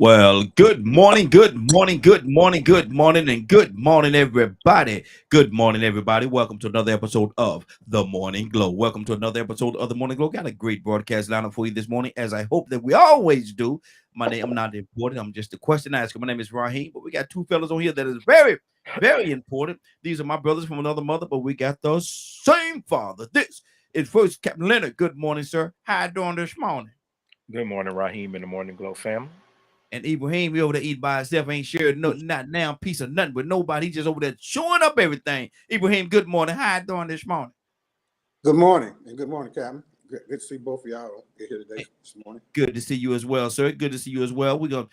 Well, good morning, everybody. Good morning, everybody. Welcome to another episode of The Morning Glow. Welcome to another episode of The Morning Glow. Got a great broadcast lineup for you this morning, as I hope that we always do. I'm not important. I'm just a question asker. My name is Raheem, but we got two fellas on here that is very, very important. These are my brothers from another mother, but we got the same father. This is first Captain Leonard. Good morning, sir. How you doing this morning? Good morning, Raheem and the Morning Glow family. And Ibrahim, we over there eat by himself, ain't sharing no not now piece of nothing with nobody. He just over there chewing up everything. Ibrahim, good morning. How you doing this morning? Good morning, and good morning, Captain. Good to see both of y'all here today this morning. Good to see you as well, sir. Good to see you as well. We're gonna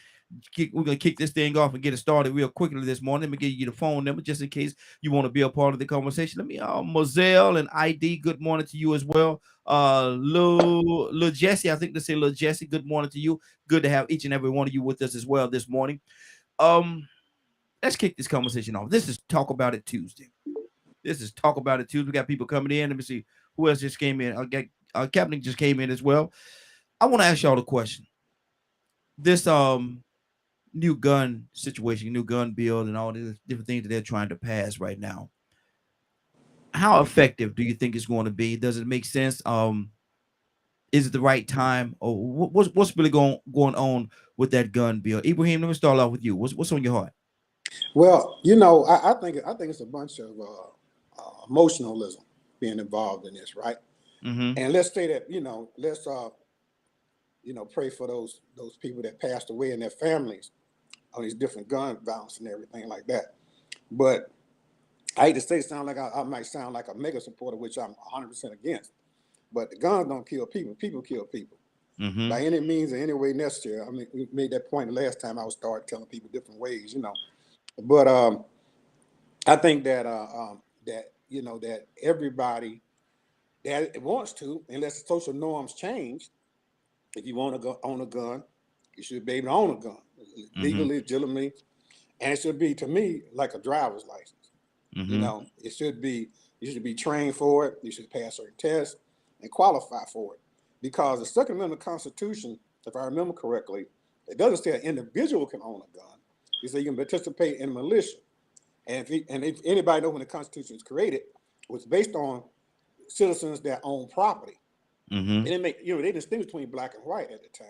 kick this thing off and get it started real quickly this morning. Let me give you the phone number just in case you want to be a part of the conversation. Let me Moselle and ID, good morning to you as well. Lil Jesse, I think they say Lil Jesse, good morning to you. Good to have each and every one of you with us as well this morning. Um, let's kick this conversation off. This is Talk About It Tuesday. This is Talk About It Tuesday. We got people coming in. Let me see who else just came in. I got Captain just came in as well. I want to ask y'all a question. This new gun situation, new gun bill, and all these different things that they're trying to pass right now. How effective do you think it's going to be? Does it make sense? Is it the right time, or what's really going on with that gun bill? Ibrahim, let me start off with you. What's on your heart? Well, I think it's a bunch of emotionalism being involved in this, right? Mm-hmm. And let's say that let's pray for those people that passed away and their families on these different gun violence and everything like that. But I hate to say, sound like I might sound like a mega supporter, which I'm 100% against. But the guns don't kill people; people kill people Mm-hmm. by any means or any way necessary. I mean, we made that point the last time I was started telling people different ways. But I think that that everybody that wants to, unless the social norms change, if you want to go own a gun, you should be able to own a gun Mm-hmm. legally, legitimately, and it should be to me like a driver's license. Mm-hmm. It should be you should be trained for it. You should pass certain tests and qualify for it, because the Second Amendment of the Constitution, if I remember correctly, it doesn't say an individual can own a gun. It says you can participate in a militia. And if anybody knows when the Constitution was created, it was based on citizens that own property. Mm-hmm. They didn't make they distinguished between black and white at the time.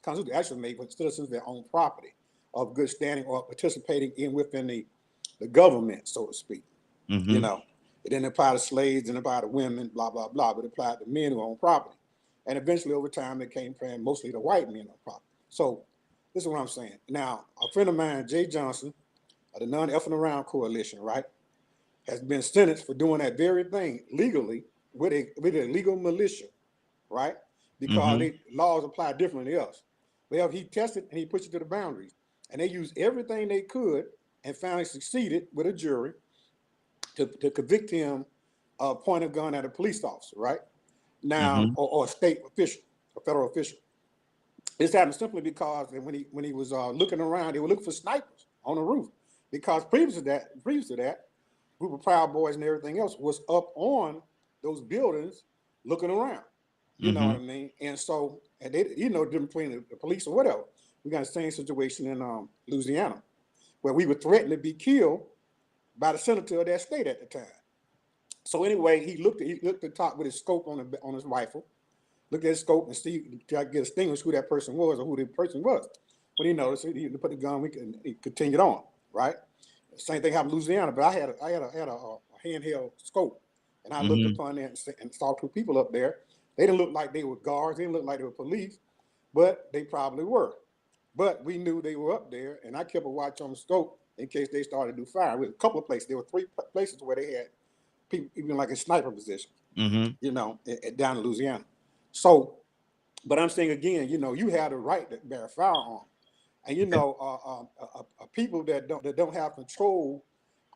The Constitution actually made for citizens that own property of good standing or participating in within the government, so to speak. You Mm-hmm. know, it didn't apply to slaves, didn't apply to women, blah blah blah, but it applied to men who own property. And eventually, over time, it came from mostly the white men on property. So this is what I'm saying. Now, a friend of mine, Jay Johnson, of the Non Effing Around Coalition, right, has been sentenced for doing that very thing legally with a legal militia, right? Because Mm-hmm. they laws apply differently to us. Well, he tested and he pushed it to the boundaries, and they used everything they could and finally succeeded with a jury to convict him of pointing a gun at a police officer, right? Now, Mm-hmm. or a state official, a federal official. This happened simply because when he was looking around, they were looking for snipers on the roof. Because previous to that, group of Proud Boys and everything else was up on those buildings looking around. You know what Mm-hmm. I mean? And so, and they, difference between the police or whatever. We got the same situation in Louisiana, where we were threatened to be killed by the senator of that state at the time. So anyway, he looked at the top with his scope on his rifle, looked at his scope and see try to distinguish who that person was or who the person was. When he noticed it, he put the gun. He continued on. Right. Same thing happened in Louisiana, but I had a handheld scope, and I looked Mm-hmm. upon it and saw two people up there. They didn't look like they were guards. They didn't look like they were police, but they probably were. But we knew they were up there, and I kept a watch on the scope in case they started to do fire. With a couple of places, there were three places where they had people even like in sniper position, Mm-hmm. down in Louisiana. So, but I'm saying again, you have the right to bear a firearm, and Okay. people that don't have control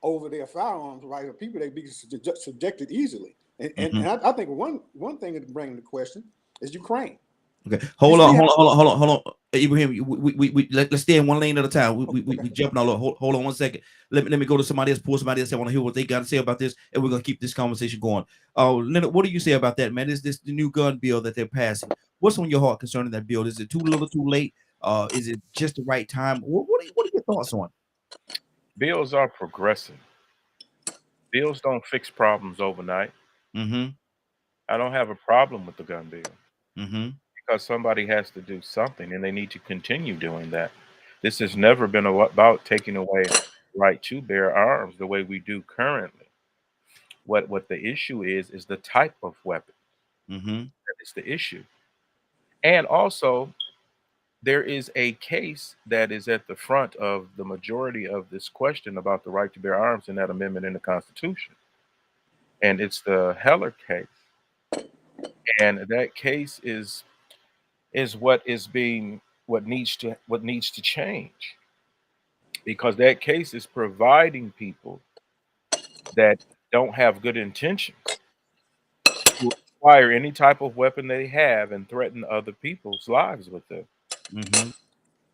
over their firearms, right, are people that be subjected easily. And, and, Mm-hmm. and I think one thing that bring into question is Ukraine. Okay, You hold on, see how hold on, hold on, hold on, hold on. Ibrahim, let's stay in one lane at a time. We okay, jumping all over. Hold on one second. Let me go to somebody else, pull somebody else. I want to hear what they got to say about this, and we're gonna keep this conversation going. Leonard, what do you say about that, man? Is this the new gun bill that they're passing? What's on your heart concerning that bill? Is it too little, too late? Is it just the right time? What are your thoughts on Bills are progressive. Bills don't fix problems overnight. it? Mm-hmm. I don't have a problem with the gun bill Mm-hmm. because somebody has to do something and they need to continue doing that. This has never been about taking away right to bear arms the way we do currently. What the issue is the type of weapon. Mm-hmm. That is the issue. And also, there is a case that is at the front of the majority of this question about the right to bear arms in that amendment in the Constitution. And it's the Heller case. And that case is what needs to change, because that case is providing people that don't have good intentions to acquire any type of weapon they have and threaten other people's lives with them. Mm-hmm.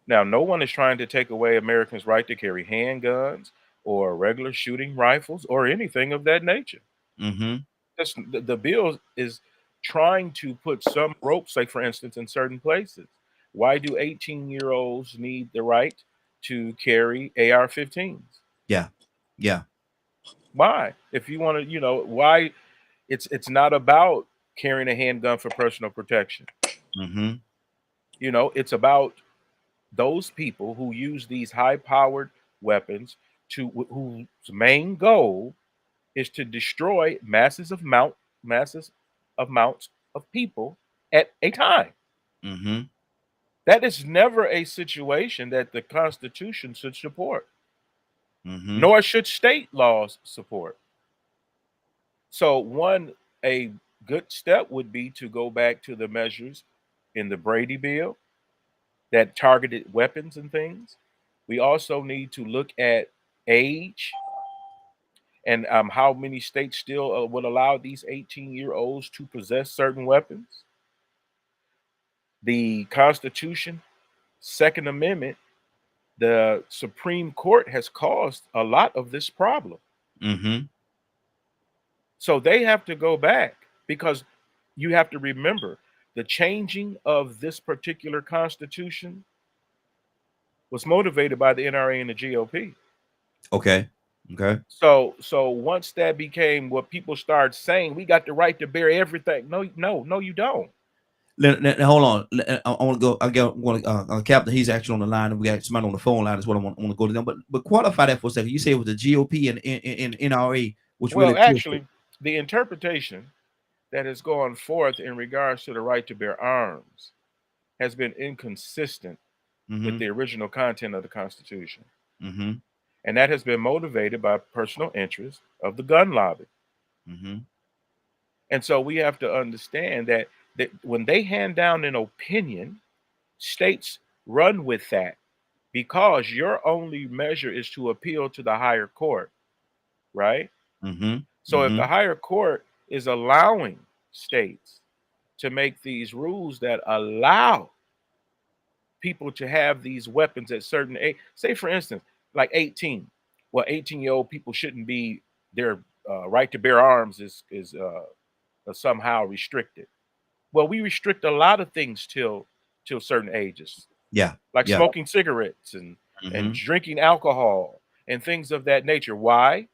Now, no one is trying to take away Americans' right to carry handguns or regular shooting rifles or anything of that nature. Mm-hmm. The bill is trying to put some ropes, like for instance, in certain places. Why do 18-year-olds need the right to carry AR-15s? Yeah. Yeah. Why? If you want to, why it's not about carrying a handgun for personal protection. Mm-hmm. It's about those people who use these high-powered weapons whose main goal is to destroy masses of mounts of people at a time. Mm-hmm. That is never a situation that the Constitution should support, Mm-hmm. nor should state laws support. So a good step would be to go back to the measures in the Brady bill that targeted weapons and things. We also need to look at age and how many states still would allow these 18-year-olds to possess certain weapons. The Constitution, Second Amendment, the Supreme Court has caused a lot of this problem. Mm-hmm. So they have to go back, because you have to remember the changing of this particular Constitution was motivated by the NRA and the GOP. Okay. Okay. So once that became what people started saying, we got the right to bear everything. No, you don't. Hold on. I want to go. Captain. He's actually on the line, and we got somebody on the phone line. Is what I want to go to them. But qualify that for a second. You say it was the GOP and NRA, which really Well, actually, the interpretation that has gone forth in regards to the right to bear arms has been inconsistent with the original content of the Constitution. Mm-hmm. And that has been motivated by personal interest of the gun lobby. Mm-hmm. And so we have to understand that when they hand down an opinion, states run with that, because your only measure is to appeal to the higher court, right? Mm-hmm. So if the higher court is allowing states to make these rules that allow people to have these weapons at certain age, say for instance, like 18, well, 18-year-old people shouldn't be, their right to bear arms is somehow restricted. Well, we restrict a lot of things till certain ages. Yeah. Like Yeah. smoking cigarettes and drinking alcohol and things of that nature. Why?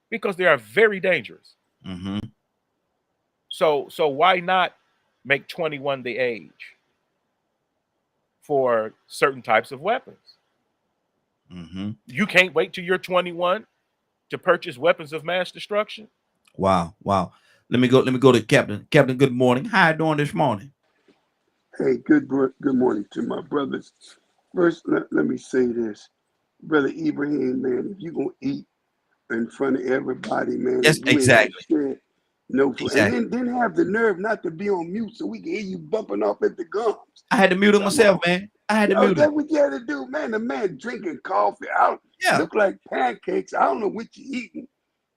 Because they are very dangerous. Mm-hmm. So why not make 21 the age for certain types of weapons? Mm-hmm. You can't wait till you're 21 to purchase weapons of mass destruction. Wow. Wow. Let me go to Captain. Captain, good morning. How you doing this morning? Hey, good morning to my brothers. First, let me say this. Brother Ibrahim, man, if you're going to eat in front of everybody, man, Yes, if you ain't exactly. share, no food. Exactly. And then have the nerve not to be on mute so we can hear you bumping off at the gums. I had to mute him Come myself, on. man. I had to Yo, mute that's him. what you had to do, man. The man drinking coffee. Yeah. Look like pancakes. I don't know what you're eating,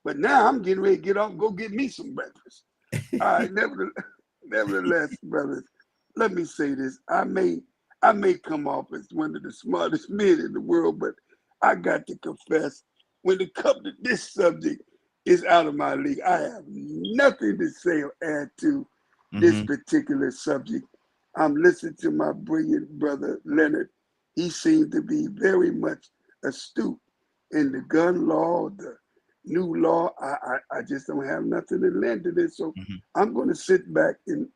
but now I'm getting ready to get off and go get me some breakfast. All right, nevertheless, brothers, let me say this. I may come off as one of the smartest men in the world, but I got to confess, when it comes to this subject, it's out of my league. I have nothing to say or add to this particular subject. I'm listening to my brilliant brother Leonard, he seemed to be very much astute in the gun law, the new law. I just don't have nothing to lend to this. So I'm going to sit back and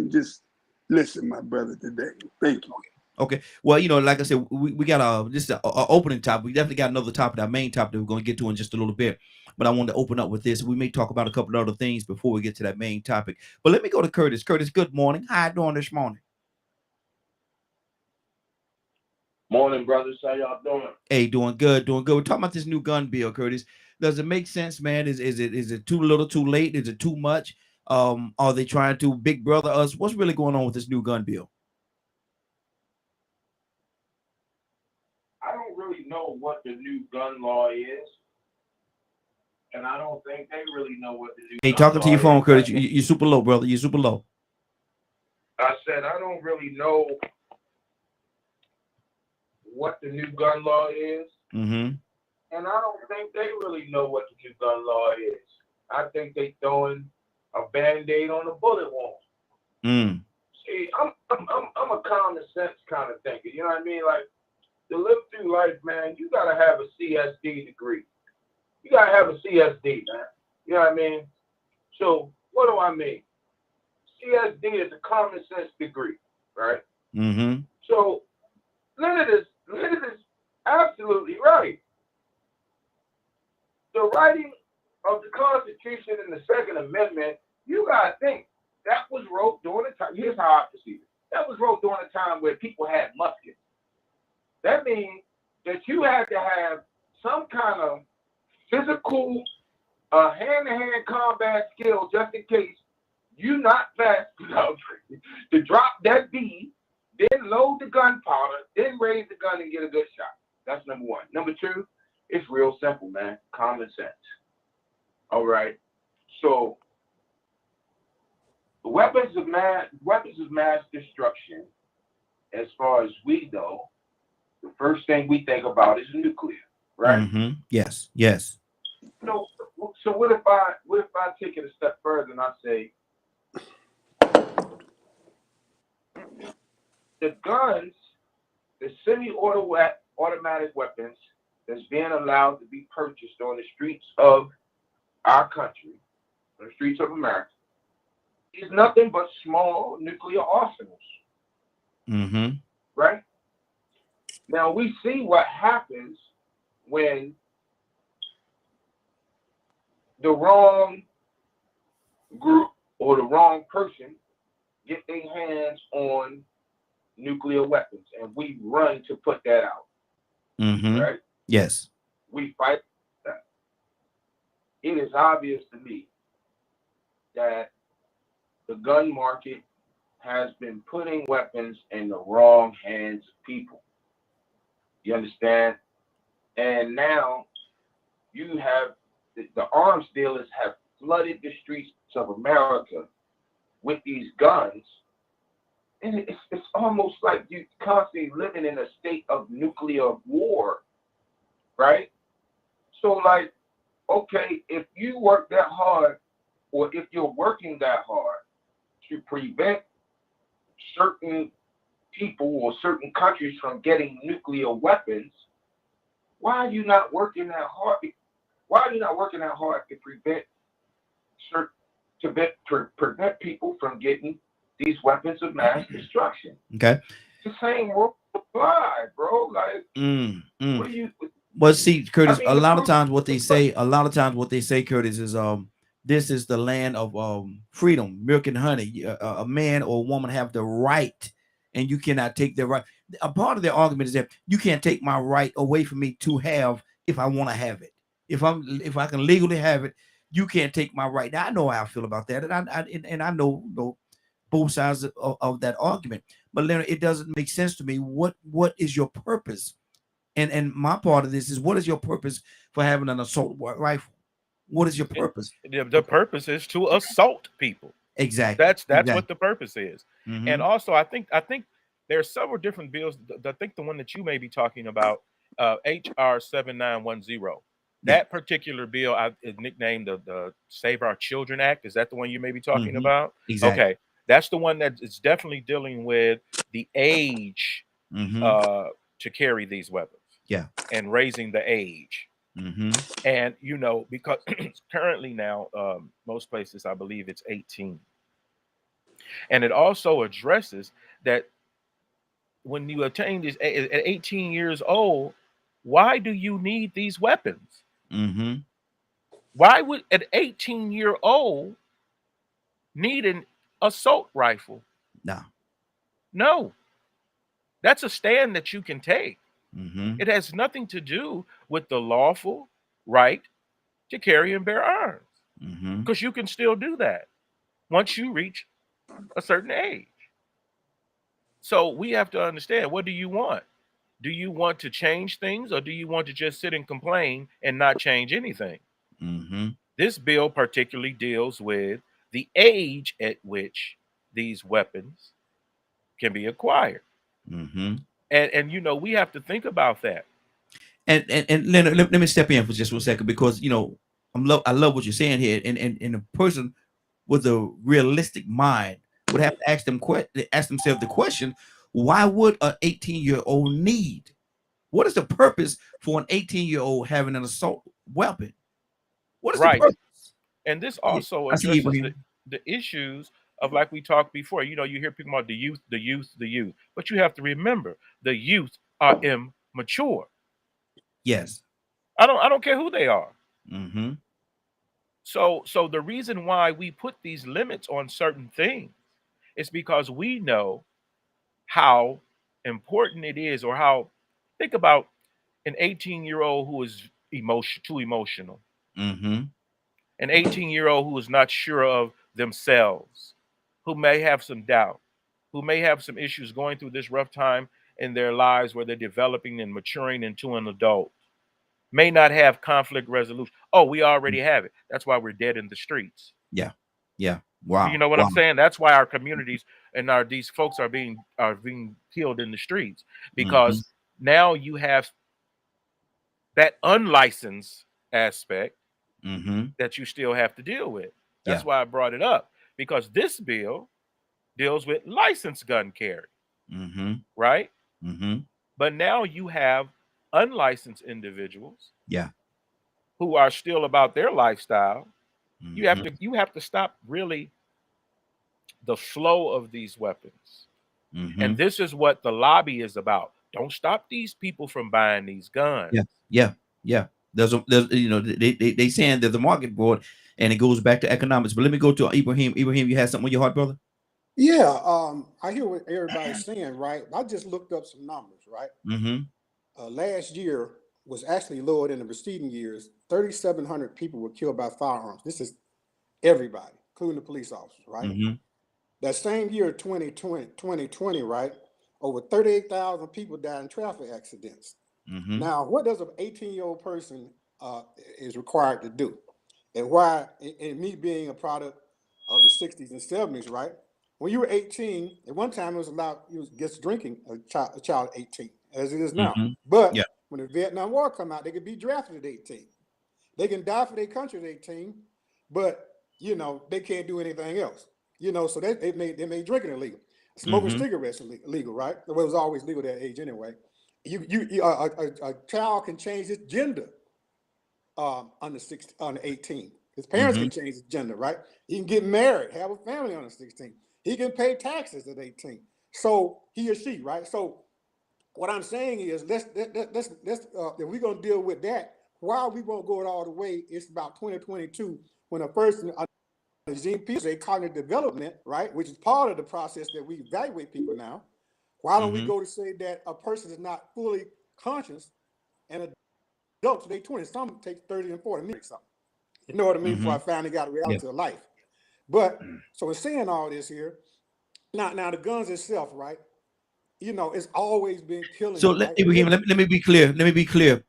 just listen, my brother, today. Thank you. Okay. Well, you know, like I said, we got this is a opening topic. We definitely got another topic, our main topic that we're going to get to in just a little bit. But I wanted to open up with this. We may talk about a couple of other things before we get to that main topic. But let me go to Curtis. Curtis, good morning. How you doing this morning? Morning, brothers. How y'all doing? Hey, doing good, doing good. We're talking about this new gun bill, Curtis. Does it make sense, man? Is it too little, too late? Is it too much? Are they trying to big brother us? What's really going on with this new gun bill? I don't really know what the new gun law is, and I don't think they really know what the new. Hey, gun talking to law your phone, is. Curtis. You're super low, brother. You're super low. I said I don't really know what the new gun law is, and I don't think they really know what the new gun law is. I think they throwing a Band-Aid on a bullet wound. See, I'm a common sense kind of thinker. You know what I mean? Like, to live through life, man, you gotta have a CSD degree. You gotta have a CSD, man. You know what I mean? So what do I mean? CSD is a common sense degree, right? So Leonard is absolutely right. The writing of the Constitution and the Second Amendment, you gotta think that was wrote during a time. Here's how I perceive it. That was wrote during a time where people had muskets. That means that you had to have some kind of physical hand-to-hand combat skill just in case you not fast enough to drop that bead, then load the gunpowder, then raise the gun and get a good shot. That's number one. Number two, it's real simple, man. Common sense. All right. So the weapons of mass destruction, as far as we know, the first thing we think about is nuclear, right? Yes, yes. So what if I take it a step further and I say the guns, the semi-automatic weapons that's being allowed to be purchased on the streets of our country, on the streets of America, is nothing but small nuclear arsenals. Right? Now we see what happens when the wrong group or the wrong person get their hands on nuclear weapons, and we run to put that out. Right? Yes. We fight that. It is obvious to me that the gun market has been putting weapons in the wrong hands of people. You understand? And now you have the arms dealers have flooded the streets of America with these guns. And it's almost like you constantly living in a state of nuclear war, right? So like, okay, if you work that hard, or if you're working that hard to prevent certain people or certain countries from getting nuclear weapons, why are you not working that hard? Why are you not working that hard to prevent people from getting these weapons of mass destruction? Okay. The same rule apply, bro. Like, what do you? Well, see, Curtis, I mean, a lot of times what they say, Curtis, is this is the land of freedom, milk and honey. A man or a woman have the right, and you cannot take their right. A part of their argument is that you can't take my right away from me to have if I want to have it. If I can legally have it, you can't take my right. Now, I know how I feel about that, and I know both sides of that argument. But Leonard, it doesn't make sense to me. What is your purpose? And my part of this is, what is your purpose for having an assault rifle? What is your purpose? The purpose is to assault people. Exactly. That's exactly. what the purpose is. And also, I think there are several different bills. I think the one that you may be talking about, HR 7910. That particular bill is nicknamed the Save Our Children Act. Is that the one you may be talking about? Exactly. Okay, that's the one that is definitely dealing with the age to carry these weapons. Yeah. And raising the age. Mm-hmm. And, you know, because currently now, most places, I believe it's 18. And it also addresses that when you attain this at 18 years old, why do you need these weapons? Mm-hmm. Why would an 18-year-old need an assault rifle? No. No. That's a stand that you can take. Mm-hmm. It has nothing to do with the lawful right to carry and bear arms, Mm-hmm. because you can still do that once you reach a certain age. So we have to understand, what do you want? Do you want to change things, or do you want to just sit and complain and not change anything? Mm-hmm. This bill particularly deals with the age at which these weapons can be acquired. Mm-hmm. And you know, we have to think about that. And Leonard, let me step in for just 1 second, because you know I love what you're saying here, and a person with a realistic mind would have to ask themselves the question: why would an 18-year-old need? What is the purpose for an 18-year-old having an assault weapon? What is the Right. purpose? And this also I see addresses Ibrahim. the issues of, like we talked before, you know, you hear people about the youth, but you have to remember the youth are immature. Yes. I don't care who they are. Mm-hmm. So the reason why we put these limits on certain things is because we know how important it is, or how, think about an 18-year-old who is too emotional, Mm-hmm. an 18-year-old who is not sure of themselves, who may have some doubt, who may have some issues going through this rough time in their lives where they're developing and maturing into an adult, may not have conflict resolution. Oh, we already have it. That's why we're dead in the streets. Yeah. Yeah. Wow. You know what Wow. I'm saying? That's why our communities and these folks are being killed in the streets, because now you have that unlicensed aspect Mm-hmm. that you still have to deal with. That's Yeah. why I brought it up, because this bill deals with licensed gun carry, Mm-hmm. right? Mm-hmm. But now you have unlicensed individuals Yeah. who are still about their lifestyle. Mm-hmm. You have to stop really the flow of these weapons. Mm-hmm. And this is what the lobby is about. Don't stop these people from buying these guns. Yeah. Yeah. Yeah. There's you know, they saying there's a market for it, and it goes back to economics. But let me go to Ibrahim. Ibrahim, you had something on your heart, brother? Yeah, I hear what everybody's saying, right? I just looked up some numbers, right? Mm-hmm. Last year was actually lower than the preceding years. 3,700 people were killed by firearms. This is everybody, including the police officers, right? Mm-hmm. That same year, 2020, right? Over 38,000 people died in traffic accidents. Mm-hmm. Now, what does an 18-year-old person is required to do? And why, and me being a product of the 60s and 70s, right? When you were 18, at one time it was allowed, you was against drinking a child 18, as it is now. Mm-hmm. But Yeah. when the Vietnam War come out, they could be drafted at 18. They can die for their country at 18, but you know, they can't do anything else. You know, so they made drinking illegal. Smoking Mm-hmm. cigarettes illegal, right? Well, it was always legal at that age anyway. A child can change his gender under 18. His parents Mm-hmm. can change his gender, right? He can get married, have a family under 16. He can pay taxes at 18. So he or she, right? So what I'm saying is, let's if we're gonna deal with that, while we won't go it all the way, it's about 2022 when a person Gene Peterson say cognitive development, right, which is part of the process that we evaluate people now. Why don't we Mm-hmm. go to say that a person is not fully conscious and adults, they 20, some take 30 and 40 minutes something. You know what I mean? Mm-hmm. Before I finally got a Yeah. reality of life. But so in saying all this here, now the guns itself, right? You know, it's always been killing. So Right? Ibrahim, let me be clear. Let me be clear.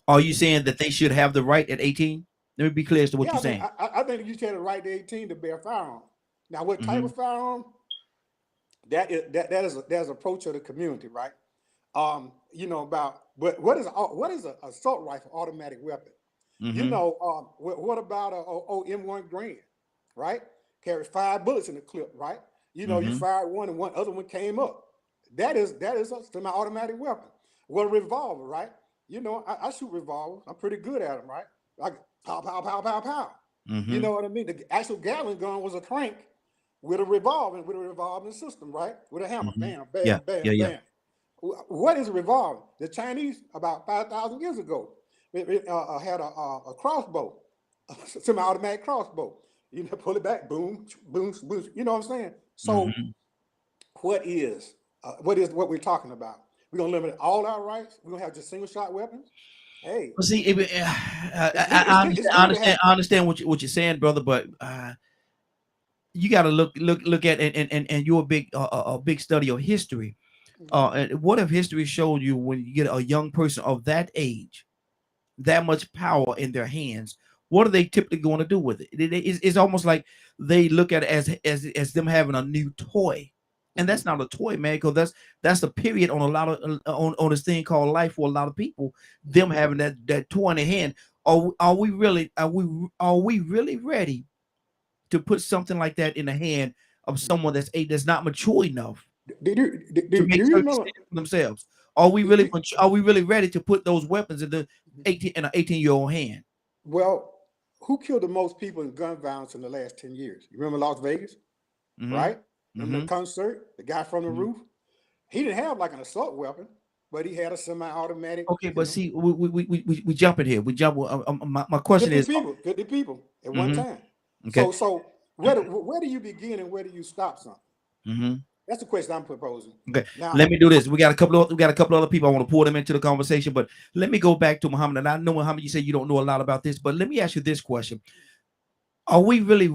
Are you saying that they should have the right at 18? Let me be clear as to what Yeah, you're saying. I think you should have the right to 18 to bear firearm. Now, what type Mm-hmm. of firearm? There's an approach of the community, right? You know about, but what is an assault rifle, automatic weapon? Mm-hmm. You know, what about a M1 Garand, right? Carries 5 bullets in the clip, right? You know, you Mm-hmm. fired one and one other one came up. That is a semi-automatic weapon. Well, a revolver, right? You know, I shoot revolvers. I'm pretty good at them, right? Like pow, pow, pow, pow, pow. You know what I mean? The actual Gatling gun was a crank with a revolving system, right? With a hammer, bam, Yeah, bam, yeah, bam, yeah. bam. What is a revolver? The Chinese, about 5,000 years ago, had a crossbow, semi-automatic crossbow. You know, pull it back, boom, boom, boom. You know what I'm saying? So, what is what we're talking about? We're gonna limit all our rights. We're gonna have just single shot weapons. Hey, Well, see, it's good to have. I understand what you're saying, brother, but you got to look at and you're a big study of history. And what if history showed you when you get a young person of that age, that much power in their hands? What are they typically going to do with it? It's almost like they look at it as them having a new toy, and that's not a toy, man. Because that's a period on a lot of on this thing called life for a lot of people. Them having that toy in their hand. Are we really ready to put something like that in the hand of someone that's not mature enough Do to make you certain remember? decisions for themselves? Are we really ready to put those weapons in an 18-year-old hand? Well, who killed the most people in gun violence in the last 10 years? You remember Las Vegas, right? Remember the concert, the guy from the roof? He didn't have like an assault weapon, but he had a semi-automatic. Okay, but see, we jump in here. We jump. My question 50 is, people, 50 people at one time. okay. So where do you begin and where do you stop something? That's the question I'm proposing. Okay, Now, let me do this. We got a couple other people. I want to pull them into the conversation, but let me go back to Muhammad. And I know, Muhammad, you say you don't know a lot about this, but let me ask you this question: Are we really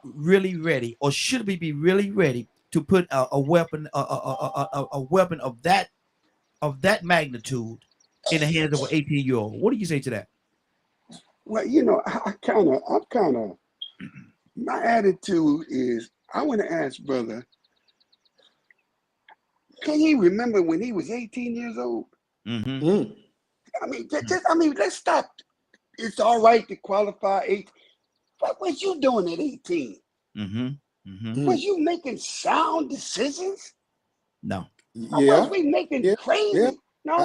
ready, or should we be really ready to put a weapon of that magnitude in the hands of an 18-year-old? What do you say to that? Well, you know, my attitude is, I want to ask brother, can he remember when he was 18 years old? I mean, let's stop. It's all right to qualify 18. What was you doing at 18? Was you making sound decisions? No. Or was we making crazy? Yeah. No.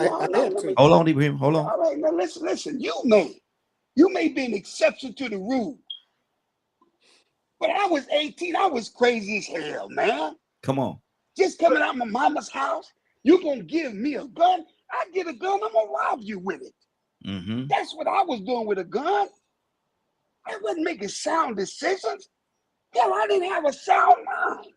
Hold on, Ibrahim. Hold on. All right, now listen. You may be an exception to the rule. But I was 18. I was crazy as hell, man. Come on. Just coming out of my mama's house, you gonna give me a gun? I get a gun, I'm gonna rob you with it. That's what I was doing with a gun. I wasn't making sound decisions. Hell, I didn't have a sound mind.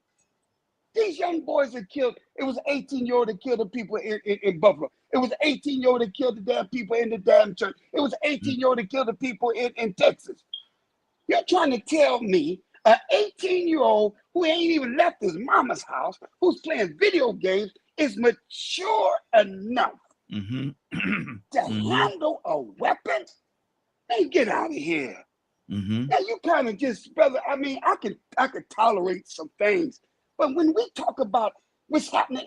These young boys that killed, it was an 18-year-old that killed the people in Buffalo. It was an 18-year-old that killed the damn people in the damn church. It was an 18-year-old that killed the people in Texas. You're trying to tell me an 18-year-old who ain't even left his mama's house, who's playing video games, is mature enough to handle a weapon? Hey, get out of here. Now you kind of just, brother, I mean, I could tolerate some things, but when we talk about what's happening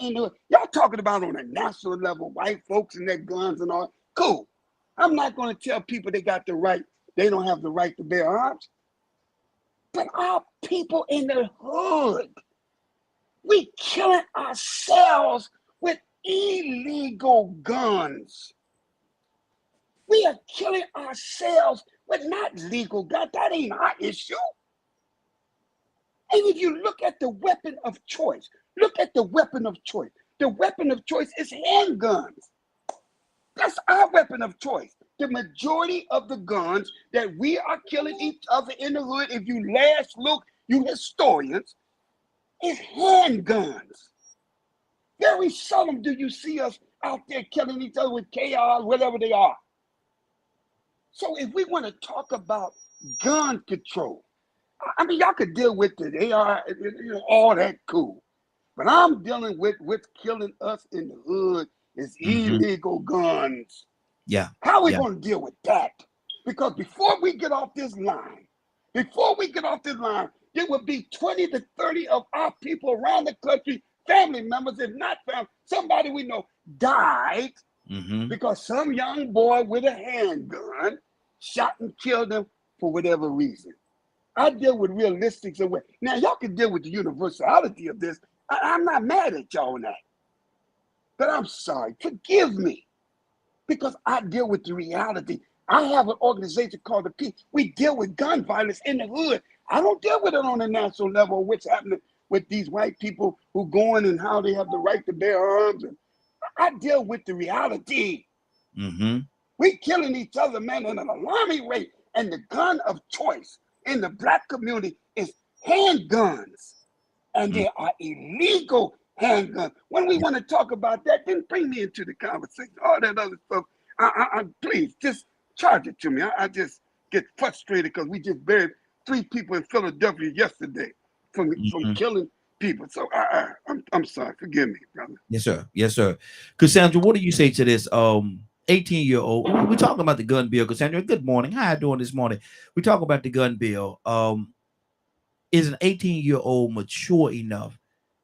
y'all talking about on a national level, white folks and their guns and all, cool. I'm not going to tell people they got the right, they don't have the right to bear arms. But our people in the hood, we killing ourselves with illegal guns. We are killing ourselves with not legal guns. That ain't our issue. And if you look at the weapon of choice, The weapon of choice is handguns. That's our weapon of choice. The majority of the guns that we are killing each other in the hood, if you last look, you historians, is handguns. Very seldom do you see us out there killing each other with KRs, whatever they are. So if we want to talk about gun control, I mean, y'all could deal with the AR, all that cool. But I'm dealing with what's killing us in the hood is illegal guns. Yeah. How are we going to deal with that? Because before we get off this line, there will be 20 to 30 of our people around the country, family members, if not family, somebody we know died because some young boy with a handgun shot and killed them for whatever reason. I deal with realistics of what. Now, y'all can deal with the universality of this. I'm not mad at y'all on that. But I'm sorry, forgive me, because I deal with the reality. I have an organization called the Peace. We deal with gun violence in the hood. I don't deal with it on a national level, what's happening with these white people who go in and how they have the right to bear arms. And I deal with the reality. Mm-hmm. We killing each other, man, at an alarming rate. And the gun of choice in the Black community is handguns. And they are illegal handguns. When we want to talk about that, then bring me into the conversation. All that other stuff, please, just charge it to me. I just get frustrated because we just buried 3 people in Philadelphia yesterday from killing people. So I'm sorry. Forgive me, brother. Yes, sir. Yes, sir. Cassandra, what do you say to this 18-year-old? We're talking about the gun bill. Cassandra, good morning. How you doing this morning? We talk about the gun bill. Is an 18-year-old mature enough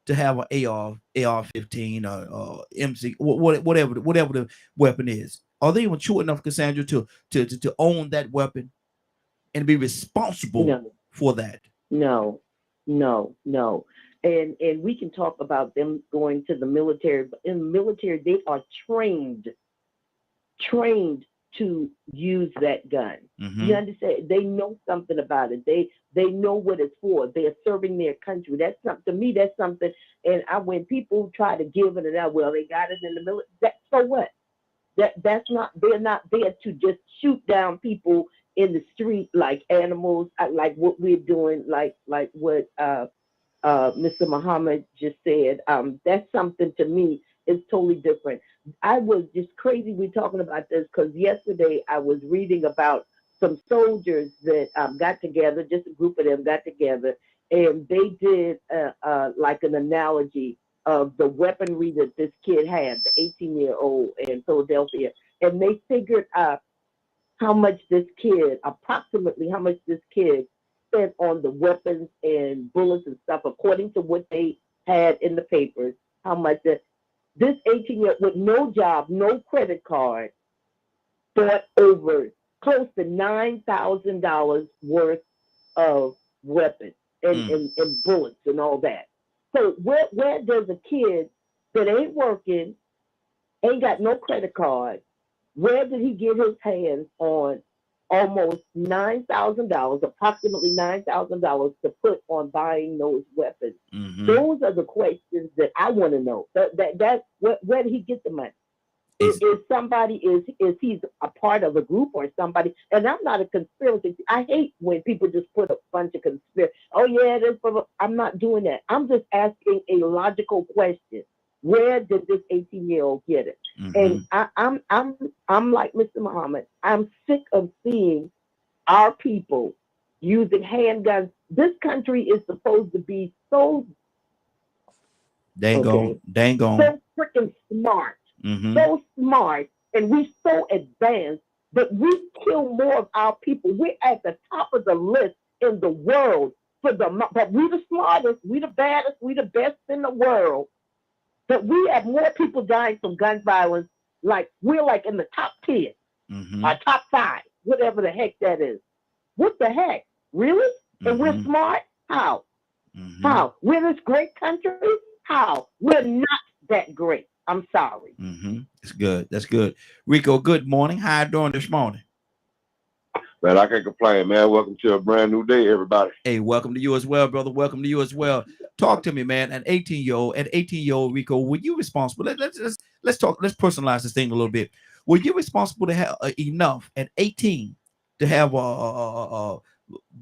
to have an AR-15 or MC, whatever the weapon is? Are they mature enough, Cassandra, to own that weapon and be responsible for that? No. And we can talk about them going to the military. But in the military, they are trained to use that gun. Mm-hmm. You understand? They know something about it. They know what it's for. They're serving their country. That's something, to me, that's something. And when people try to give it out, well, they got it in the military. So what? That's not. They're not there to just shoot down people in the street like animals, like what we're doing, like what Mr. Muhammad just said. That's something, to me, is totally different. I was just crazy we're talking about this because yesterday I was reading about some soldiers that got together, just a group of them got together, and they did like an analogy of the weaponry that this kid had, the 18-year-old in Philadelphia, and they figured out approximately how much this kid spent on the weapons and bullets and stuff, according to what they had in the papers, how much this 18-year-old with no job, no credit card, bought over close to $9,000 worth of weapons and bullets and all that. So where does a kid that ain't working, ain't got no credit card, where did he get his hands on almost $9,000, approximately $9,000 to put on buying those weapons? Mm-hmm. Those are the questions that I want to know. Where did he get the money? Is he a part of a group or somebody? And I'm not a conspiracy. I hate when people just put a bunch of conspiracy. Oh yeah, I'm not doing that. I'm just asking a logical question. Where did this 18-year-old get it? Mm-hmm. And I'm like Mr. Muhammad. I'm sick of seeing our people using handguns. This country is supposed to be so dang on. so freaking smart. Mm-hmm. So smart, and we're so advanced that we kill more of our people. We're at the top of the list in the world but we're the smartest, we the baddest, we the best in the world. But we have more people dying from gun violence. Like we're like in the top 10, or top 5, whatever the heck that is. What the heck? Really? And we're smart? How? How? We're this great country? How? We're not that great. I'm sorry. That's good. That's good. Rico, good morning. How you doing this morning? Man, I can't complain, man. Welcome to a brand new day, everybody. Hey, welcome to you as well, brother. Welcome to you as well. Talk to me, man. An 18-year-old Rico, were you responsible? Let's talk. Let's personalize this thing a little bit. Were you responsible to have enough at 18 to have a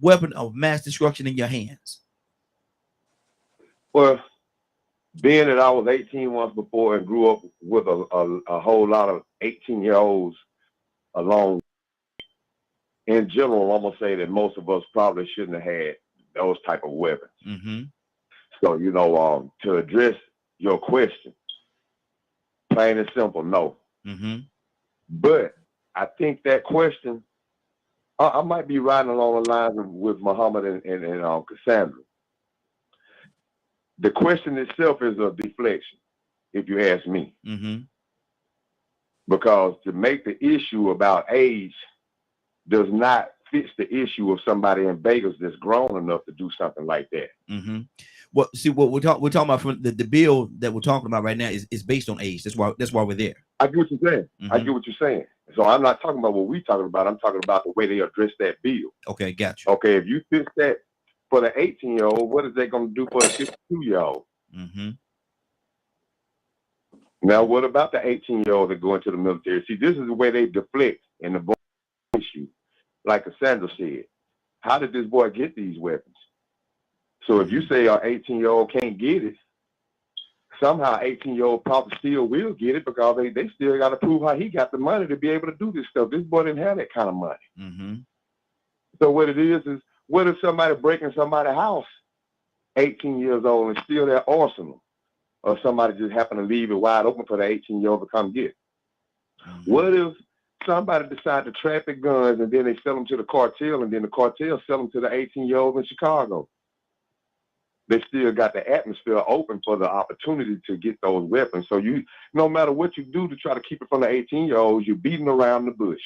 weapon of mass destruction in your hands? Well, being that I was 18 once before and grew up with a whole lot of 18-year-olds along, in general, I'm going to say that most of us probably shouldn't have had those type of weapons. So, you know, to address your question, plain and simple, no. But I think that question, I might be riding along the lines with Muhammad and Cassandra. The question itself is a deflection, if you ask me. Because to make the issue about age does not fix the issue of somebody in Vegas that's grown enough to do something like that. what we're talking about from the bill that we're talking about right now is based on age. That's why we're there. I get what you're saying. I Mhm. get what you're saying. So I'm not talking about what we're talking about. I'm talking about the way they address that bill. Okay, got you. Okay, if you fix that for the 18-year-old, what is they going to do for the 52-year-old? Mm-hmm. Now, what about the 18-year-old that go into the military? See, this is the way they deflect in the issue. Like Cassandra said, how did this boy get these weapons? So if you say our 18-year-old can't get it, somehow 18-year-old probably still will get it because they still got to prove how he got the money to be able to do this stuff. This boy didn't have that kind of money. Mm-hmm. So what it is what if somebody breaking somebody's house, 18 years old, and steal their arsenal? Or somebody just happen to leave it wide open for the 18-year-old to come get? Mm-hmm. What if somebody decide to traffic guns and then they sell them to the cartel and then the cartel sell them to the 18-year-old in Chicago? They still got the atmosphere open for the opportunity to get those weapons. So you, no matter what you do to try to keep it from the 18-year-olds, you're beating around the bush.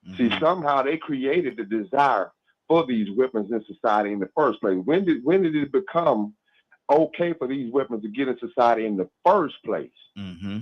Mm-hmm. See, somehow they created the desire for these weapons in society in the first place. When did it become okay for these weapons to get in society in the first place? Mm-hmm.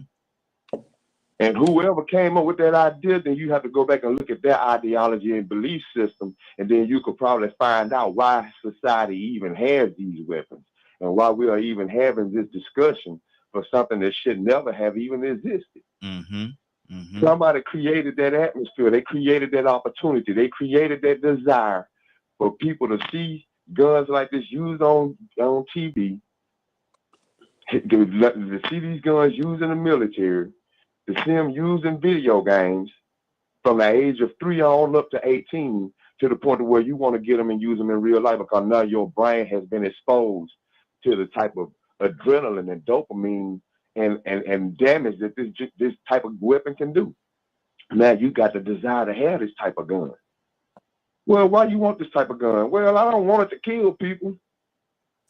And whoever came up with that idea, then you have to go back and look at their ideology and belief system, and then you could probably find out why society even has these weapons and why we are even having this discussion for something that should never have even existed. Mm-hmm. Mm-hmm. Somebody created that atmosphere. They created that opportunity. They created that desire for people to see guns like this used on TV, to see these guns used in the military, to see them used in video games from the age of 3 on up to 18, to the point where you want to get them and use them in real life because now your brain has been exposed to the type of adrenaline and dopamine and damage that this type of weapon can do. Now you got the desire to have this type of gun. Well, why you want this type of gun? Well, I don't want it to kill people.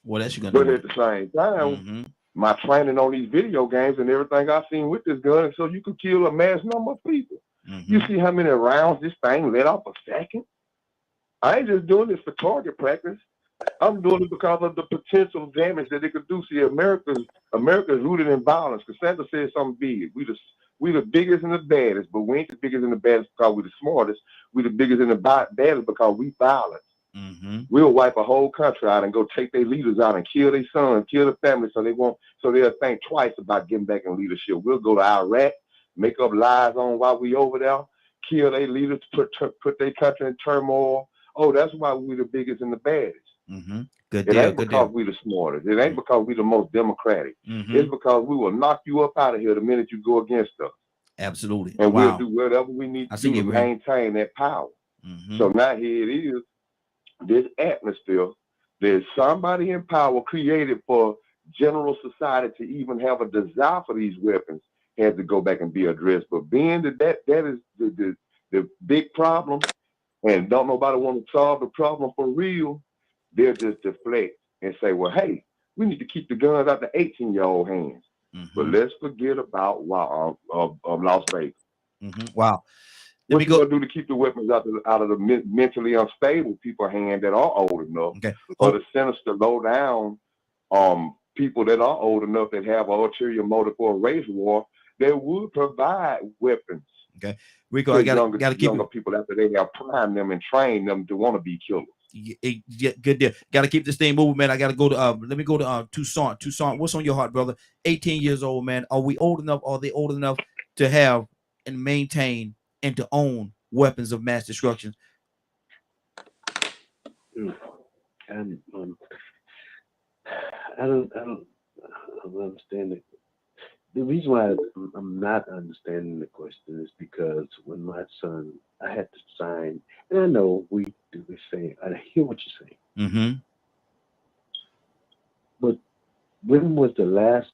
Well, that's you're But gonna at the same time, mm-hmm. my training on these video games and everything I've seen with this gun, so you can kill a mass number of people. Mm-hmm. You see how many rounds this thing let off a second? I ain't just doing this for target practice. I'm doing it because of the potential damage that it could do. See, America's rooted in violence. Cassandra said something big. We the biggest and the baddest, but we ain't the biggest and the baddest because we're the smartest. We the biggest and the baddest because we violent. Mm-hmm. We'll wipe a whole country out and go take their leaders out and kill their sons, kill the family, so they'll think twice about getting back in leadership. We'll go to Iraq, make up lies on why we over there, kill their leaders, put their country in turmoil. Oh, that's why we're the biggest and the baddest. Mm-hmm. Good It deal. ain't Good because deal. we're the smartest. It ain't because we're the most democratic. Mm-hmm. It's because we will knock you up out of here the minute you go against us. Absolutely. And Wow. we'll do whatever we need to do to maintain that power. Mm-hmm. So now here it is, this atmosphere, there's somebody in power created for general society to even have a desire for these weapons had to go back and be addressed. But being that is the big problem, and don't nobody want to solve the problem for real, they'll just deflect and say, well, hey, we need to keep the guns out the 18-year-old hands. Mm-hmm. But let's forget about Las Vegas. Mm-hmm. Wow. What you gonna do to keep the weapons out of the mentally unstable people's hand that are old enough, or the sinister, low down people that are old enough that have an ulterior motive for a race war that would provide weapons. Okay, Rico, I gotta keep younger people after they have primed them and trained them to want to be killers. Yeah, good deal. Got to keep this thing moving, man. I got to go to let me go to Toussaint. Toussaint, what's on your heart, brother? 18 years old, man. Are we old enough? Are they old enough to have and maintain and to own weapons of mass destruction? And I don't understand it. The reason why I'm not understanding the question is because when my son, I had to sign, and I know we do the same. I hear what you're saying. Mm-hmm. But when was the last?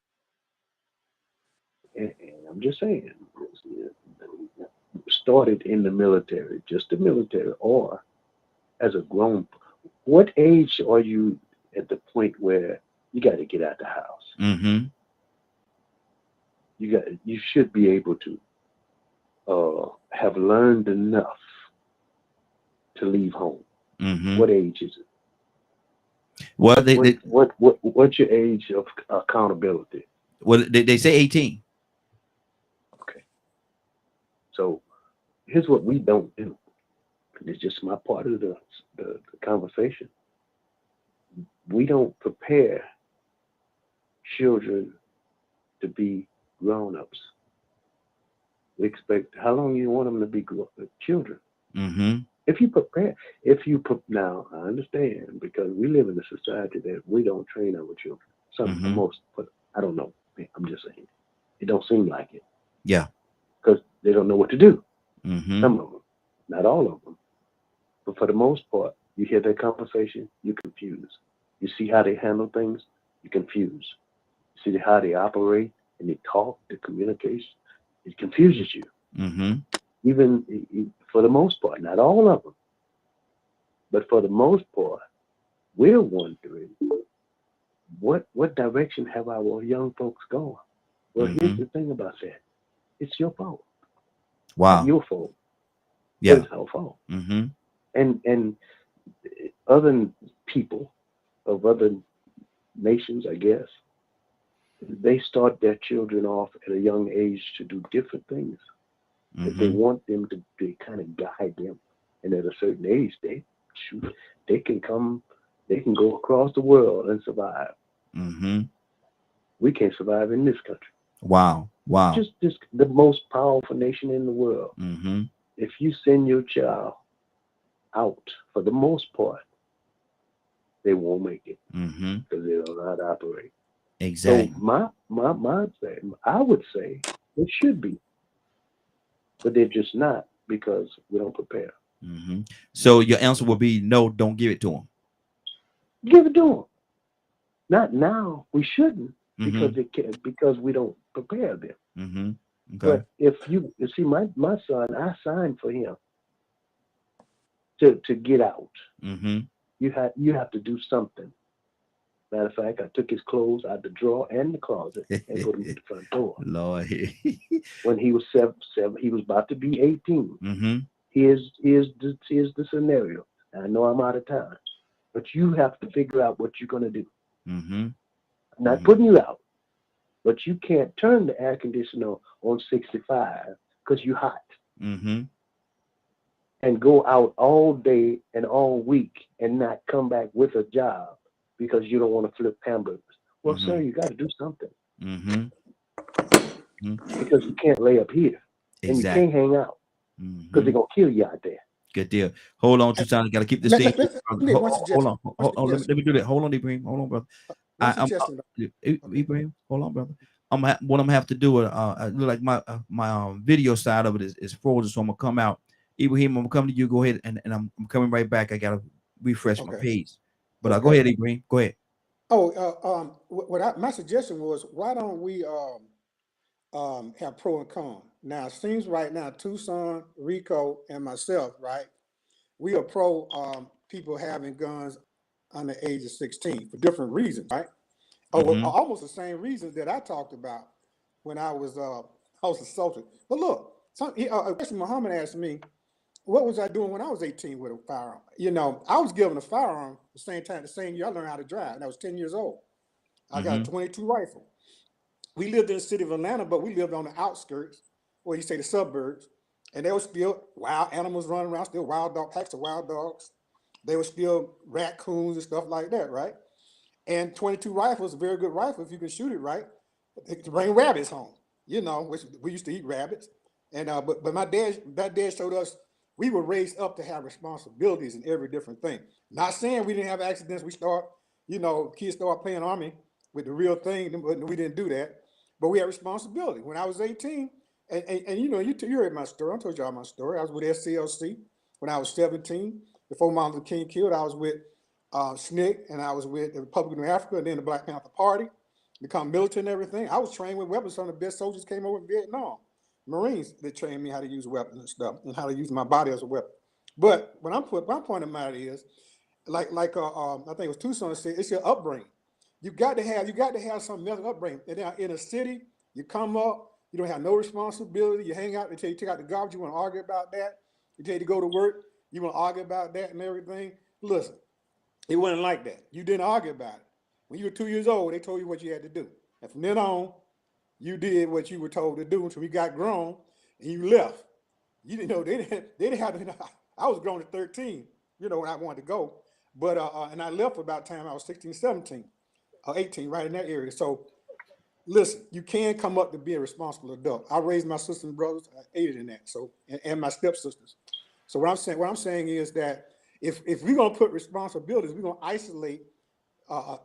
And I'm just saying, started in the military, just the military, or as a grown. What age are you at the point where you got to get out the house? Mm-hmm. You should be able to have learned enough to leave home. Mm-hmm. What age is it? Well, they What's your age of accountability? well they say 18. Okay. So here's what we don't do. It's just my part of the conversation. We don't prepare children to be grown-ups. We expect, how long you want them to be children? Mm-hmm. Now I understand, because we live in a society that we don't train our children. Most, but I don't know. I'm just saying, it don't seem like it. Yeah. Because they don't know what to do. Mm-hmm. Some of them, not all of them, but for the most part, you hear their conversation, you're confused. You see how they handle things, you're confused. You see how they operate and they talk, the communication, it confuses you. Mm-hmm. Even for the most part, not all of them, but for the most part, we're wondering what direction have our young folks gone? Well, here's the thing about that. It's your fault. Wow. Not your fault. Yeah. It's our fault. Mm-hmm. And other people of other nations, I guess, they start their children off at a young age to do different things. If they want them to kind of guide them, and at a certain age, they can go across the world and survive. Mm-hmm. We can't survive in this country. Wow. Just the most powerful nation in the world. Mm-hmm. If you send your child out, for the most part, they won't make it because they don't know how to operate. Exactly. So I would say it should be, but they're just not, because we don't prepare. Mm-hmm. So your answer will be no. Don't give it to them. Give it to them. Not now. We shouldn't, because we don't prepare them. Mm-hmm. Okay. But if you see my son, I signed for him to get out. Mm-hmm. You have to do something. Matter of fact, I took his clothes out the drawer and the closet and put him at the front door. Lord. When he was seven, he was about to be 18. Mm-hmm. Here's the scenario. I know I'm out of time, but you have to figure out what you're gonna do. Mm-hmm. I'm not putting you out, but you can't turn the air conditioner on 65 because you're hot. Mm-hmm. And go out all day and all week and not come back with a job because you don't want to flip hamburgers. Well, sir, you got to do something. Because you can't lay up here. And you can't hang out because they're going to kill you out there. Good deal. Hold on, Tucson. Got to keep this thing. Hold on. Let me do that. Hold on, Ibrahim. Hold on, brother. Ibrahim, hold on, brother. What I'm gonna have to do. Like my video side of it is frozen, so I'm gonna come out. Ibrahim, I'm coming to you. Go ahead, and I'm coming right back. I gotta refresh my page. But go ahead, Ibrahim. Go ahead. My suggestion was, why don't we have pro and con? Now it seems right now, Tucson, Rico, and myself, right? We are pro people having guns under the age of 16 for different reasons, right? Almost the same reasons that I talked about when I was assaulted. But look, a question Muhammad asked me, what was I doing when I was 18 with a firearm? You know, I was given a firearm the same year I learned how to drive, and I was 10 years old. I got a 22 rifle. We lived in the city of Atlanta, but we lived on the outskirts, or you say the suburbs, and there was still wild animals running around, still packs of wild dogs. There were still raccoons and stuff like that, right? And 22 rifle is a very good rifle if you can shoot it right to bring rabbits home, you know, which we used to eat rabbits. And but my dad showed us we were raised up to have responsibilities in every different thing. Not saying we didn't have accidents. Kids start playing army with the real thing, but we didn't do that. But we had responsibility. When I was 18, and you heard my story. I told y'all my story. I was with SCLC when I was 17. Before Martin Luther King killed, I was with SNCC, and I was with the Republic of Africa, and then the Black Panther Party, become militant and everything. I was trained with weapons. Some of the best soldiers came over in Vietnam. Marines that trained me how to use weapons and stuff, and how to use my body as a weapon. But my point of matter is, I think it was Tucson said, it's your upbringing. You got to have some mental upbringing. And then in a city, you come up, you don't have no responsibility. You hang out. They tell you to take out the garbage. You want to argue about that. They tell you to go to work. You want to argue about that and everything. Listen, It wasn't like that. You didn't argue about it. When you were 2 years old, they told you what you had to do. And from then on, you did what you were told to do until you got grown and you left. You didn't know, they didn't have to, I was grown at 13, when I wanted to go. But, and I left about the time I was 16, 17, or 18, right in that area. So listen, you can come up to be a responsible adult. I raised my sisters and brothers, I aided in that. So, and my stepsisters. So what I'm saying is that if we're gonna put responsibilities, we're gonna isolate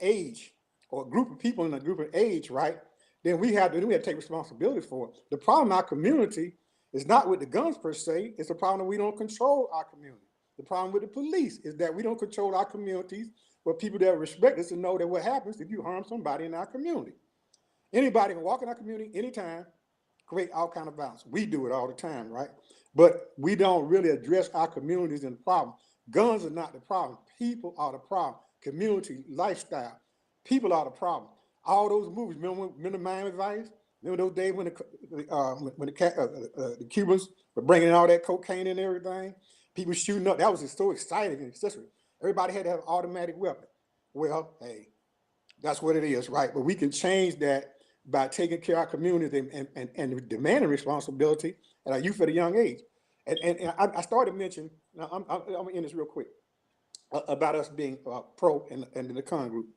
age or a group of people in a group of age, right? Then we have to take responsibility for it. The problem in our community is not with the guns per se. It's the problem that we don't control our community. The problem with the police is that we don't control our communities where people that respect us and know that what happens if you harm somebody in our community. Anybody can walk in our community anytime, create all kind of violence. We do it all the time, right? But we don't really address our communities and the problem. Guns are not the problem. People are the problem. Community, lifestyle, people are the problem. All those movies, remember Miami Vice? Remember those days when the Cubans were bringing in all that cocaine and everything? People shooting up. That was just so exciting and accessory. Everybody had to have an automatic weapon. Well, hey, that's what it is, right? But we can change that by taking care of our communities and demanding responsibility at our youth at a young age. And I started to mention, now I'm gonna end this real quick, about us being pro and the con group.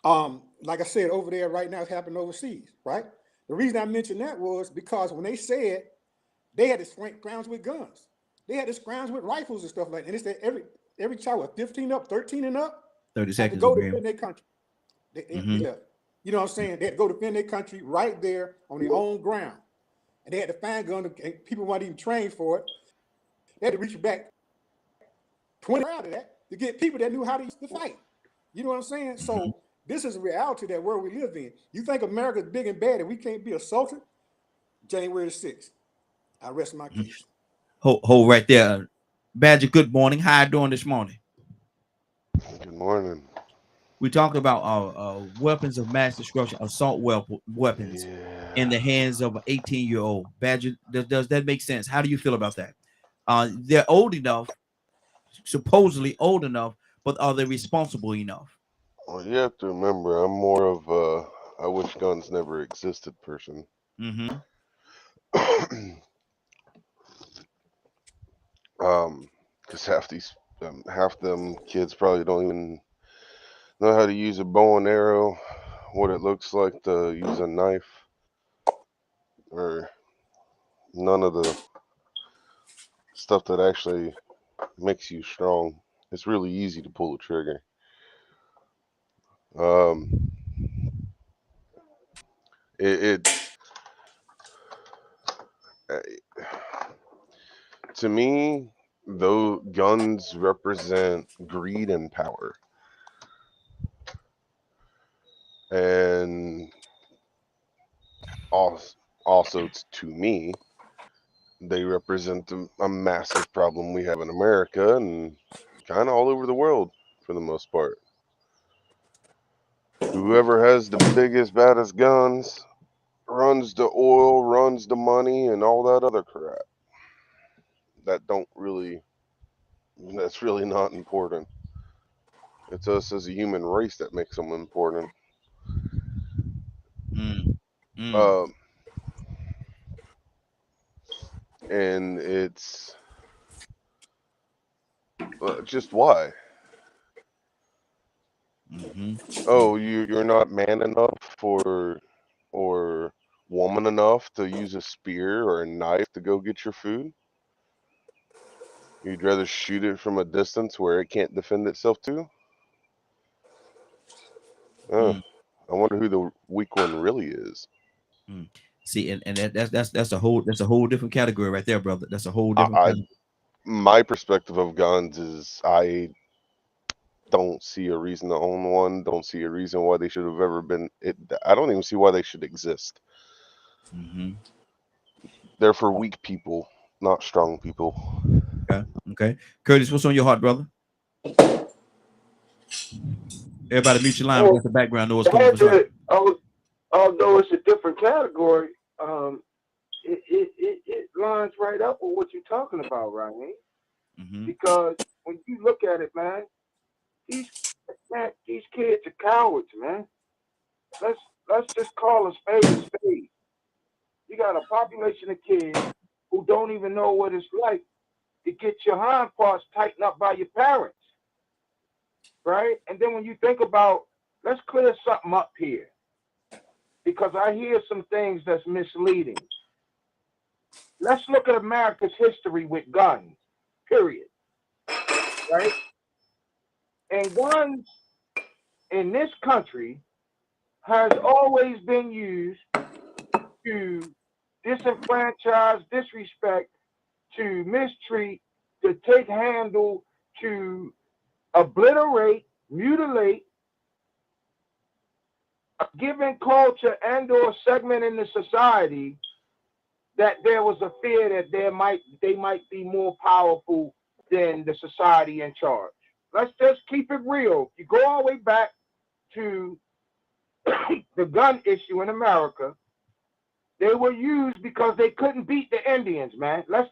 Like I said, over there right now, it's happening overseas, right? The reason I mentioned that was because when they said they had to scrounge with guns, they had to scrounge with rifles and stuff like that. And it's that every child with 15 up, 13 and up, 30 had to seconds. go defend their country. Mhm. Yeah. You know what I'm saying? They had to go defend their country right there on their own ground. And they had to find guns, and people weren't even trained for it. They had to reach back 20 out of that to get people that knew how to fight. You know what I'm saying? So this is a reality that where we live in. You think America's big and bad and we can't be assaulted? January 6th. I rest my case. Hold right there. Badger, good morning. How you doing this morning? Good morning. We talked about weapons of mass destruction, assault weapons in the hands of an 18-year-old. Badger, does that make sense? How do you feel about that? They're old enough, supposedly old enough, but are they responsible enough? Well, you have to remember, I'm more of a I wish guns never existed person. Mm-hmm. Because half them kids probably don't even know how to use a bow and arrow, what it looks like to use a knife, or none of the stuff that actually makes you strong. It's really easy to pull the trigger. To me, though, guns represent greed and power. And also to me, they represent a massive problem we have in America and kind of all over the world for the most part. Whoever has the biggest, baddest guns runs the oil, runs the money, and all that other crap. That's really not important. It's us as a human race that makes them important. And it's just why. Oh, you're not man enough or woman enough to use a spear or a knife to go get your food? You'd rather shoot it from a distance where it can't defend itself too? I wonder who the weak one really is. See, and that's a whole different category right there, brother. That's a whole different. My perspective of guns is I don't see a reason to own one. Don't see a reason why they should have ever been. I don't even see why they should exist. They're for weak people, not strong people. Okay. Curtis, what's on your heart, brother? Everybody mute your line. We got the background noise coming from. Although it's a different category, it lines right up with what you're talking about, Ryan. Because when you look at it, man, these kids are cowards, man. Let's just call a spade a spade. You got a population of kids who don't even know what it's like to get your hind parts tightened up by your parents, right? And then when you think about, let's clear something up here, because I hear some things that's misleading. Let's look at America's history with guns, period, right? And guns in this country has always been used to disenfranchise, disrespect, to mistreat, to take handle, to obliterate, mutilate a given culture and or segment in the society that there was a fear that they might be more powerful than the society in charge. Let's just keep it real. You go all the way back to the gun issue in America. They were used because they couldn't beat the Indians, man. We're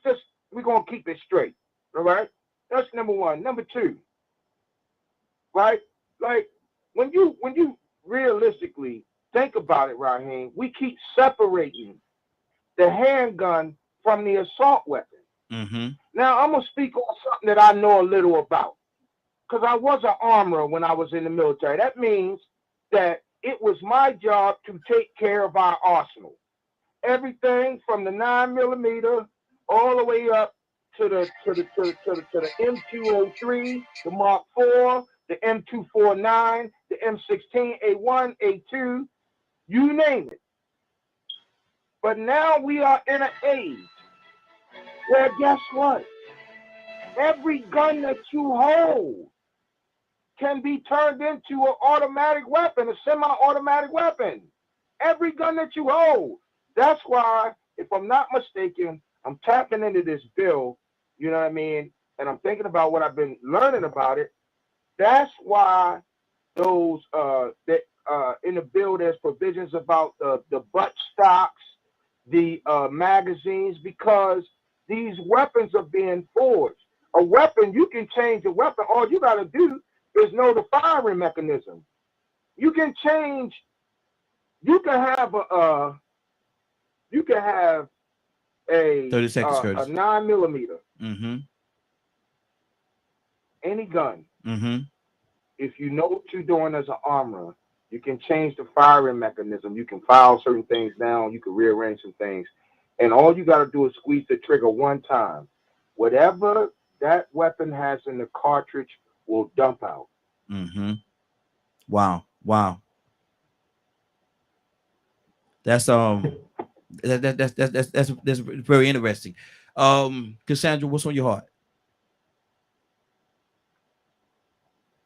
going to keep it straight, all right? That's number one. Number two, right? Like, when you realistically think about it, Raheem, we keep separating the handgun from the assault weapon. Mm-hmm. Now, I'm going to speak on something that I know a little about, because I was an armorer when I was in the military. That means that it was my job to take care of our arsenal. Everything from the 9mm all the way up to the M203, the Mark IV, the M249, the M16, A1, A2, you name it. But now we are in an age where, guess what? Every gun that you hold can be turned into an automatic weapon, a semi-automatic weapon. Every gun that you hold. That's why, if I'm not mistaken, I'm tapping into this bill, you know what I mean? And I'm thinking about what I've been learning about it. That's why those in the bill there's provisions about the butt stocks, the magazines, because these weapons are being forged. A weapon, you can change a weapon. All you got to do is know the firing mechanism. You can change. You can have a 30 seconds, Curtis. a 9mm. Mm-hmm. Any gun. Mm-hmm. If you know what you're doing as an armorer, you can change the firing mechanism. You can file certain things down. You can rearrange some things. And all you got to do is squeeze the trigger one time. Whatever that weapon has in the cartridge will dump out. Mm-hmm. Wow. That's that's very interesting. Cassandra, what's on your heart?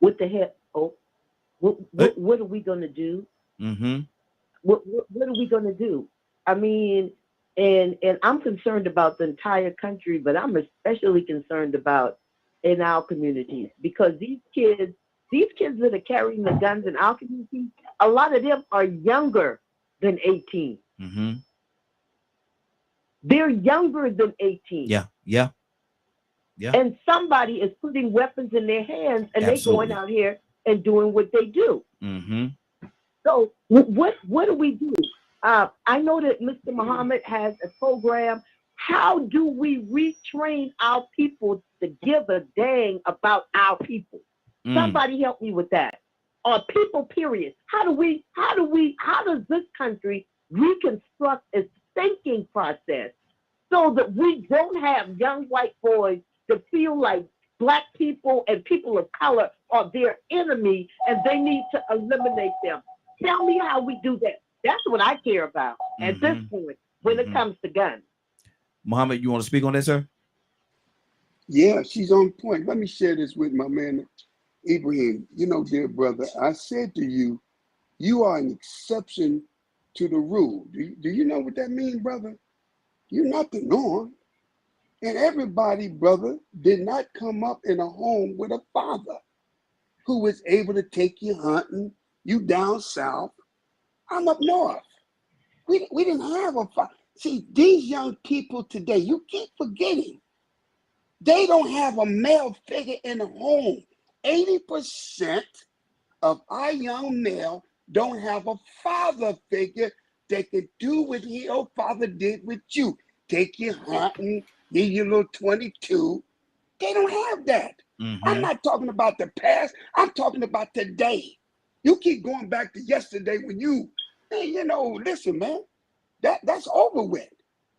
What the heck? Oh, what are we gonna do? Mm-hmm. What are we gonna do? I mean, and I'm concerned about the entire country, but I'm especially concerned about in our communities, because these kids that are carrying the guns in our community, a lot of them are younger than 18. Mm-hmm. They're younger than 18. Yeah. And somebody is putting weapons in their hands, and Absolutely. they're going out here and doing what they do. Mm-hmm. So what do we do? I know that Mr. Muhammad has a program. How do we retrain our people to give a dang about our people? Somebody help me with that. Or people, period. How does this country reconstruct its thinking process so that we don't have young white boys that feel like Black people and people of color are their enemy and they need to eliminate them? Tell me how we do that. That's what I care about at this point when it comes to guns. Muhammad, you want to speak on that, sir? Yeah, she's on point. Let me share this with my man, Ibrahim. You know, dear brother, I said to you, you are an exception to the rule. Do you know what that means, brother? You're not the norm. And everybody, brother, did not come up in a home with a father who was able to take you hunting, you down south. I'm up north. We didn't have a father. See, these young people today, you keep forgetting, they don't have a male figure in the home. 80% of our young male don't have a father figure that could do what your father did with you. Take you hunting, give you a little 22. They don't have that. I'm not talking about the past. I'm talking about today. You keep going back to yesterday when listen, man, that's over with.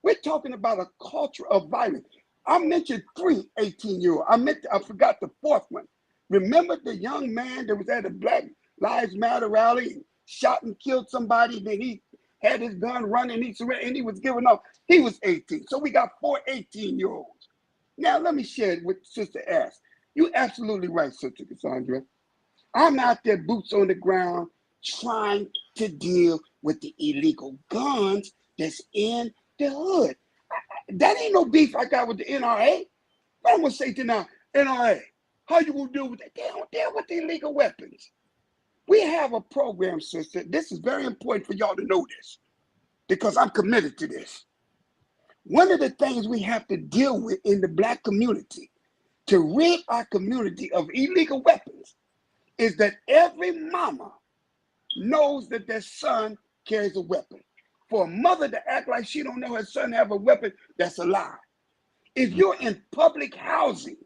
We're talking about a culture of violence. I mentioned 3 18-year-olds. I forgot the 4th one. Remember the young man that was at a Black Lives Matter rally and shot and killed somebody? Then he had his gun running, and he was giving up. He was 18. So we got 4 18-year-olds. Now let me share it with Sister S. You're absolutely right, Sister Cassandra. I'm out there, boots on the ground, trying to deal with the illegal guns that's in the hood. That ain't no beef I got with the NRA. But I'm gonna say to now, NRA, how you gonna deal with that? They don't deal with the illegal weapons. We have a program, sister. This is very important for y'all to know this, because I'm committed to this. One of the things we have to deal with in the Black community to rid our community of illegal weapons is that every mama knows that their son carries a weapon. For a mother to act like she don't know her son have a weapon, that's a lie. If you're in public housing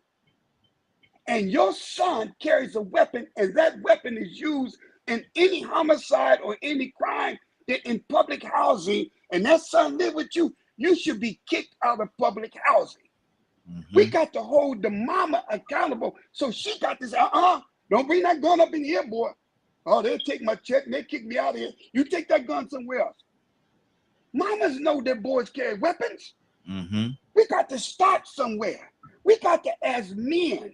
and your son carries a weapon and that weapon is used in any homicide or any crime, that in public housing, and that son live with you, you should be kicked out of public housing. We got to hold the mama accountable. So she got this, don't bring that gun up in here, boy. Oh, they'll take my check and they'll kick me out of here. You take that gun somewhere else. Mamas know their boys carry weapons. We got to start somewhere. We got to, as men,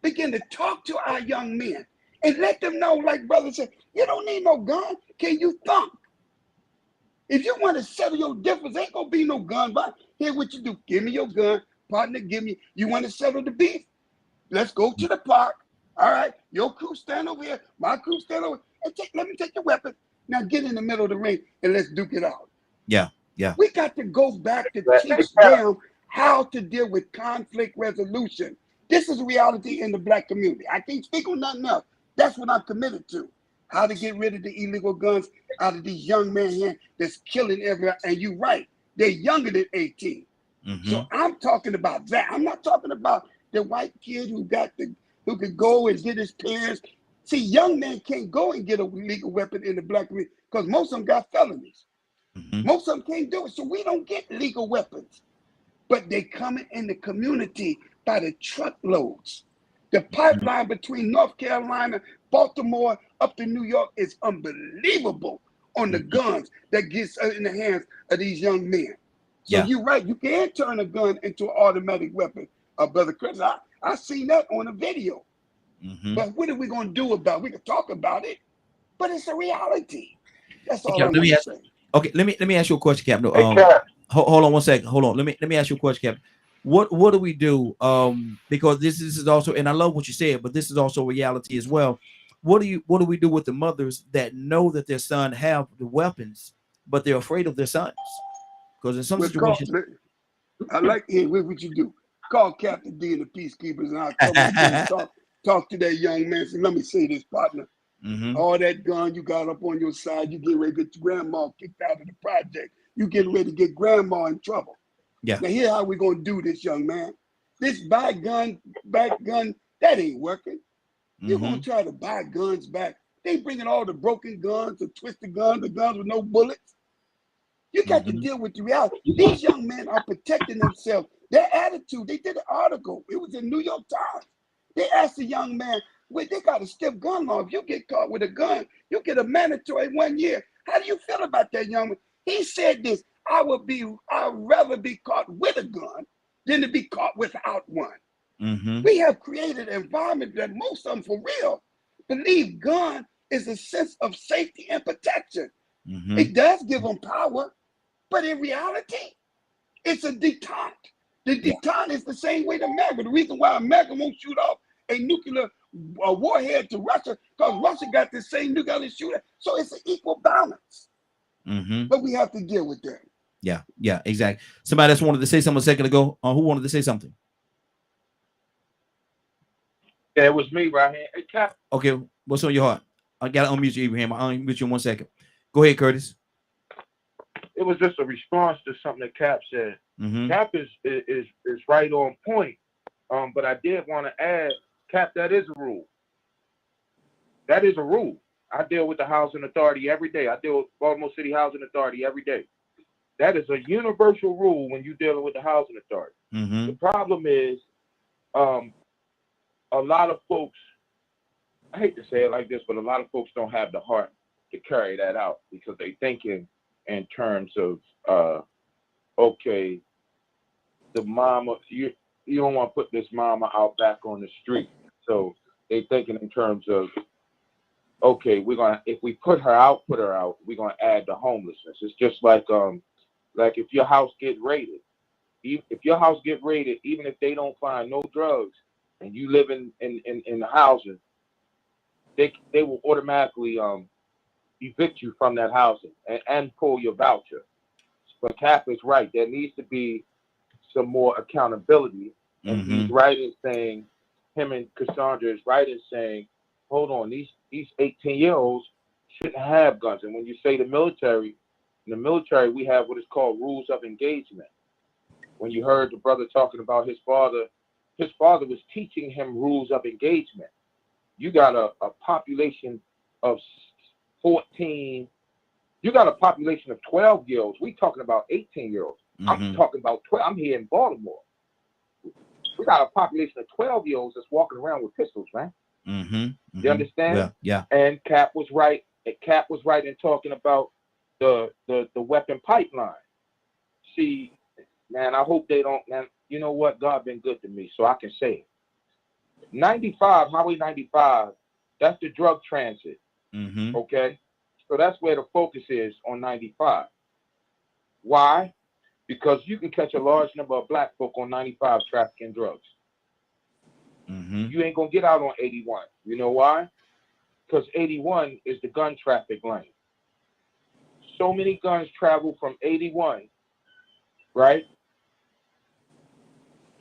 begin to talk to our young men and let them know, like brother said, you don't need no gun. Can you thump? If you want to settle your difference, ain't gonna be no gun. But here, what you do? Give me your gun, partner. Give me. You want to settle the beef? Let's go to the park. All right, your crew stand over here. My crew stand over. And let me take your weapon. Now get in the middle of the ring and let's duke it out. Yeah. We got to go back to teach them how to deal with conflict resolution. This is reality in the Black community. I can't speak on nothing else. That's what I'm committed to. How to get rid of the illegal guns out of these young men here that's killing everyone. And you're right, they're younger than 18. So I'm talking about that. I'm not talking about the white kid who could go and get his parents. See, young men can't go and get a legal weapon in the Black community because most of them got felonies. Most of them can't do it. So we don't get legal weapons. But they coming in the community by the truckloads. The pipeline between North Carolina, Baltimore, up to New York is unbelievable on the guns that gets in the hands of these young men. So you're right. You can turn a gun into an automatic weapon, Brother Chris. I seen that on a video. But what are we going to do about it? We can talk about it, but it's a reality. That's all I'm going to say. Okay, let me ask you a question, Captain. Hold on one second. Hold on. Let me ask you a question, Captain. What do we do? Because this is also, and I love what you said, but this is also reality as well. What do we do with the mothers that know that their son have the weapons, but they're afraid of their sons? Because in some situations, I like what you do. Call Captain D and the Peacekeepers, and I'll come and talk to that young man. Say, let me say this, partner. All that gun you got up on your side, you get ready to get your grandma kicked out of the project. You getting ready to get grandma in trouble. Now here how we gonna do this, young man. This back gun, that ain't working. You're gonna try to buy guns back. They bringing all the broken guns, the twisted guns, the guns with no bullets. You got to deal with the reality. These young men are protecting themselves. Their attitude, they did an article. It was in New York Times. They asked the young man, well, they got a stiff gun law. If you get caught with a gun, you get a mandatory 1 year. How do you feel about that, young man? He said this, I'd rather be caught with a gun than to be caught without one. We have created an environment that most of them, for real, believe gun is a sense of safety and protection. It does give them power, but in reality, it's a detente. The detente is the same way to America. The reason why America won't shoot off a nuclear warhead to Russia, because Russia got the same nuclear shooter. So it's an equal balance. But we have to deal with that. Yeah, exactly. Somebody else wanted to say something a second ago. Who wanted to say something? Yeah, it was me right here. Hey, Cap, Okay, what's on your heart? I gotta unmute you, Abraham. I'll unmute you in 1 second. Go ahead, Curtis. it was just a response to something that Cap said. Mm-hmm. Cap is right on point. But I did want to add, Cap, that is a rule. That is a rule. I deal with the housing authority every day. I deal with Baltimore City Housing Authority every day. That is a universal rule when you're dealing with the housing authority. Mm-hmm. The problem is, a lot of folks, I hate to say it like this, but a lot of folks don't have the heart to carry that out because they thinking in terms of, okay, the mama, you don't want to put this mama out back on the street. So they thinking in terms of, okay, if we put her out, we're gonna add the homelessness. It's just like if your house get raided, if your house get raided, even if they don't find no drugs and you live in the housing, they will automatically evict you from that housing and pull your voucher. But Cap is right. There needs to be some more accountability. And he's right in saying, him and Cassandra is right in saying, hold on, these 18-year-olds shouldn't have guns. And when you say the military, in the military, we have what is called rules of engagement. When you heard the brother talking about his father was teaching him rules of engagement. You got a population of 14, you got a population of 12-year-olds. We talking about 18-year-olds. I'm talking about 12. I'm here in Baltimore. We got a population of 12-year-olds that's walking around with pistols, man. You understand? Well, yeah. And Cap was right. Cap was right in talking about the weapon pipeline. See, man, I hope they don't. Man, you know what? God been good to me, so I can say it. 95, Highway 95. That's the drug transit. Okay, so that's where the focus is on 95. Why? Because you can catch a large number of black folk on 95 trafficking drugs. You ain't gonna get out on 81. You know why? Because 81 is the gun traffic lane. So many guns travel from 81, right,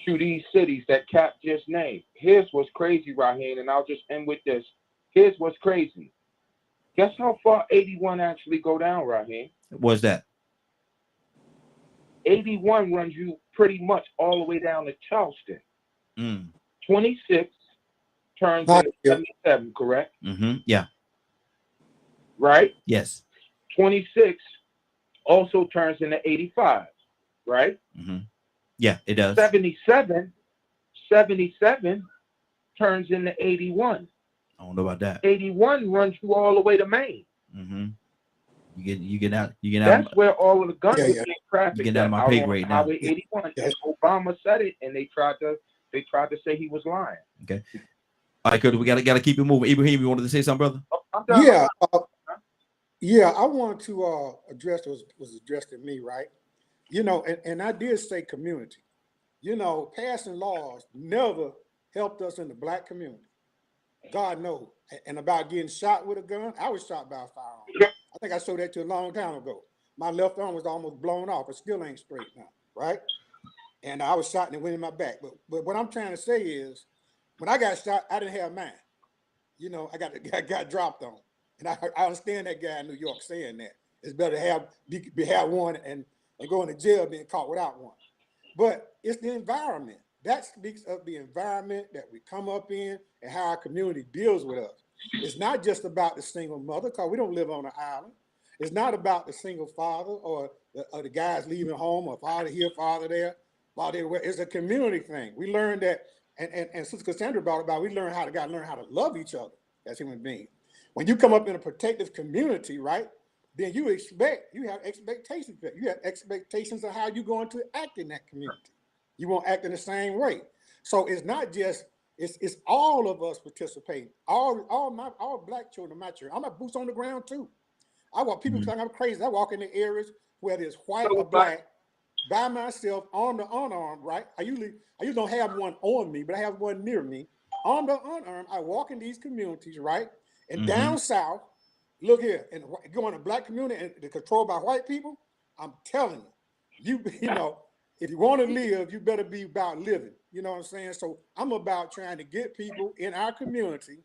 to these cities that Cap just named. Here's what's crazy, Raheem, and I'll just end with this. Here's what's crazy. Guess how far 81 actually go down, Raheem? What's that? 81 runs you pretty much all the way down to Charleston. 26 turns into 77, correct? Yeah. Right? Yes. 26 also turns into 85, right? Yeah, it does. 77 turns into 81. I don't know about that. 81 runs you all the way to Maine. You get out. That's where all of the guns are being trafficked. You get out of my pay grade now. Highway 81. And Obama said it, and they tried to say he was lying. Okay. All right, Curtis, we gotta keep it moving. Ibrahim, you wanted to say something, brother? Yeah, I wanted to address was addressed to me, right? You know, and I did say community. You know, passing laws never helped us in the black community. God knows. And about getting shot with a gun, I was shot by a firearm. I think I showed that to you a long time ago. My left arm was almost blown off. It still ain't straight now, right? And I was shot and it went in my back. But what I'm trying to say is, when I got shot, I didn't have mine. You know, I got dropped on. And I understand that guy in New York saying that. It's better to have one and go into jail than caught without one. But it's the environment. That speaks of the environment that we come up in and how our community deals with us. It's not just about the single mother, because we don't live on an island. It's not about the single father or the guys leaving home or father here, father there. It's a community thing. We learned that, and Sister Cassandra brought about, we learn how to love each other as human beings. When you come up in a protective community, right, then you have expectations. You have expectations of how you're going to act in that community. You won't act in the same way. So it's not just, it's all of us participating. All black children in my church. I'm a boots on the ground too. I walk, people think I'm crazy. I walk in the areas where there's white or black by myself, armed or unarmed, right? I usually don't have one on me, but I have one near me. Armed or unarmed, I walk in these communities, right? And down south, look here, and going to black community and they're controlled by white people, I'm telling you, you know, if you want to live, you better be about living. You know what I'm saying? So I'm about trying to get people in our community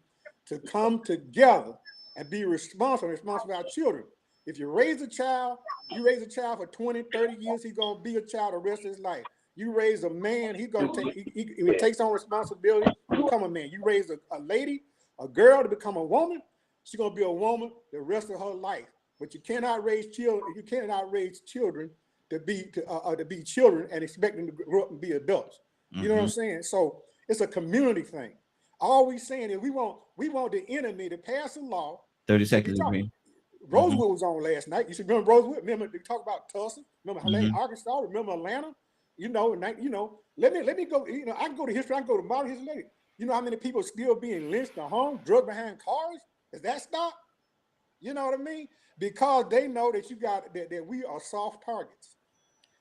to come together and be responsible for our children. If you raise a child for 20, 30 years, he's going to be a child the rest of his life. You raise a man, he's going to take, he takes on responsibility to become a man. You raise a lady, a girl to become a woman, she's going to be a woman the rest of her life. But you cannot raise children, to be children and expect them to grow up and be adults. You know what I'm saying? So it's a community thing. All we saying is we want the enemy to pass a law. 30 seconds. Rosewood was on last night. You should remember Rosewood. Remember they talk about Tulsa. Remember Arkansas. Remember Atlanta. Let me go. I can go to history. I can go to modern history later. You know how many people still being lynched at home, drugged behind cars? Does that stop? You know what I mean? Because they know that that we are soft targets.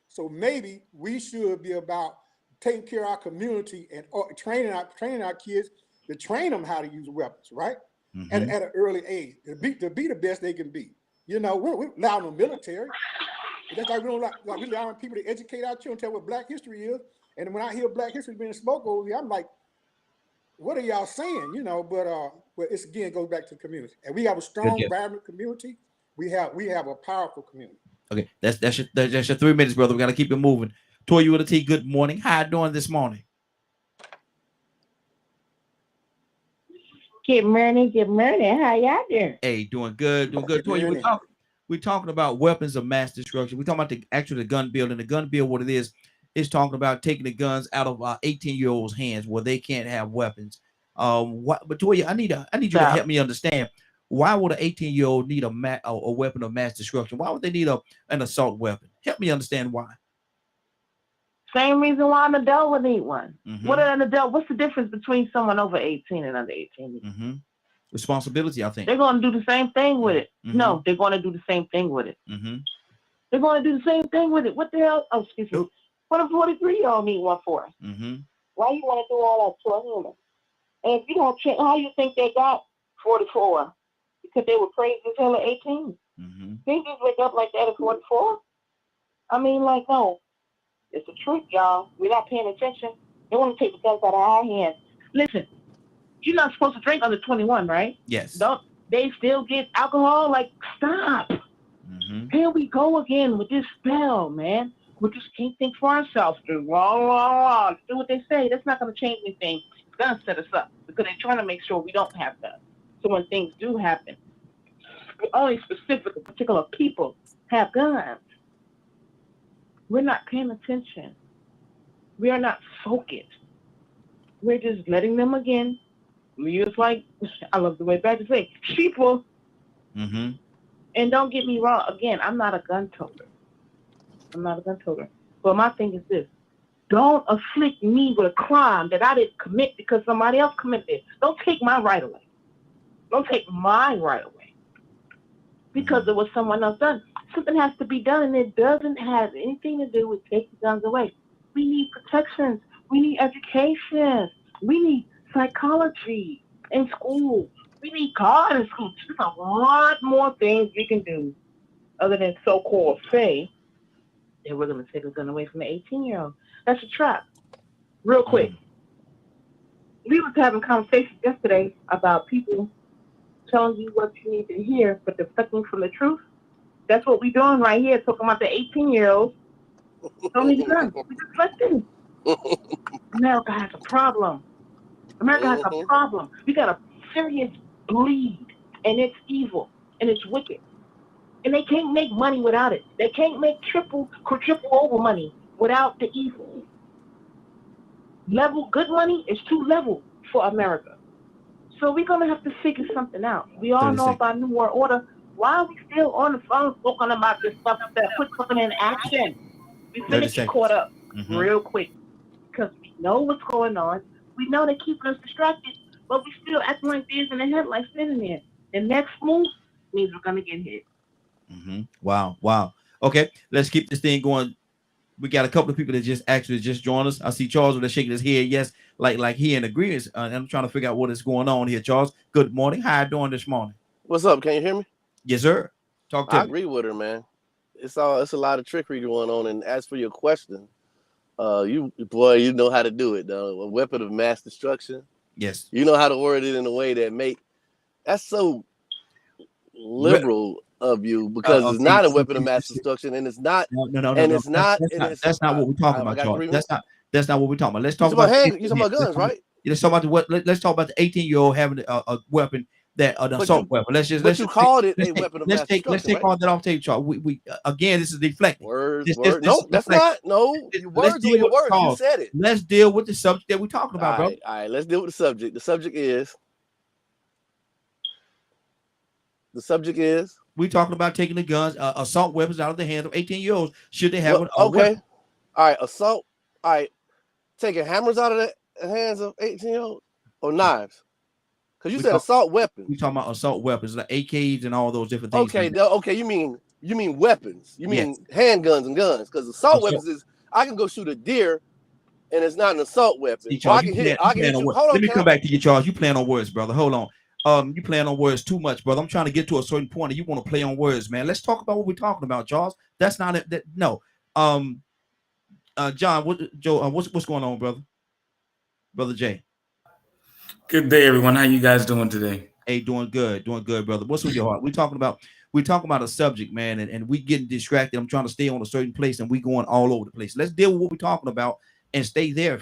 So maybe we should be about taking care of our community and training our kids to train them how to use weapons, right? At an early age, to be the best they can be. We're allowing the military. That's like we don't we allowing people to educate our children, tell what Black history is. And when I hear Black history being spoken over here, I'm like, what are y'all saying? But it's again goes back to the community. And we have a strong, vibrant community. We have a powerful community. Okay, that's your 3 minutes, brother. We gotta keep it moving. Toya with a T, good morning. How you doing this morning? Good morning. How y'all doing? Hey, doing good. Toya, we're talking about weapons of mass destruction. We're talking about the gun bill, and the gun bill, what it is talking about taking the guns out of 18-year-olds' hands where they can't have weapons. But Toya, I need you to help me understand. Why would an 18-year-old need a weapon of mass destruction? Why would they need an assault weapon? Help me understand why. Same reason why an adult would need one. What's the difference between someone over 18 and under 18? Responsibility, I think. They're going to do the same thing with it. No, they're going to do the same thing with it. They're going to do the same thing with it. What the hell? Oh, excuse me. What a 43-year-old need one for? Why you want to do all that to a human? And if you don't check, how you think they got 44? Because they were crazy until 18. They just wake up like that at 44? I mean, no. It's a trick, y'all. We're not paying attention. They want to take the guns out of our hands. Listen, you're not supposed to drink under 21, right? Yes. Don't they still get alcohol? Stop. Here we go again with this spell, man. We just can't think for ourselves. Do what they say. That's not going to change anything. It's going to set us up because they're trying to make sure we don't have guns. So when things do happen, only specific, particular people have guns. We're not paying attention. We are not focused. We're just letting them again. We use I love the way back to say, sheeple. And don't get me wrong. Again, I'm not a gun toter. But my thing is this. Don't afflict me with a crime that I didn't commit because somebody else committed it. Don't take my right away. Because it was someone else done. Something has to be done, and it doesn't have anything to do with taking guns away. We need protections. We need education. We need psychology in school. We need God in school. There's a lot more things we can do other than so-called say that we're going to take a gun away from the 18-year-old. That's a trap. Real quick. We was having conversations yesterday about people telling you what you need to hear, but deflecting from the truth. That's what we're doing right here, talking about the 18-year-olds. Don't need guns. We're deflecting. America has a problem. We got a serious bleed, and it's evil, and it's wicked. And they can't make money without it. They can't make quadruple over money without the evil. Good money is too level for America. So we're going to have to figure something out. We all know about New World Order. Why are we still on the phone talking about this stuff that put something in action? We're going to get caught up real quick because we know what's going on. We know they're keeping us distracted, but we still acting like deers in the headlights sitting there. The next move means we're going to get hit. Wow. Okay, let's keep this thing going. We got a couple of people that just joined us. I see Charles with a shaking his head. Yes, like he in agreement. I'm trying to figure out what is going on here. Charles, good morning. How you doing this morning? What's up? Can you hear me? Yes, sir. Talk to me. I agree with her, man. It's a lot of trickery going on. And as for your question, You boy, you know how to do it though. A weapon of mass destruction. Yes. You know how to word it in a way that that's so liberal of you, because it's not a weapon of mass destruction, and it's not. No. It's not. That's not what we're talking about, Charles. That's not what we're talking about. Let's talk about you talking about guns, right? Let's talk about let's talk about the 18-year-old having a weapon, that an assault weapon. Let's called it a weapon of mass destruction. Let's take all that off tape, Charles. We again, this is deflecting. Words. No, that's not. No, words are your words. You said it. Let's deal with the subject that we're talking about, bro. All right, let's deal with the subject. The subject is we talking about taking the guns, assault weapons out of the hands of 18-year-olds. Should they have okay? Weapon? All right, assault. All right, taking hammers out of the hands of 18-year-olds or knives. Because you said assault weapons. We talking about assault weapons, like AKs and all those different things. Okay. You mean weapons. You mean handguns and guns. Because assault weapons is, I can go shoot a deer, and it's not an assault weapon. See, Charles, Let me come back to you, Charles. You playing on words, brother. Hold on. You playing on words too much, brother. I'm trying to get to a certain point, and you want to play on words, man. Let's talk about what we're talking about, Charles. That's not it. No. John, what's going on, brother? Brother Jay. Good day, everyone. How you guys doing today? Hey, doing good, brother. What's with your heart? We're talking about a subject, man, and we getting distracted. I'm trying to stay on a certain place, and we going all over the place. Let's deal with what we're talking about and stay there.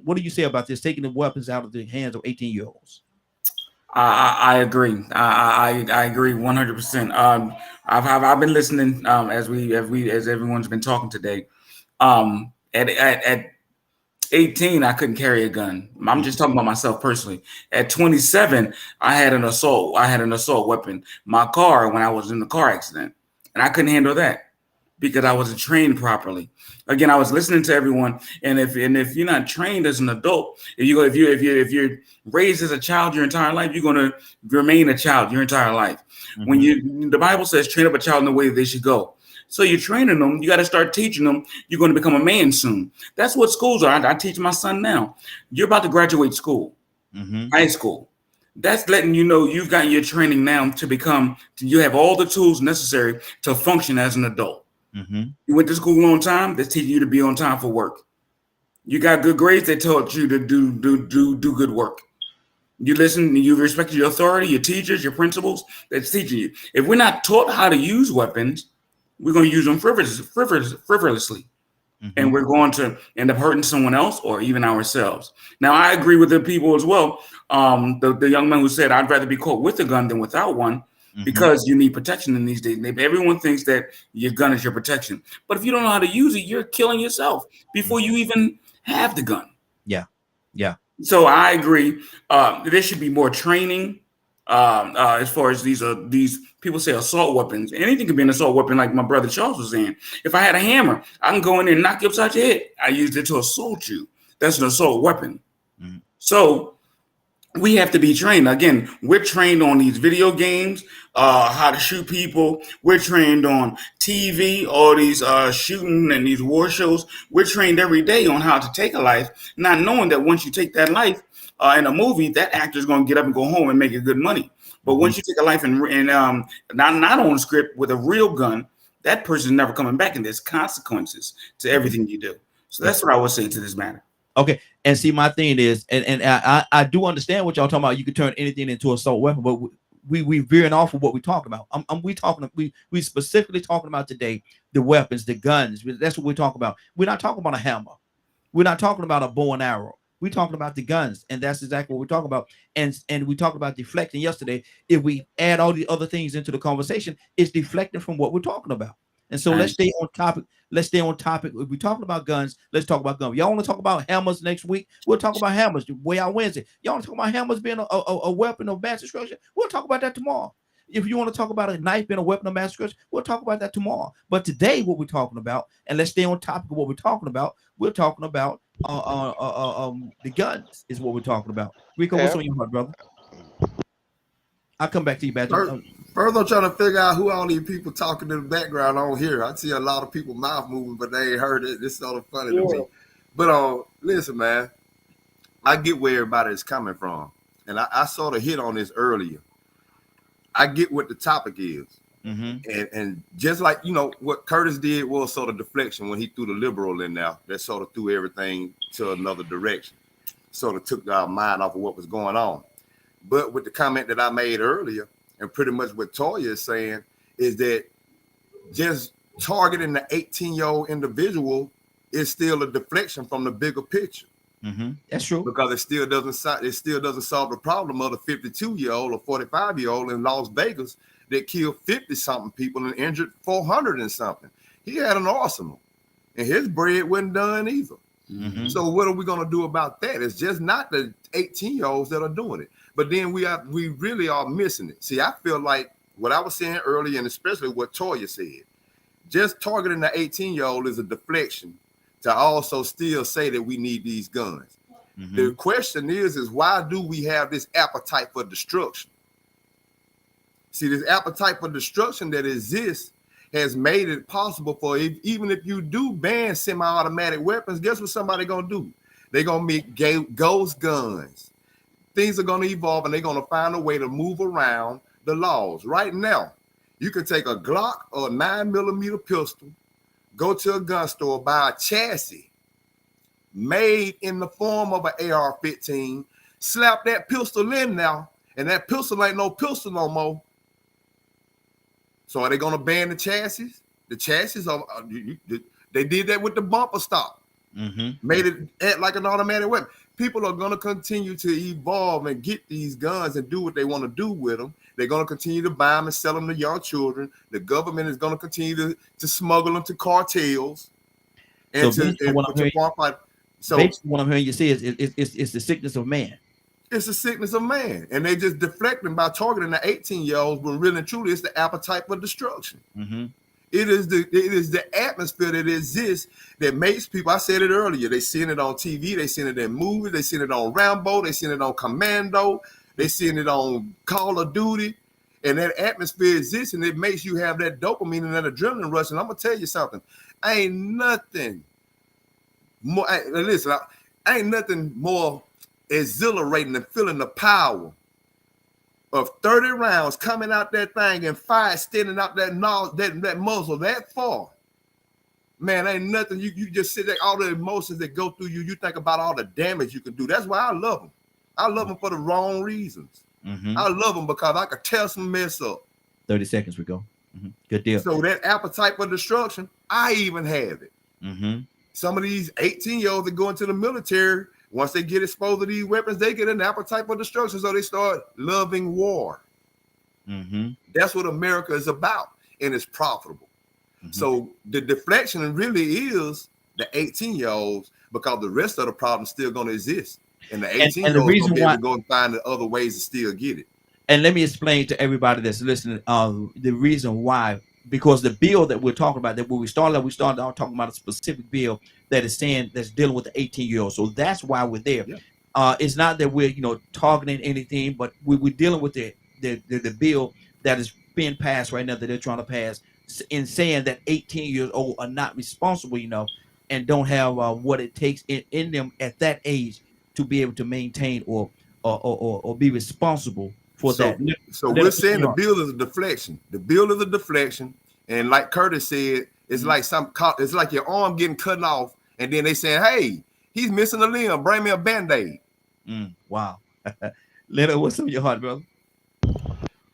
What do you say about this? Taking the weapons out of the hands of 18-year-olds. I agree. I agree 100%. I've been listening as everyone's been talking today. At 18, I couldn't carry a gun. I'm just talking about myself personally. At 27, I had an assault weapon. My car, when I was in the car accident, and I couldn't handle that because I wasn't trained properly. Again, I was listening to everyone, and if you're not trained as an adult, if you're raised as a child your entire life, you're going to remain a child your entire life. Mm-hmm. When the Bible says, train up a child in the way that they should go. So you're training them. You got to start teaching them. You're going to become a man soon. That's what schools are. I teach my son now. You're about to graduate school, high school. That's letting you know you've got your training now you have all the tools necessary to function as an adult. Mm-hmm. You went to school on time. That's teaching you to be on time for work. You got good grades. They taught you to do good work. You listen. You respect your authority, your teachers, your principals. That's teaching you. If we're not taught how to use weapons, we're going to use them frivolously. And we're going to end up hurting someone else or even ourselves. Now, I agree with the people as well. The young man who said, I'd rather be caught with a gun than without one, because you need protection in these days. Everyone thinks that your gun is your protection. But if you don't know how to use it, you're killing yourself before you even have the gun. Yeah. So I agree. There should be more training. As far as these people say assault weapons, anything can be an assault weapon, like my brother Charles was saying. If I had a hammer, I can go in there and knock you upside your head. I used it to assault you. That's an assault weapon. So we have to be trained. Again, we're trained on these video games, how to shoot people. We're trained on TV, all these shooting and these war shows. We're trained every day on how to take a life, not knowing that once you take that life, in a movie, that actor is going to get up and go home and make good money. But once you take a life and not on script with a real gun, that person is never coming back, and there's consequences to everything you do. So that's what I would say to this matter. Okay, and see, my thing is, and I do understand what y'all talking about. You can turn anything into an assault weapon, but we veering off of what we're talking about. We specifically talking about today the weapons, the guns. That's what we're talking about. We're not talking about a hammer. We're not talking about a bow and arrow. We're talking about the guns, and that's exactly what we're talking about. And we talked about deflecting yesterday. If we add all the other things into the conversation, it's deflecting from what we're talking about. And so let's stay on topic. Let's stay on topic. If we're talking about guns, let's talk about guns. Y'all want to talk about hammers next week? We'll talk about hammers way out Wednesday. Y'all want to talk about hammers being a weapon of mass destruction? We'll talk about that tomorrow. If you want to talk about a knife being a weapon of mass destruction, we'll talk about that tomorrow. But today, what we're talking about, and let's stay on topic of what we're talking about. We're talking about the guns is what we're talking about. Rico, what's on your heart, brother? I'll come back to you, Badger. First, I'm trying to figure out who all these people talking in the background on here. I see a lot of people mouth moving, but they ain't heard it. It's sort of funny to me. But listen, man, I get where everybody is coming from, and I sort of hit on this earlier. I get what the topic is. And just like, you know, what Curtis did was sort of deflection when he threw the liberal in there. That sort of threw everything to another direction. Sort of took our mind off of what was going on. But with the comment that I made earlier, and pretty much what Toya is saying, is that just targeting the 18-year-old individual is still a deflection from the bigger picture. That's true. Because it still doesn't solve the problem of the 52-year-old or 45-year-old in Las Vegas that killed 50-something people and injured 400 and something. He had an arsenal, and his bread wasn't done either. So what are we going to do about that? It's just not the 18-year-olds that are doing it. But then we really are missing it. See, I feel like what I was saying earlier, and especially what Toya said, just targeting the 18-year-old is a deflection to also still say that we need these guns. The question is why do we have this appetite for destruction? See, this appetite for destruction that exists has made it possible for, even if you do ban semi-automatic weapons, guess what somebody gonna do? They're gonna make ghost guns. Things are gonna evolve, and they're gonna find a way to move around the laws. Right now, you can take a Glock or a 9mm pistol, go to a gun store, buy a chassis made in the form of an AR-15, slap that pistol in now, and that pistol ain't no pistol no more. So are they going to ban the chassis? The chassis are, they did that with the bumper stock. Made it act like an automatic weapon. People are going to continue to evolve and get these guns and do what they want to do with them. They're going to continue to buy them and sell them to young children. The government is going to continue to smuggle them to cartels. And So what I'm hearing you say is it's the sickness of man. It's the sickness of man. And they just deflecting by targeting the 18-year-olds when really and truly it's the appetite for destruction. It is the atmosphere that exists that makes people, I said it earlier, they seen it on TV, they seen it in movies, they seen it on Rambo, they seen it on Commando, they seen it on Call of Duty, and that atmosphere exists, and it makes you have that dopamine and that adrenaline rush. And I'm gonna tell you something, ain't nothing more, ain't nothing more exhilarating than feeling the power of 30 rounds coming out that thing and fire extending out that muzzle that far. Man, ain't nothing. You just sit there, all the emotions that go through you, you think about all the damage you can do. That's why I love them. I love them for the wrong reasons. I love them because I could tear some mess up. 30 seconds we go. Good deal. So that appetite for destruction, I even have it. Some of these 18-year-olds that go into the military, once they get exposed to these weapons, they get an appetite for destruction. So they start loving war. That's what America is about, and it's profitable. So the deflection really is the 18-year-olds, because the rest of the problem is still going to exist. And the 18-year-olds going to be able to go and find the other ways to still get it. And let me explain to everybody that's listening the reason why. Because the bill that we're talking about, that when we started out talking about a specific bill that is saying that's dealing with the 18-year-old. So that's why we're there. It's not that we're targeting anything, but we're dealing with the bill that is being passed right now, that they're trying to pass, in saying that 18 years old are not responsible enough and don't have what it takes in them at that age to be able to maintain or be responsible for that. So we're saying the bill is a deflection. The bill is a deflection, and like Curtis said, it's like it's like your arm getting cut off, and then they saying, "Hey, he's missing a limb. Bring me a Band-Aid." Wow. Leonard, what's on your heart, brother?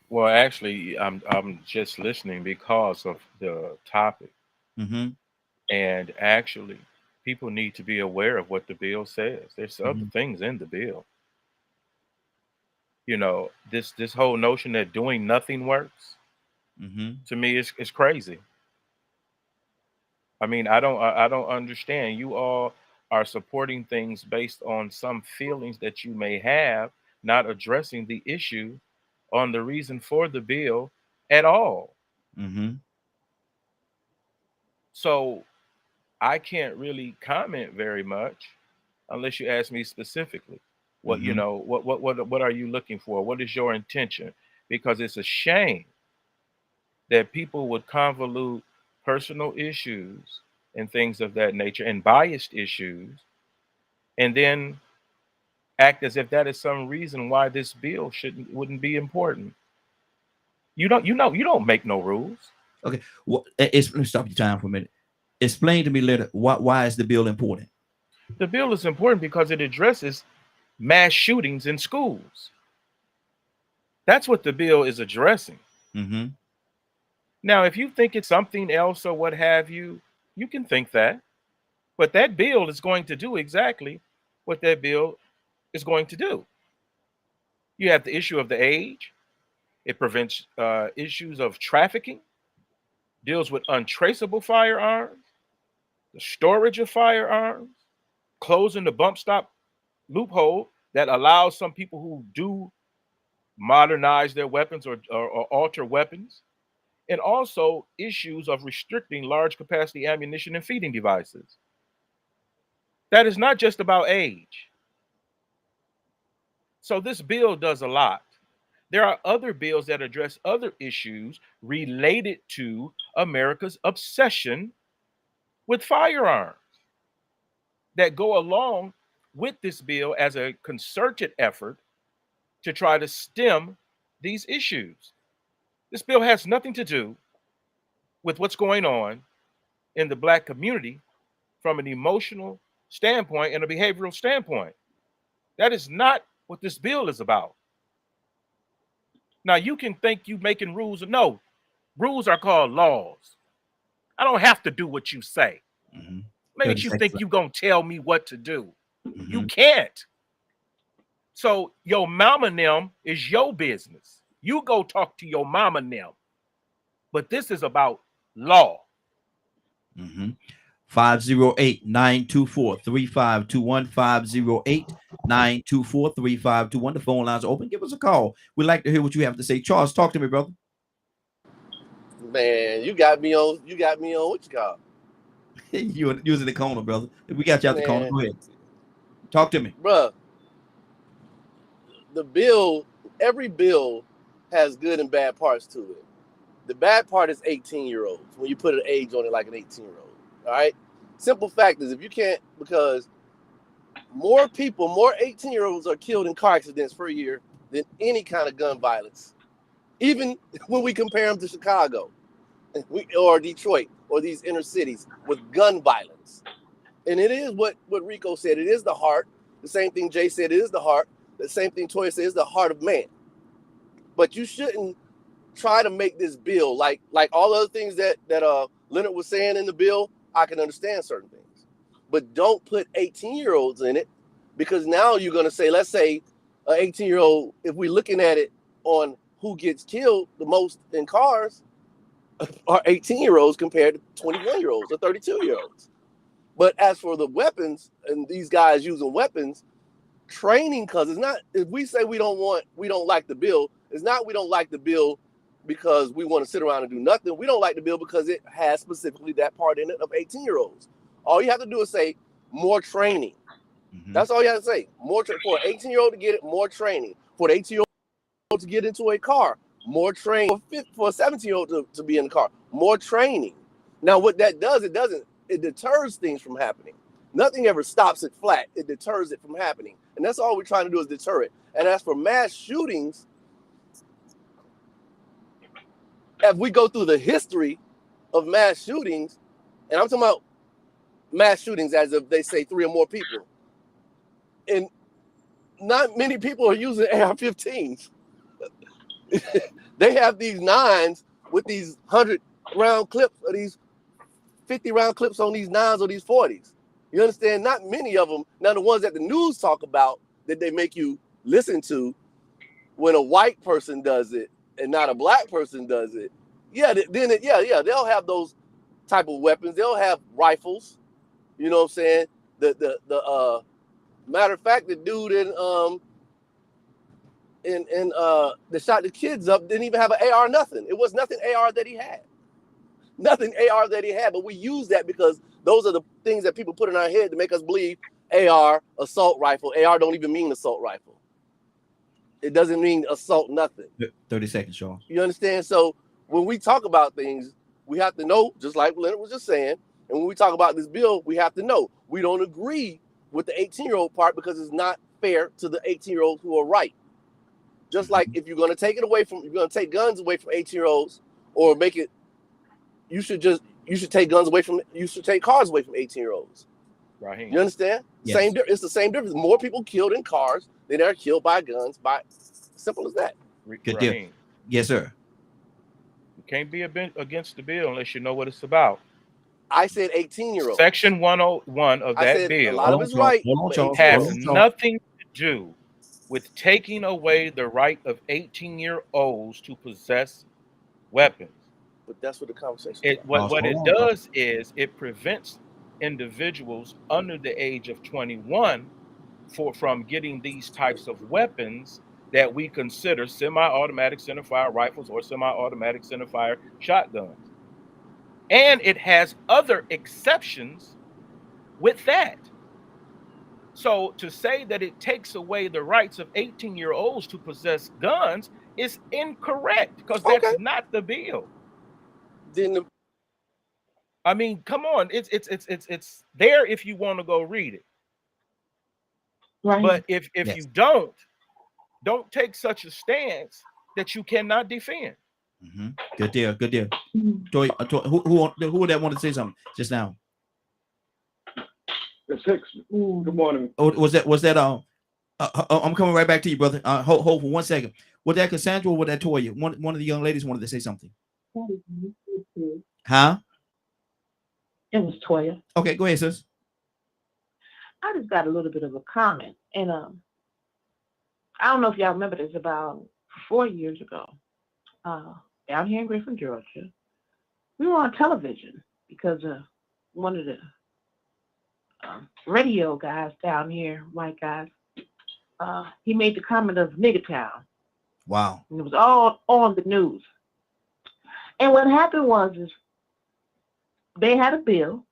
Well, actually, I'm just listening because of the topic, and actually, people need to be aware of what the bill says. There's other things in the bill. This whole notion that doing nothing works, to me is crazy. I mean, I don't understand. You all are supporting things based on some feelings that you may have, not addressing the issue on the reason for the bill at all. So I can't really comment very much unless you ask me specifically. What what are you looking for? What is your intention? Because it's a shame that people would convolute personal issues and things of that nature and biased issues, and then act as if that is some reason why this bill wouldn't be important. You don't make no rules. Okay, well, let me stop your time for a minute. Explain to me, Leonard, why is the bill important? The bill is important because it addresses mass shootings in schools. That's what the bill is addressing. Mm-hmm. Now, if you think it's something else or what have you, you can think that. But that bill is going to do exactly what that bill is going to do. You have the issue of the age. It prevents issues of trafficking, deals with untraceable firearms, the storage of firearms, closing the bump stop loophole that allows some people who do modernize their weapons or alter weapons, and also issues of restricting large capacity ammunition and feeding devices. That is not just about age. So this bill does a lot. There are other bills that address other issues related to America's obsession with firearms that go along with this bill as a concerted effort to try to stem these issues. This bill has nothing to do with what's going on in the Black community from an emotional standpoint and a behavioral standpoint. That is not what this bill is about. Now, you can think you making rules. No, rules are called laws. I don't have to do what you say. Mm-hmm. Makes you think you're going to tell me what to do. Mm-hmm. You can't. So your mama and them is your business. You go talk to your mama and them. But this is about law. Mm-hmm. 508-924-3521. 508-924-3521. The phone lines are open. Give us a call. We'd like to hear what you have to say. Charles, talk to me, brother. Man, you got me on what you call? You're using the corner, brother. We got you out the corner. Go ahead. Talk to me. Bruh. The bill, every bill has good and bad parts to it. The bad part is 18-year-olds, when you put an age on it like an 18-year-old. All right? Simple fact is, if you can't, because more 18-year-olds are killed in car accidents per year than any kind of gun violence. Even when we compare them to Chicago or Detroit or these inner cities with gun violence. And it is what Rico said. It is the heart. The same thing Jay said. It is the heart. The same thing Toya said. Is the heart of man. But you shouldn't try to make this bill like all other things that Leonard was saying in the bill. I can understand certain things, but don't put 18-year-olds in it, because now you're going to say, let's say an 18-year-old, if we're looking at it on who gets killed the most in cars, are 18-year-olds compared to 21-year-olds or 32-year-olds. But as for the weapons and these guys using weapons, training, because it's not, if we say we don't like the bill, it's not we don't like the bill because we want to sit around and do nothing. We don't like the bill because it has specifically that part in it of 18-year-olds. All you have to do is say more training. Mm-hmm. That's all you have to say. More for an 18-year-old to get it, more training. For an 18-year-old to get into a car, more training. For a 17-year-old to be in the car, more training. Now, what that does, it deters things from happening. Nothing ever stops it flat. It deters it from happening. And that's all we're trying to do is deter it. And as for mass shootings, if we go through the history of mass shootings, and I'm talking about mass shootings as if they say 3 or more people, and not many people are using AR-15s. They have these 9s with these 100-round clips or these 50-round clips on these 9s or these 40s. You understand? Not many of them. Now, the ones that the news talk about that they make you listen to, when a white person does it and not a black person does it, they'll have those type of weapons. They'll have rifles. You know what I'm saying? The matter of fact, the dude that shot the kids up didn't even have an AR, nothing. It was nothing AR that he had. Nothing AR that he had, but we use that because those are the things that people put in our head to make us believe AR, assault rifle. AR don't even mean assault rifle. It doesn't mean assault nothing. 30 seconds, Sean. You understand? So when we talk about things, we have to know, just like Leonard was just saying, and when we talk about this bill, we have to know we don't agree with the 18-year-old part because it's not fair to the 18-year-olds who are right. Just like if you're gonna take guns away from 18-year-olds, or make it, you should take cars away from 18-year-olds. Raheem. You understand? Yes. It's the same difference. More people killed in cars than are killed by guns. Simple as that. Good deal. Raheem, Yes, sir. you can't be against the bill unless you know what it's about. I said 18-year-olds. Section 101 of I that said bill a lot of it's right. Hold on, Charles. has nothing to do with taking away the right of 18-year-olds to possess weapons. But that's what the conversation is about. What it does is it prevents individuals under the age of 21 from getting these types of weapons that we consider semi-automatic centerfire rifles or semi-automatic centerfire shotguns. And it has other exceptions with that. So to say that it takes away the rights of 18-year-olds to possess guns is incorrect, because that's not the bill. I mean, come on, it's there if you want to go read it. Right. But if you don't take such a stance that you cannot defend. Mm-hmm. Good deal. Good deal. Toy, who that wanted to say something just now? It's Hicks. Good morning. Oh, was that I'm coming right back to you, brother. Hold for 1 second. Was that Cassandra or was that Toya? One of the young ladies wanted to say something. Huh? It was Toya. Okay, go ahead, sis. I just got a little bit of a comment, and I don't know if y'all remember this. About 4 years ago, down here in Griffin, Georgia, we were on television because one of the radio guys down here, white guys, he made the comment of nigger town. Wow. And it was all on the news. And what happened was they had a bill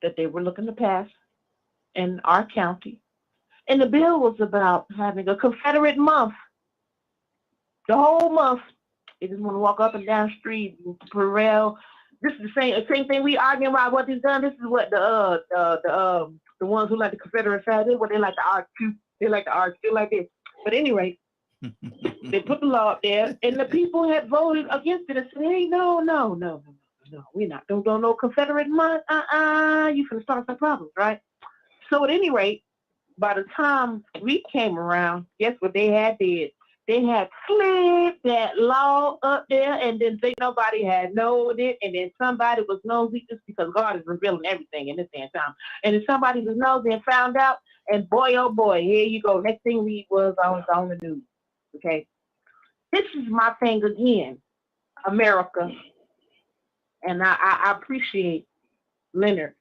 that they were looking to pass in our county. And the bill was about having a Confederate month. The whole month. They just want to walk up and down the street, parade. This is the same thing we arguing about what they've done. This is what the ones who like the Confederate flag did, what they like to argue. They like to argue like this. But anyway, they put the law up there, and the people had voted against it and said, hey, no, we're not. Don't no Confederate month. You finna start some problems, right? So at any rate, by the time we came around, guess what they had did? They had flipped that law up there, and then nobody had known it, and then somebody was nosy, just because God is revealing everything in this damn time. And then somebody was nosy and found out, and boy, oh boy, here you go. Next thing we was on the news. Okay, this is my thing again, America, and I appreciate Leonard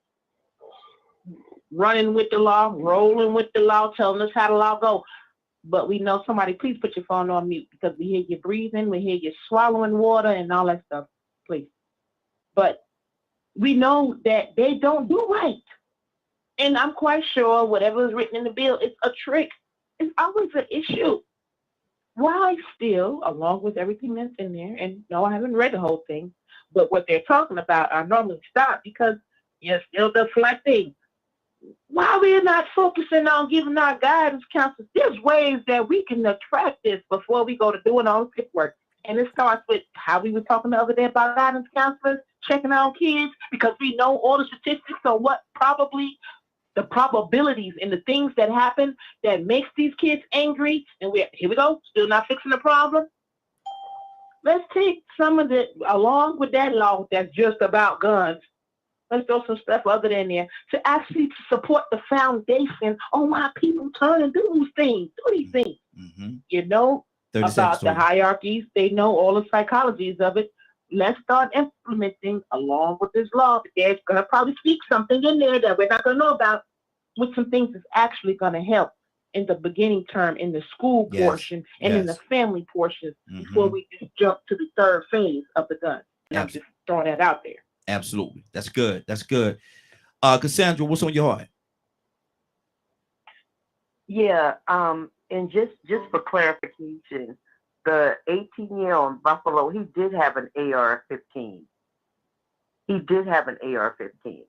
running with the law, rolling with the law, telling us how the law go. But we know somebody, please put your phone on mute, because we hear you breathing, we hear you swallowing water and all that stuff, please. But we know that they don't do right. And I'm quite sure whatever is written in the bill is a trick. It's always an issue. Why still, along with everything that's in there, and no, I haven't read the whole thing, but what they're talking about, I normally stop because you're still deflecting. Why we're not focusing on giving our guidance counselors? There's ways that we can attract this before we go to doing all this work. And it starts with how we were talking the other day about guidance counselors checking on kids, because we know all the statistics on what probably the probabilities and the things that happen that makes these kids angry. And here we go, still not fixing the problem. Let's take some of the, along with that law that's just about guns, let's throw some stuff other than there to actually support the foundation on why people turn and do these things. Mm-hmm. You know about the hierarchies. They know all the psychologies of it. Let's start implementing along with this law. There's going to probably speak something in there that we're not going to know about, with some things that's actually going to help in the beginning term, in the school portion, and in the family portion, before we just jump to the third phase of the gun. And I'm just throwing that out there. Absolutely. That's good. That's good. Cassandra, what's on your heart? Yeah, and just for clarification, the 18-year-old in Buffalo, he did have an AR-15. He did have an AR-15.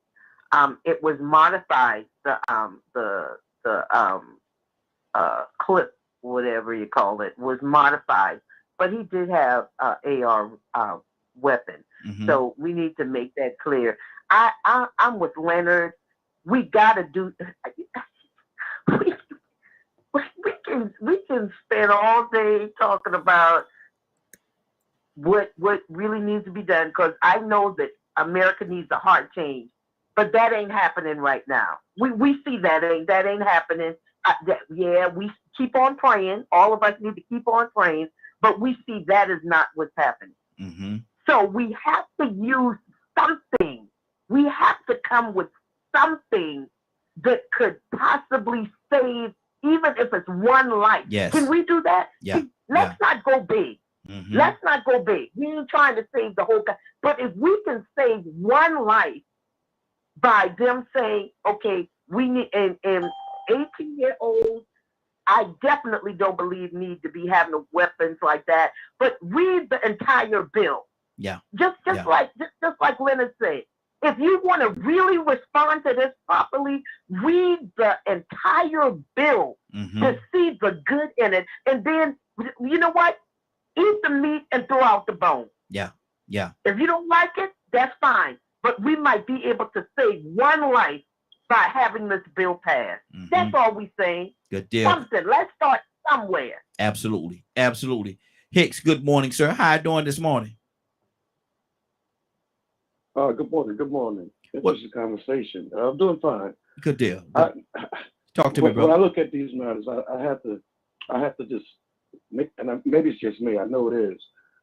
It was modified. The clip whatever you call it, was modified, but he did have AR weapon. So we need to make that clear. I'm with Leonard. We got to do. We can spend all day talking about what really needs to be done, because I know that America needs a heart change, but that ain't happening right now. We see that ain't happening. We keep on praying. All of us need to keep on praying, but we see that is not what's happening. So we have to use something. We have to come with something that could possibly save, even if it's one life. Yes. Can we do that? Yeah. Let's not go big. Let's not go big. We ain't trying to save the whole guy. But if we can save one life by them saying, okay, we need, and 18-year-olds, I definitely don't believe need to be having weapons like that. But read the entire bill. Yeah. Just like Leonard said, if you want to really respond to this properly, read the entire bill to see the good in it. And then, you know what? Eat the meat and throw out the bone. Yeah. Yeah. If you don't like it, that's fine. But we might be able to save one life by having this bill passed. That's all we saying. Good deal. Something. Let's start somewhere. Absolutely. Absolutely. Hicks, good morning, sir. How you doing this morning? Good morning. Good morning. Interesting conversation. I'm doing fine. Good deal. Talk to me, bro. When I look at these matters, I have to just make, and maybe it's just me. I know it is.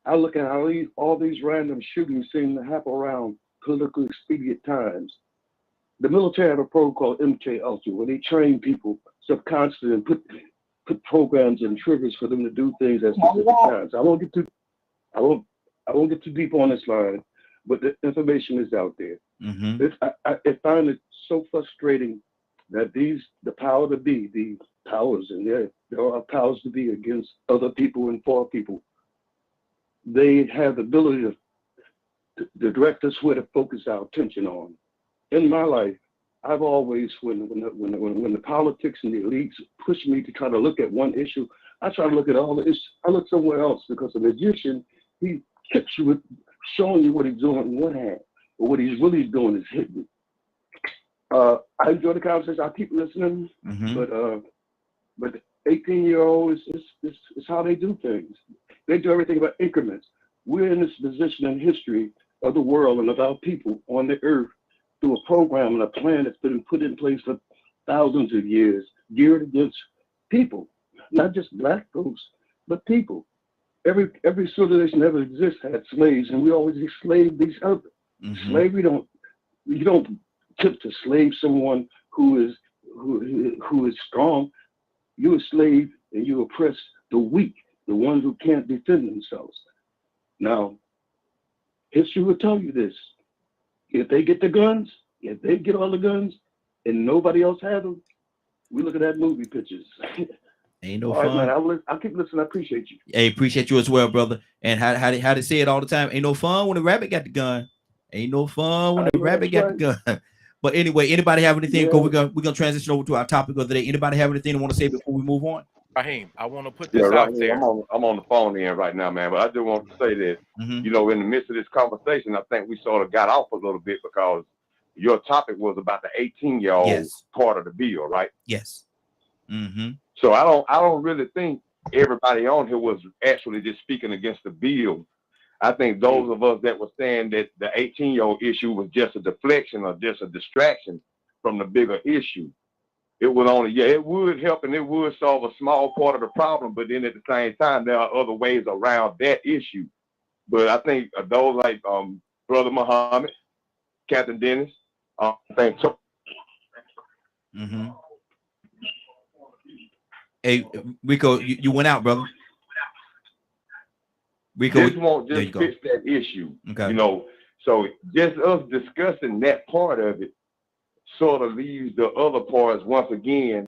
I look at how all these random shootings seem to happen around political expedient times. The military had a program called MK Ultra, where they train people subconsciously and put programs and triggers for them to do things at specific times. I won't get too deep on this line, but the information is out there. I find it so frustrating that the power to be, the powers, and there are powers to be against other people and for people, they have the ability to direct us where to focus our attention on. In my life, I've always, when the politics and the elites push me to try to look at one issue, I try to look at all the issues. I look somewhere else, because a magician, he tricks you with showing you what he's doing in one hand, but what he's really doing is hidden. I enjoy the conversation. I keep listening, but 18-year-olds is how they do things. They do everything about increments. We're in this position in history of the world and of our people on the earth through a program and a plan that's been put in place for thousands of years, geared against people, not just black folks, but people. Every civilization that ever exists had slaves, and we always enslaved each other. Slavery you don't attempt to slave someone who is strong. You enslave and you oppress the weak, the ones who can't defend themselves. Now, history will tell you this. If they get the guns, if they get all the guns, and nobody else has them, we look at that movie pictures. Ain't no all fun. right, man, I'll keep listening. I appreciate you. Hey, appreciate you as well, brother. And how they say it all the time, ain't no fun when the rabbit got the gun. Ain't no fun when the rabbit got the gun. But anyway, anybody have anything? We're gonna transition over to our topic of the day. Anybody have anything they want to say before we move on? Raheem, I want to put this right out there. I'm on the phone end right now, man. But I just want to say this. You know, in the midst of this conversation, I think we sort of got off a little bit because your topic was about the 18-year-old part of the bill, right? Yes. So I don't really think everybody on here was actually just speaking against the bill. I think those of us that were saying that the 18-year-old issue was just a deflection or just a distraction from the bigger issue. It would only, it would help and it would solve a small part of the problem, but then at the same time, there are other ways around that issue. But I think those like Brother Muhammad, Captain Dennis, I think so. Hey, Rico, you went out, brother. Rico, this won't just fix that issue. Okay. You know, so just us discussing that part of it sort of leaves the other parts once again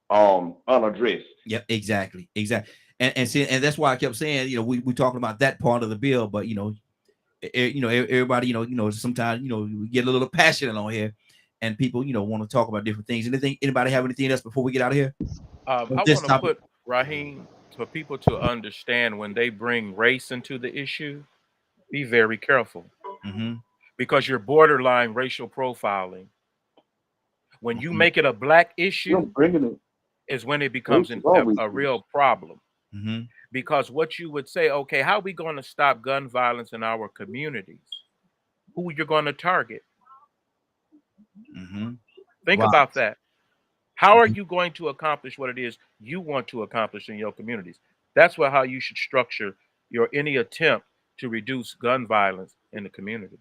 unaddressed. Yep, exactly. And see, and that's why I kept saying, you know, we talking about that part of the bill, but you know, everybody, you know, sometimes, you know, we get a little passionate on here, and people, you know, want to talk about different things. Anybody have anything else before we get out of here? I want to put Raheem, for people to understand when they bring race into the issue, be very careful Mm-hmm. because you're borderline racial profiling. When you make it a black issue, bringing it. is when it becomes a real problem. Mm-hmm. Because what you would say, okay, how are we going to stop gun violence in our communities? Who you're going to target? Mm-hmm. Think Wow. about that. How are you going to accomplish what it is you want to accomplish in your communities? That's how you should structure your any attempt to reduce gun violence in the community.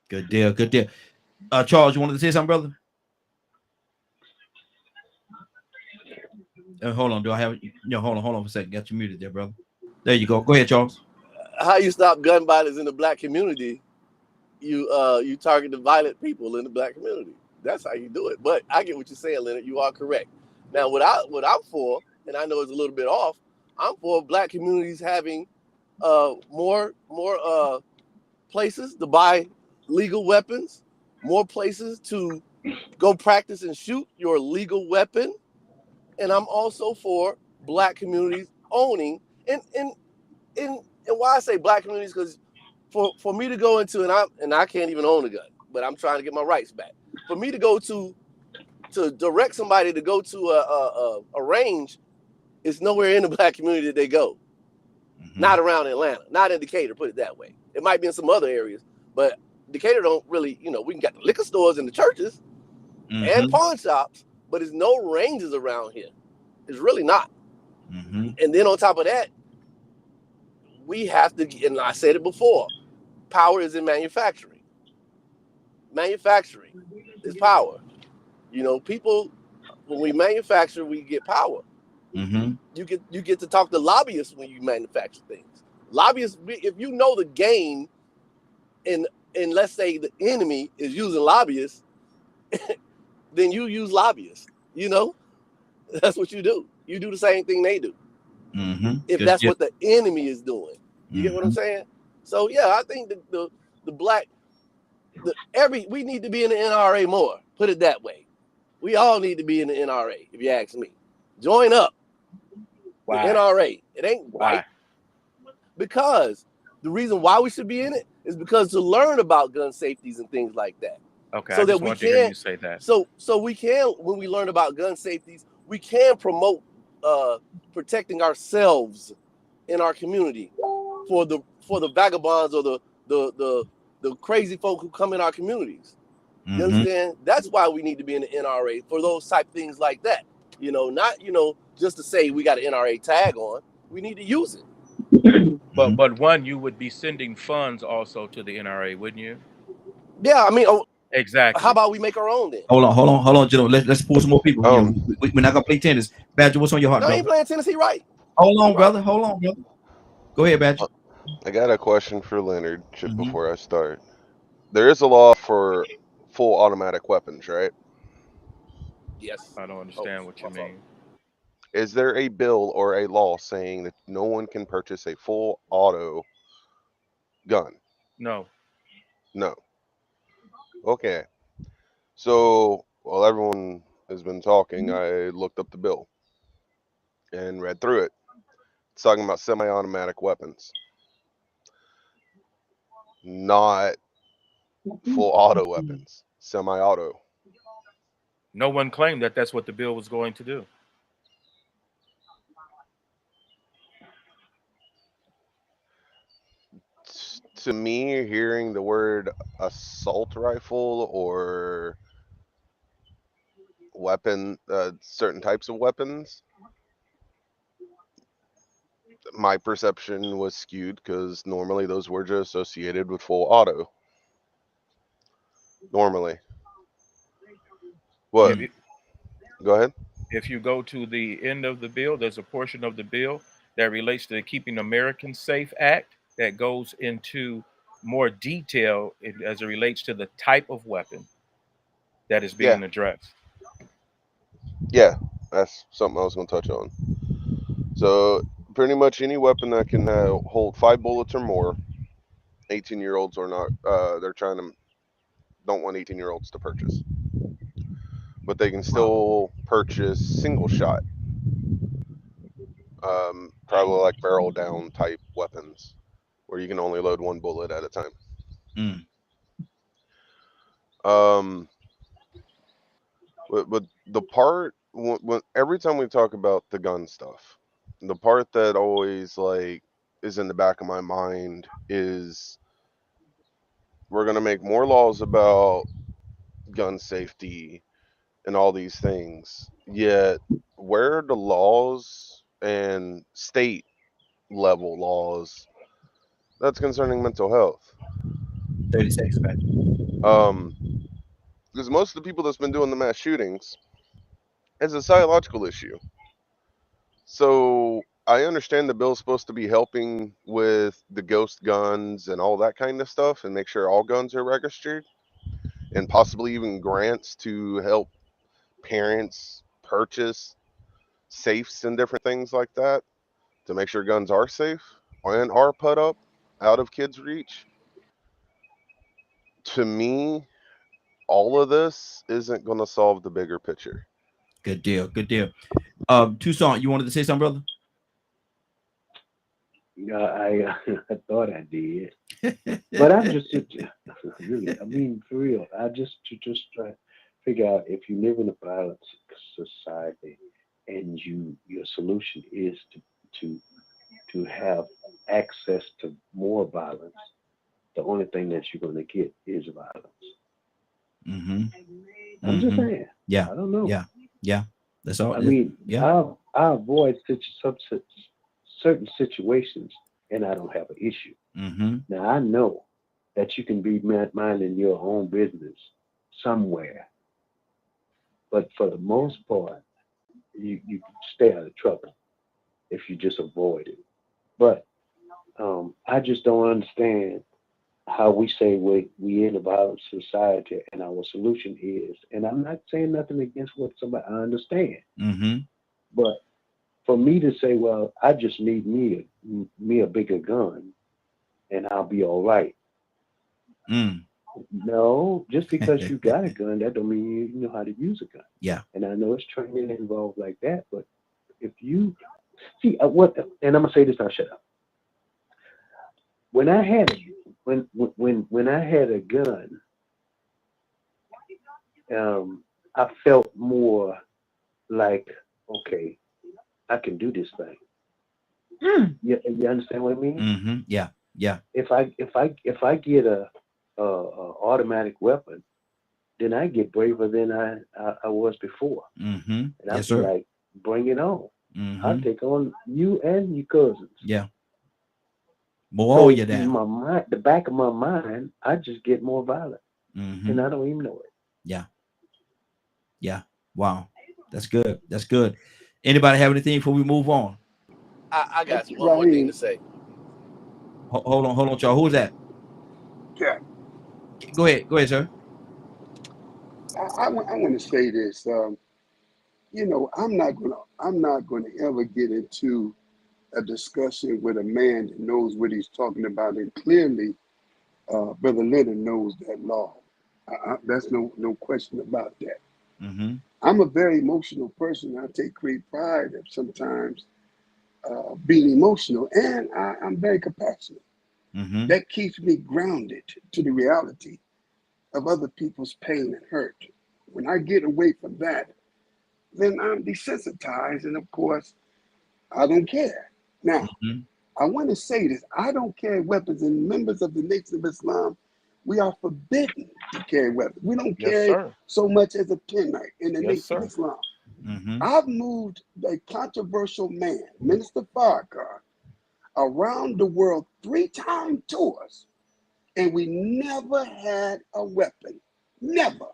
Good deal. Good deal. Charles, you wanted to say something, brother? Hold on. Do I have hold on for a second. Got you muted there, brother. There you go. Go ahead, Charles. How you stop gun violence in the black community? You target the violent people in the black community. That's how you do it. But I get what you're saying, Leonard. You are correct. Now, what I'm for, and I know it's a little bit off, I'm for black communities having more places to buy legal weapons, more places to go practice and shoot your legal weapon. And I'm also for black communities owning and why I say black communities, because for me to go into and I can't even own a gun, but I'm trying to get my rights back. For me to go to direct somebody to go to a range, it's nowhere in the black community that they go. Mm-hmm. Not around Atlanta, not in Decatur, put it that way. It might be in some other areas, but Decatur don't really, we can get the liquor stores and the churches and pawn shops, but there's no ranges around here. It's really not. Mm-hmm. And then on top of that, we have to, and I said it before, power is in manufacturing. Manufacturing is power. People, when we manufacture, we get power. Mm-hmm. You get to talk to lobbyists when you manufacture things. Lobbyists, if you know the game, and let's say the enemy is using lobbyists, then you use lobbyists. That's what you do. You do the same thing they do. Mm-hmm. If that's what the enemy is doing. You get what I'm saying? So yeah, I think the black, we need to be in the NRA more. Put it that way. We all need to be in the NRA, if you ask me. Join up. Why? The NRA. It ain't Why? right. Because the reason why we should be in it is because to learn about gun safeties and things like that. Okay, So I that just we want to hear can you say that. So we can, when we learn about gun safeties, we can promote protecting ourselves in our community for the vagabonds or the crazy folk who come in our communities. You understand? That's why we need to be in the NRA for those type things like that. Not just to say we got an NRA tag on. We need to use it. But one, you would be sending funds also to the NRA, wouldn't you? Yeah, I mean, exactly. How about we make our own then? Hold on, gentlemen. Let's pull some more people. We're not gonna play tennis. Badger, what's on your heart, No, I brother? ain't playing Tennessee, right? Hold on, brother. Go ahead, Badger. I got a question for Leonard before I start. There is a law for full automatic weapons, right? Yes. I don't understand what you mean. Is there a bill or a law saying that no one can purchase a full auto gun? No. No. Okay. So while everyone has been talking, I looked up the bill and read through it. It's talking about semi-automatic weapons, not full auto weapons. Semi-auto. No one claimed that that's what the bill was going to do. To me, hearing the word assault rifle or weapon, certain types of weapons, my perception was skewed because normally those words are associated with full auto. Normally. What? Go ahead. If you go to the end of the bill, there's a portion of the bill that relates to the Keeping Americans Safe Act that goes into more detail as it relates to the type of weapon that is being addressed. Yeah, that's something I was going to touch on. So pretty much any weapon that can hold 5 bullets or more, 18-year-olds are not, don't want 18-year-olds to purchase. But they can still purchase single shot. Probably like barrel down type weapons where you can only load one bullet at a time. Mm. But the part when every time we talk about the gun stuff, the part that always like is in the back of my mind is we're gonna make more laws about gun safety and all these things. Yet, where are the laws and state level laws that's concerning mental health? 30 seconds back. Because most of the people that's been doing the mass shootings, it's a psychological issue. So I understand the bill's supposed to be helping with the ghost guns and all that kind of stuff and make sure all guns are registered and possibly even grants to help parents purchase safes and different things like that to make sure guns are safe and are put up out of kids' reach. To me, all of this isn't going to solve the bigger picture. Good deal. Good deal. Tucson, you wanted to say something, brother? I thought I did, but I'm just really, I mean, for real. I just try to figure out if you live in a violent society and your solution is to have access to more violence. The only thing that you're going to get is violence. Mm-hmm. I'm just saying. Yeah. I don't know. Yeah. That's all. I mean, yeah. I avoid certain situations, and I don't have an issue. Mm-hmm. Now I know that you can be minding your own business somewhere, but for the most part, you can stay out of trouble if you just avoid it. But I just don't understand how we say we in a violent society and our solution is, and I'm not saying nothing against what somebody, I understand. Mm-hmm. But for me to say, well, I just need me a bigger gun and I'll be all right. Mm. No, just because you got a gun, that don't mean you know how to use a gun. Yeah. And I know it's training involved like that, but if you see what, and I'm gonna say this, I'll shut up. When I had when I had a gun, I felt more like, okay, I can do this thing. You understand what I mean? Mm-hmm. Yeah. Yeah. If I get a automatic weapon, then I get braver than I was before. Mm-hmm. And I'm Yes, sir. like, bring it on. Mm-hmm. I'll take on you and your cousins. Yeah. More you in down. my mind, the back of my mind, I just get more violent, Mm-hmm. and I don't even know it. Yeah. Yeah. Wow. That's good. That's good. Anybody have anything before we move on? I got one more thing to say. Hold on, y'all. Who's that? Yeah. Go ahead, sir. I want to say this. You know, I'm not gonna ever get into a discussion with a man that knows what he's talking about, and clearly, Brother Leonard knows that law. That's no question about that. Mm-hmm. I'm a very emotional person. I take great pride of sometimes being emotional, and I'm very compassionate. Mm-hmm. That keeps me grounded to the reality of other people's pain and hurt. When I get away from that, then I'm desensitized, and of course, I don't care. Now, Mm-hmm. I want to say this. I don't carry weapons, and members of the Nation of Islam, we are forbidden to carry weapons. We don't Yes, carry sir. so much as a penknife in the Yes, Nation sir. of Islam. Mm-hmm. I've moved a controversial man, Minister Farrakhan, around the world 3 times tours, and we never had a weapon. Never.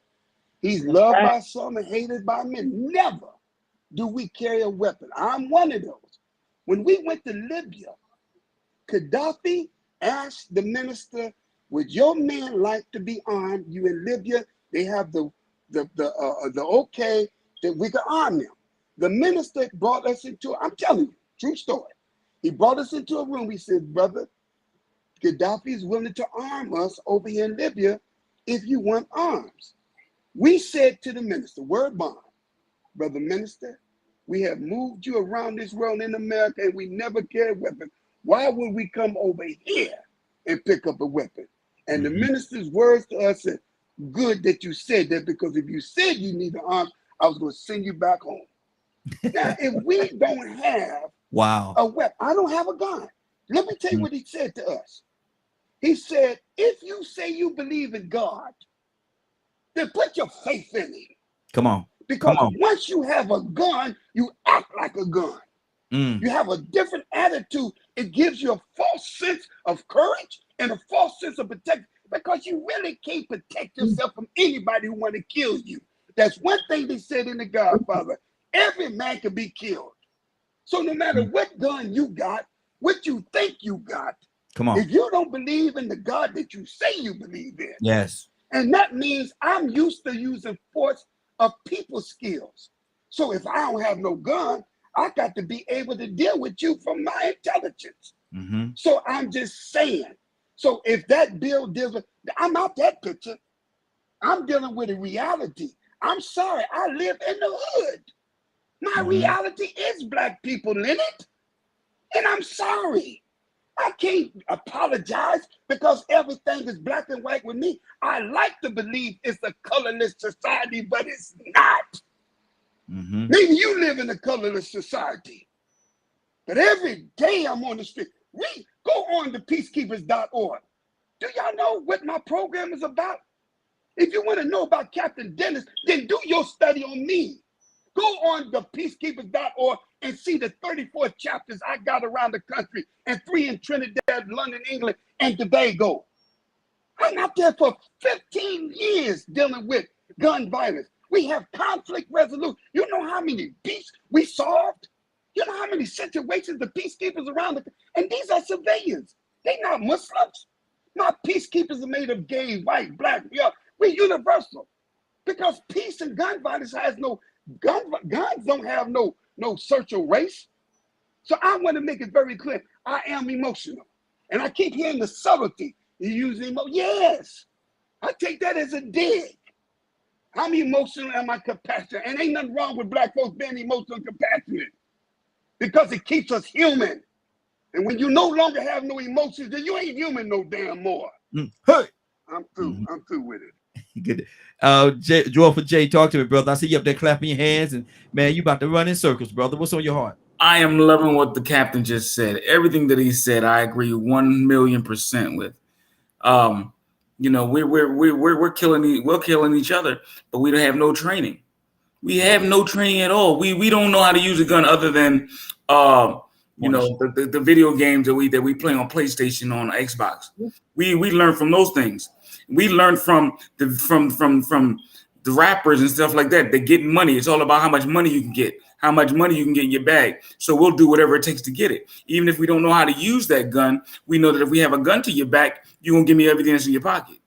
He's loved by some and hated by many. Never do we carry a weapon. I'm one of those. When we went to Libya, Gaddafi asked the minister, would your men like to be armed? You in Libya, they have the okay that we can arm them. The minister brought us into, I'm telling you, true story. He brought us into a room. He said, brother, Gaddafi is willing to arm us over here in Libya if you want arms. We said to the minister, word bond, brother minister, We have moved you around this world in America and we never carry weapons. Why would we come over here and pick up a weapon? And the minister's words to us said, good that you said that, because if you said you need an arm, I was going to send you back home. Now, if we don't have a weapon, I don't have a gun. Let me tell you what he said to us. He said, if you say you believe in God, then put your faith in him. Come on. Because once you have a gun, you act like a gun. You have a different attitude. It gives you a false sense of courage and a false sense of protection, because you really can't protect yourself from anybody who want to kill you. That's one thing they said in The Godfather. Every man can be killed. So no matter what gun you got, what you think you got, if you don't believe in the God that you say you believe in, and that means I'm used to using force of people skills. So if I don't have no gun, I got to be able to deal with you from my intelligence. So I'm just saying. So if that bill deals with, I'm out that picture. I'm dealing with a reality. I'm sorry, I live in the hood. My reality is black people in it. And I'm sorry. I can't apologize because everything is black and white with me. I like to believe it's a colorless society, but it's not. Maybe you live in a colorless society. But every day I'm on the street. Go on to peacekeepers.org. Do y'all know what my program is about? If you want to know about Captain Dennis, then do your study on me. Go on to peacekeepers.org and see the 34 chapters I got around the country, and 3 in Trinidad, London, England, and Tobago. I'm out there for 15 years dealing with gun violence. We have conflict resolution. You know how many beefs we solved? You know how many situations the peacekeepers around the, and these are civilians. They're not Muslims. My peacekeepers are made of gay, white, black. We're universal. Because peace and gun violence has no, guns don't have no social race. So I want to make it very clear. I am emotional. And I keep hearing the subtlety. You use emotion. Yes. I take that as a dig. I'm emotional and I'm compassionate. And ain't nothing wrong with black folks being emotional and compassionate, because it keeps us human. And when you no longer have no emotions, then you ain't human no damn more. Hey. I'm through. I'm through with it. Good. Joyful J, talk to me, brother. I see you up there clapping your hands, and man, you about to run in circles, brother. What's on your heart? I am loving what the captain just said. Everything that he said, I agree 1,000,000% with. You know, we're killing each other, but we don't have no training. We have no training at all. We don't know how to use a gun other than you know, the video games that we play on PlayStation, on Xbox. We learn from those things. We learn from the rappers and stuff like that. They're getting money. It's all about how much money you can get, how much money you can get in your bag. So we'll do whatever it takes to get it. Even if we don't know how to use that gun, we know that if we have a gun to your back, you're gonna give me everything that's in your pocket.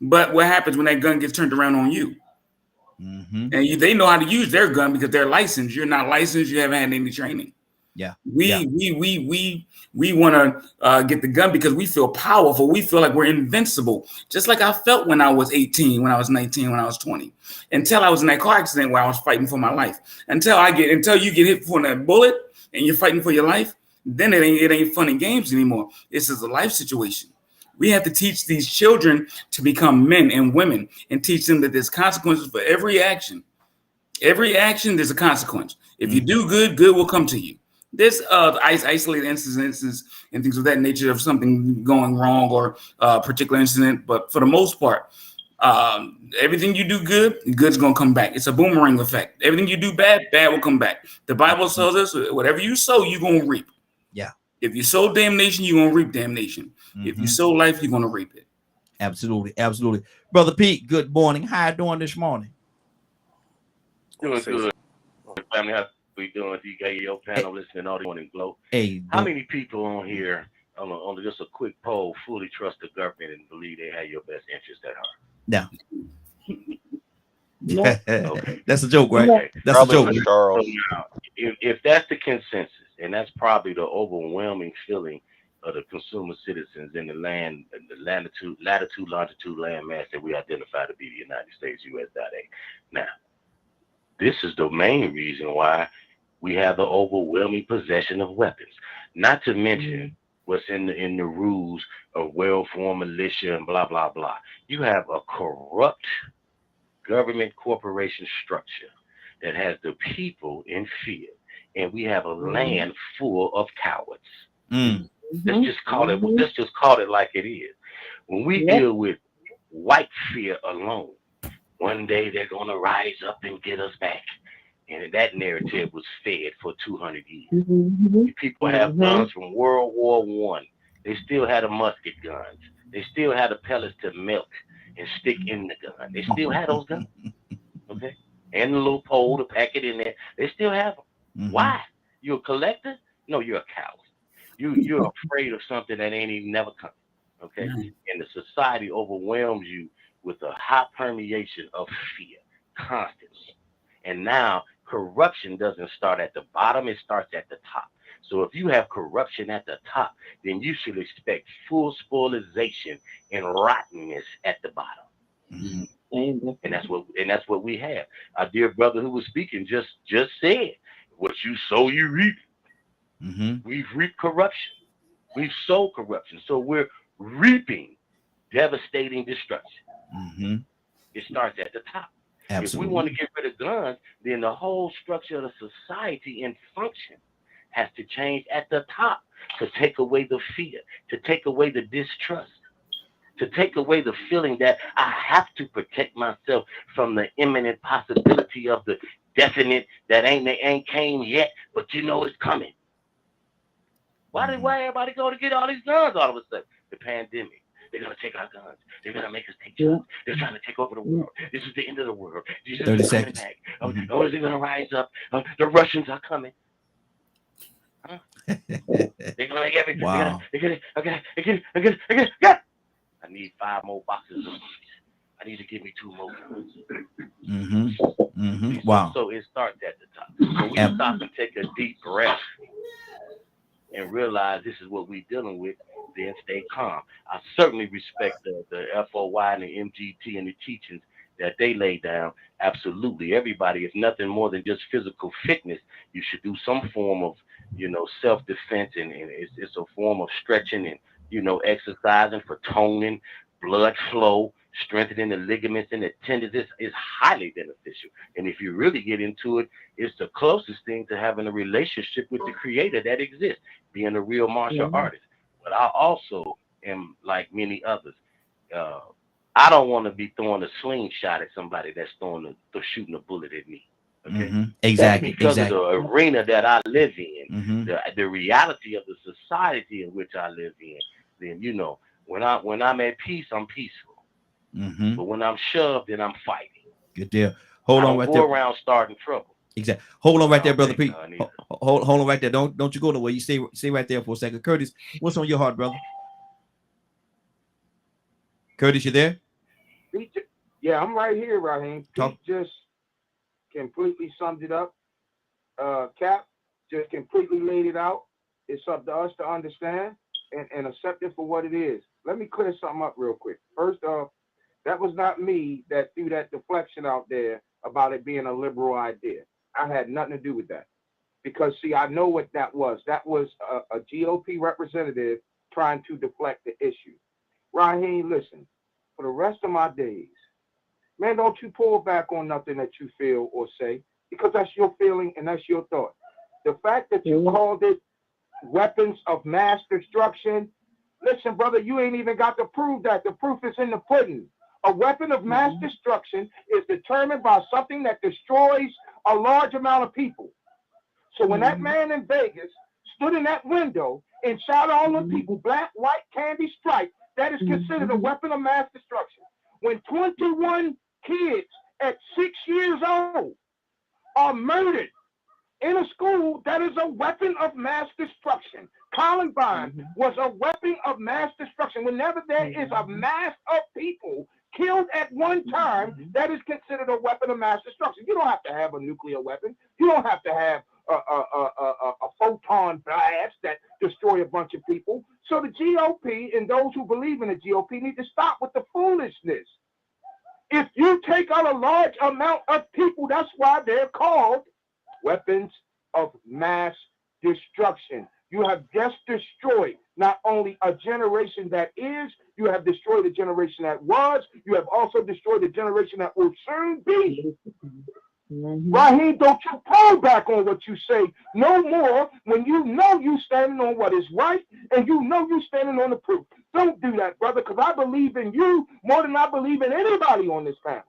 But what happens when that gun gets turned around on you? And they know how to use their gun because they're licensed. You're not licensed. You haven't had any training. We want to get the gun because we feel powerful. We feel like we're invincible. Just like I felt when I was 18, when I was 19, when I was 20, until I was in that car accident where I was fighting for my life. Until you get hit for that bullet and you're fighting for your life, then it ain't fun and games anymore. This is a life situation. We have to teach these children to become men and women and teach them that there's consequences for every action. Every action, there's a consequence. If you do good, good will come to you. There's isolated instances and things of that nature of something going wrong or a particular incident. But for the most part, everything you do good, good's going to come back. It's a boomerang effect. Everything you do bad, bad will come back. The Bible tells us whatever you sow, you're going to reap. If you sow damnation, you're going to reap damnation. If you sow life, you're going to reap it. Absolutely. Absolutely. Brother Pete, good morning. How you doing this morning? Doing good. Family, how we doing? You got your panel listening all the morning glow. How many people on here, on just a quick poll, fully trust the government and believe they have your best interest at heart? No. Okay. That's a joke, right? Okay. That's a joke. So now, if that's the consensus, and that's probably the overwhelming feeling of the consumer citizens in the land, the latitude, longitude land mass that we identify to be the United States, US.A. Now, this is the main reason why we have the overwhelming possession of weapons. Not to mention what's in the rules of well-formed militia and blah, blah, blah. You have a corrupt government corporation structure that has the people in fear. And we have a land full of cowards. Let's just call it like it is. When we deal with white fear alone, one day they're gonna rise up and get us back. And that narrative was fed for 200 years. People have guns from World War I. They still had the musket guns. They still had the pellets to melt and stick in the gun. They still had those guns. Okay? And the little pole to pack it in there. They still have them. Why? You a collector? No, you're a coward. You're afraid of something that ain't even never coming. Okay? And the society overwhelms you with a high permeation of fear constantly. And now corruption doesn't start at the bottom, it starts at the top. So if you have corruption at the top, then you should expect full spoilization and rottenness at the bottom. And that's what we have. Our dear brother who was speaking just said, what you sow, you reap. We've reaped corruption. We've sowed corruption. So we're reaping devastating destruction. It starts at the top. Absolutely. If we want to get rid of guns, then the whole structure of the society and function has to change at the top to take away the fear, to take away the distrust, to take away the feeling that I have to protect myself from the imminent possibility of the definite that ain't came yet, but you know it's coming. Why everybody go to get all these guns all of a sudden? The pandemic. They're going to take our guns. They're going to make us take jobs. They're trying to take over the world. This is the end of the world. Jesus 30 is coming seconds. back. Oh, is it going to rise up? The Russians are coming. Huh? They're going to make everything. Wow. I need 5 more boxes of these. I need to give me 2 more guns. Wow. So it starts at the top. When we stop and take a deep breath and realize this is what we're dealing with, then stay calm. I certainly respect the FOI and the MGT and the teachings that they lay down. Absolutely. Everybody, if nothing more than just physical fitness, you should do some form of, self-defense, and it's a form of stretching and, exercising for toning, blood flow, strengthening the ligaments and the tendons. Is highly beneficial. And if you really get into it, it's the closest thing to having a relationship with the creator that exists, being a real martial artist. But I also am like many others. I don't want to be throwing a slingshot at somebody that's shooting a bullet at me. Okay. Exactly. Because of the arena that I live in, the reality of the society in which I live in. Then when I'm at peace, I'm peaceful. But when I'm shoved, then I'm fighting. Good deal. Hold on right there. Go around starting trouble. Exactly. Hold on right there, brother Pete. Hold on right there. Don't you go nowhere. You stay right there for a second. Curtis, what's on your heart, brother? Curtis, you there? Yeah, I'm right here, Raheem. Pete just completely summed it up. Cap just completely laid it out. It's up to us to understand and accept it for what it is. Let me clear something up real quick. First off, that was not me that threw that deflection out there about it being a liberal idea. I had nothing to do with that. Because, see, I know what that was. That was a GOP representative trying to deflect the issue. Raheem, listen, for the rest of my days, man, don't you pull back on nothing that you feel or say, because that's your feeling and that's your thought. The fact that you called it weapons of mass destruction, listen, brother, you ain't even got to prove that. The proof is in the pudding. A weapon of mass destruction is determined by something that destroys a large amount of people. So when that man in Vegas stood in that window and shot all the people, black, white, candy, stripe, that is considered a weapon of mass destruction. When 21 kids at 6 years old are murdered in a school, that is a weapon of mass destruction. Columbine was a weapon of mass destruction. Whenever there is a mass of people killed at one time, that is considered a weapon of mass destruction. You don't have to have a nuclear weapon. You don't have to have a photon blast that destroy a bunch of people. So the GOP and those who believe in the GOP need to stop with the foolishness. if you take out a large amount of people, that's why they're called weapons of mass destruction. You have just destroyed not only a generation that is, you have destroyed a generation that was, you have also destroyed a generation that will soon be. Raheem, don't you pull back on what you say no more when you know you standing on what is right and you know you standing on the proof. Don't do that, brother, because I believe in you more than I believe in anybody on this panel.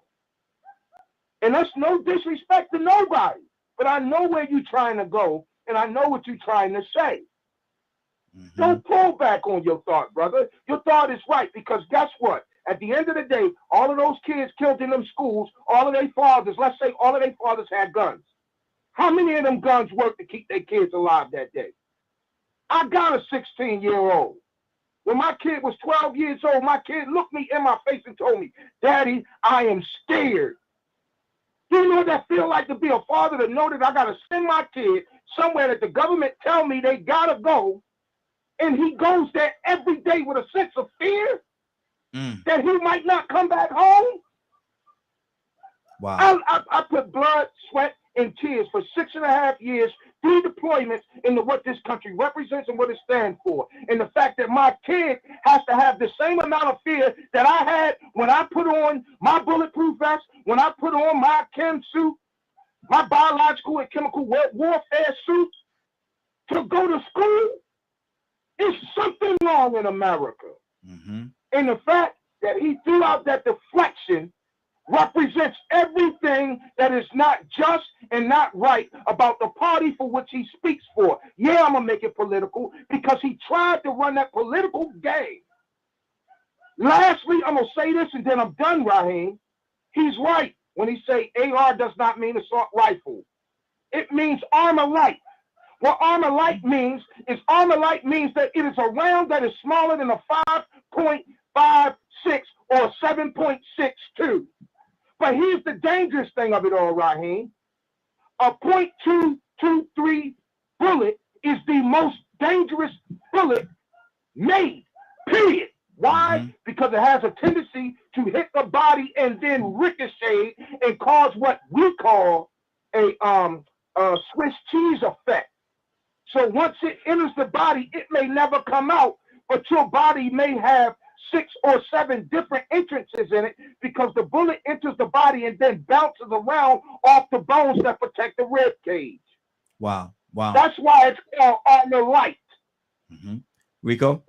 And that's no disrespect to nobody, but I know where you're trying to go and I know what you're trying to say. Don't pull back on your thought, brother. Your thought is right, because guess what? At the end of the day, all of those kids killed in them schools, all of their fathers, let's say all of their fathers had guns. How many of them guns worked to keep their kids alive that day? I got a 16-year-old. When my kid was 12 years old, my kid looked me in my face and told me, Daddy, I am scared. Do you know what that feel like to be a father, to know that I got to send my kid somewhere that the government tell me they got to go, and he goes there every day with a sense of fear that he might not come back home? Wow. I put blood, sweat, and tears for 6.5 years, 3 deployments into what this country represents and what it stands for. And the fact that my kid has to have the same amount of fear that I had when I put on my bulletproof vest, when I put on my chem suit, my biological and chemical warfare suit to go to school, is something wrong in America. And the fact that he threw out that deflection represents everything that is not just and not right about the party for which he speaks for. Yeah, I'm going to make it political because he tried to run that political game. Lastly, I'm going to say this and then I'm done, Raheem. He's right when he say AR does not mean assault rifle. It means armor light. What armor light means is that it is a round that is smaller than a 5.56 or 7.62. But here's the dangerous thing of it all, Raheem. A .223 bullet is the most dangerous bullet made, period. Why? Because it has a tendency to hit the body and then ricochet and cause what we call a Swiss cheese effect. So once it enters the body, it may never come out, but your body may have 6 or 7 different entrances in it because the bullet enters the body and then bounces around off the bones that protect the rib cage. Wow. Wow. That's why it's called armor light. Rico?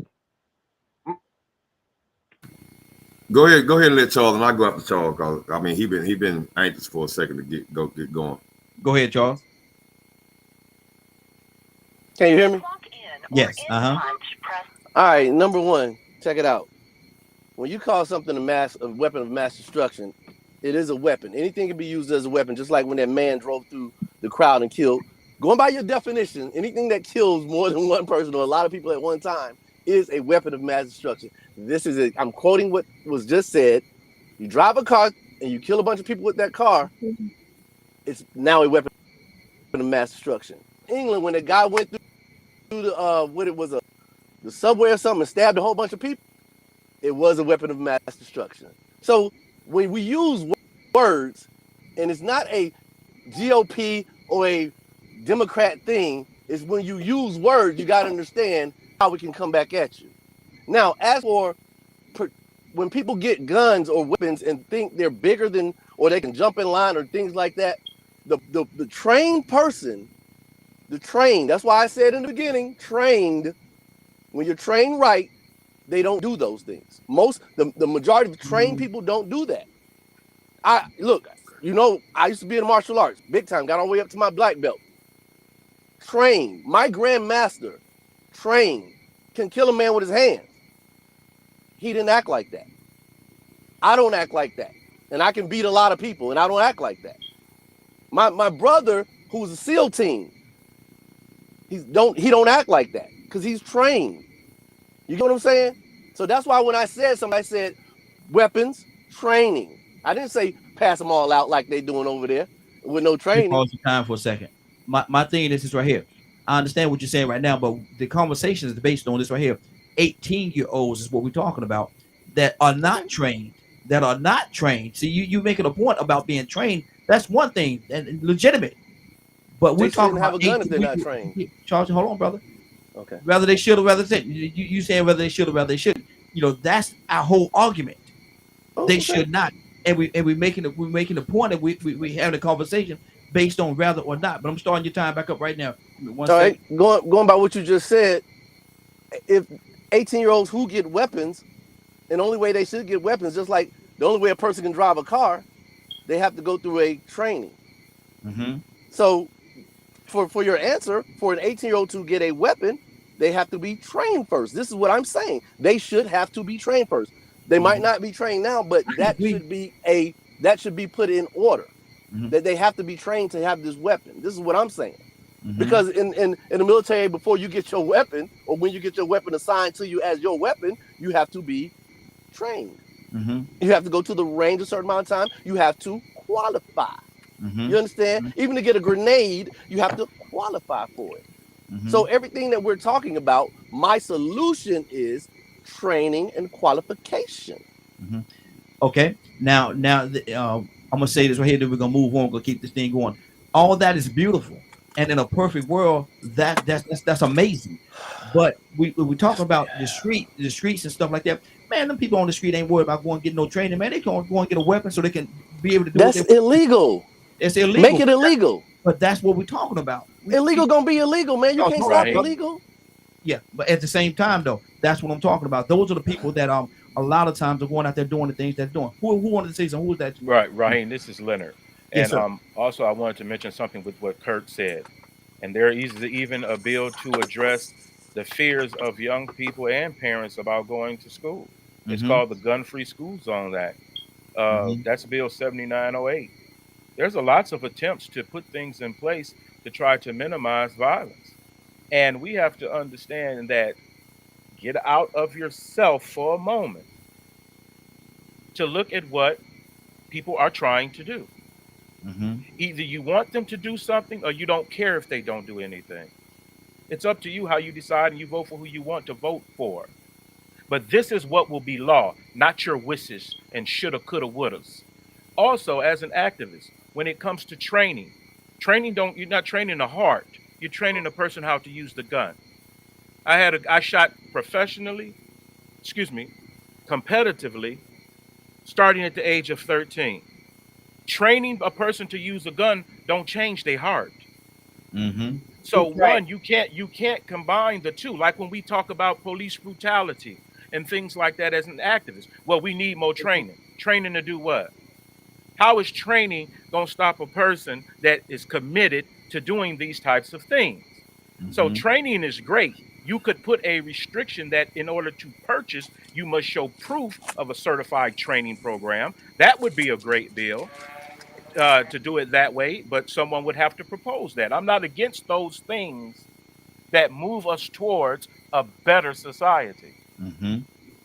Go ahead and let Charles, and I'll go after Charles, because I mean he been anxious for a second to get going. Go ahead, Charles. Can you hear me? Yes. All right, number one, check it out. When you call something a weapon of mass destruction, it is a weapon. Anything can be used as a weapon, just like when that man drove through the crowd and killed. Going by your definition, anything that kills more than one person or a lot of people at one time is a weapon of mass destruction. I'm quoting what was just said. You drive a car and you kill a bunch of people with that car, it's now a weapon of mass destruction. England, when the guy went through the the subway or something and stabbed a whole bunch of people, it was a weapon of mass destruction. So when we use words, and it's not a GOP or a Democrat thing, is when you use words, you got to understand how we can come back at you. Now, as for when people get guns or weapons and think they're bigger than, or they can jump in line or things like that, the trained person, that's why I said in the beginning, trained, when you're trained right, they don't do those things. The majority of trained people don't do that. I used to be in martial arts, big time, got all the way up to my black belt. Trained, my grandmaster, trained, can kill a man with his hands. He didn't act like that. I don't act like that. And I can beat a lot of people, and I don't act like that. My brother, who's a SEAL team, he don't act like that because he's trained. You get what I'm saying? So that's why when I said something, I said weapons, training. I didn't say pass them all out like they doing over there with no training. Pause the time for a second. My thing is right here. I understand what you're saying right now, but the conversation is based on this right here. 18-year-olds is what we're talking about that are not trained that are not trained. See, you making a point about being trained. That's one thing and legitimate. But we're They talking shouldn't have about a gun if they're not trained. Charles, hold on, brother. Okay. Whether they should or whether they you saying whether they should or whether they shouldn't. You know, that's our whole argument. They should not. And we're making the point that we having a conversation based on whether or not. But I'm starting your time back up right now. All right, going by what you just said, if 18-year-olds who get weapons, and the only way they should get weapons, just like the only way a person can drive a car, they have to go through a training. Mm-hmm. So for your answer, for an 18-year-old to get a weapon, they have to be trained first. This is what I'm saying. They should have to be trained first. They might not be trained now, but that should be put in order. That they have to be trained to have this weapon. This is what I'm saying. Because in the military, before you get your weapon, or when you get your weapon assigned to you as your weapon, you have to be trained. You have to go to the range a certain amount of time. You have to qualify. You understand? Even to get a grenade, you have to qualify for it. So everything that we're talking about, my solution is training and qualification. Okay. Now, I'm gonna say this right here. Then we're gonna move on. We're gonna keep this thing going. All that is beautiful, and in a perfect world, that's amazing. But we talk about the streets and stuff like that. Man, them people on the street ain't worried about going and get no training. Man, they going to go and get a weapon so they can be able to do. That's illegal. It's illegal. Make it illegal. But that's what we're talking about. Illegal gonna be illegal, man. You can't stop illegal. Yeah, but at the same time, though, that's what I'm talking about. Those are the people that a lot of times are going out there doing the things they're doing. Who wanted to say something? Who was that? Right, Raheem. This is Leonard. Yes, And also I wanted to mention something with what Kurt said. And there is even a bill to address the fears of young people and parents about going to school. It's called the Gun-Free School Zone Act. That's Bill 7908. There's lots of attempts to put things in place to try to minimize violence. And we have to understand that get out of yourself for a moment to look at what people are trying to do. Either you want them to do something or you don't care if they don't do anything. It's up to you how you decide, and you vote for who you want to vote for. But this is what will be law, not your wishes and shoulda, coulda, wouldas. Also, as an activist, when it comes to training, you're not training the heart. You're training a person how to use the gun. I shot competitively, starting at the age of 13. Training a person to use a gun don't change their heart. So one, you can't combine the two. Like when we talk about police brutality and things like that as an activist. Well, we need more training. Training to do what? How is training going to stop a person that is committed to doing these types of things? So training is great. You could put a restriction that in order to purchase, you must show proof of a certified training program. That would be a great bill to do it that way, but someone would have to propose that. I'm not against those things that move us towards a better society.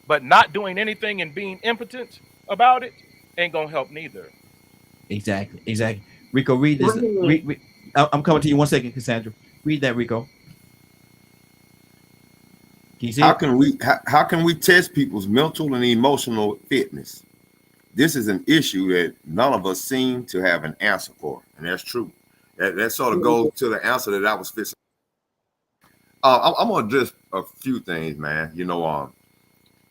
But not doing anything and being impotent about it ain't going to help neither. Exactly. Rico, read this. I'm coming to you 1 second, Cassandra. Read that, Rico. Can you see how can we test people's mental and emotional fitness? This is an issue that none of us seem to have an answer for, and that's true. That sort of goes to the answer that I was fixing. I'm gonna address a few things, man. You know,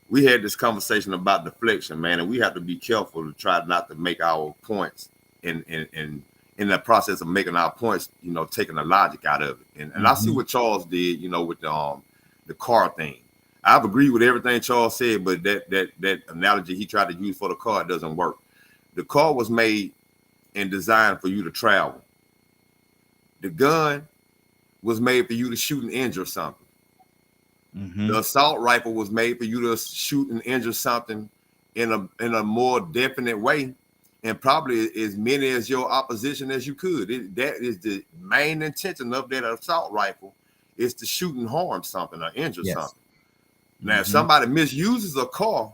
we had this conversation about deflection, man, and we have to be careful to try not to make our points in the process of making our points, you know, taking the logic out of it. And I see what Charles did, you know, with the car thing. I've agreed with everything Charles said, but that analogy he tried to use for the car doesn't work. The car was made and designed for you to travel. The gun was made for you to shoot and injure something. The assault rifle was made for you to shoot and injure something in a more definite way, and probably as many as your opposition as you could. That is the main intention of that assault rifle, is to shoot and harm something or injure something. Now, if somebody misuses a car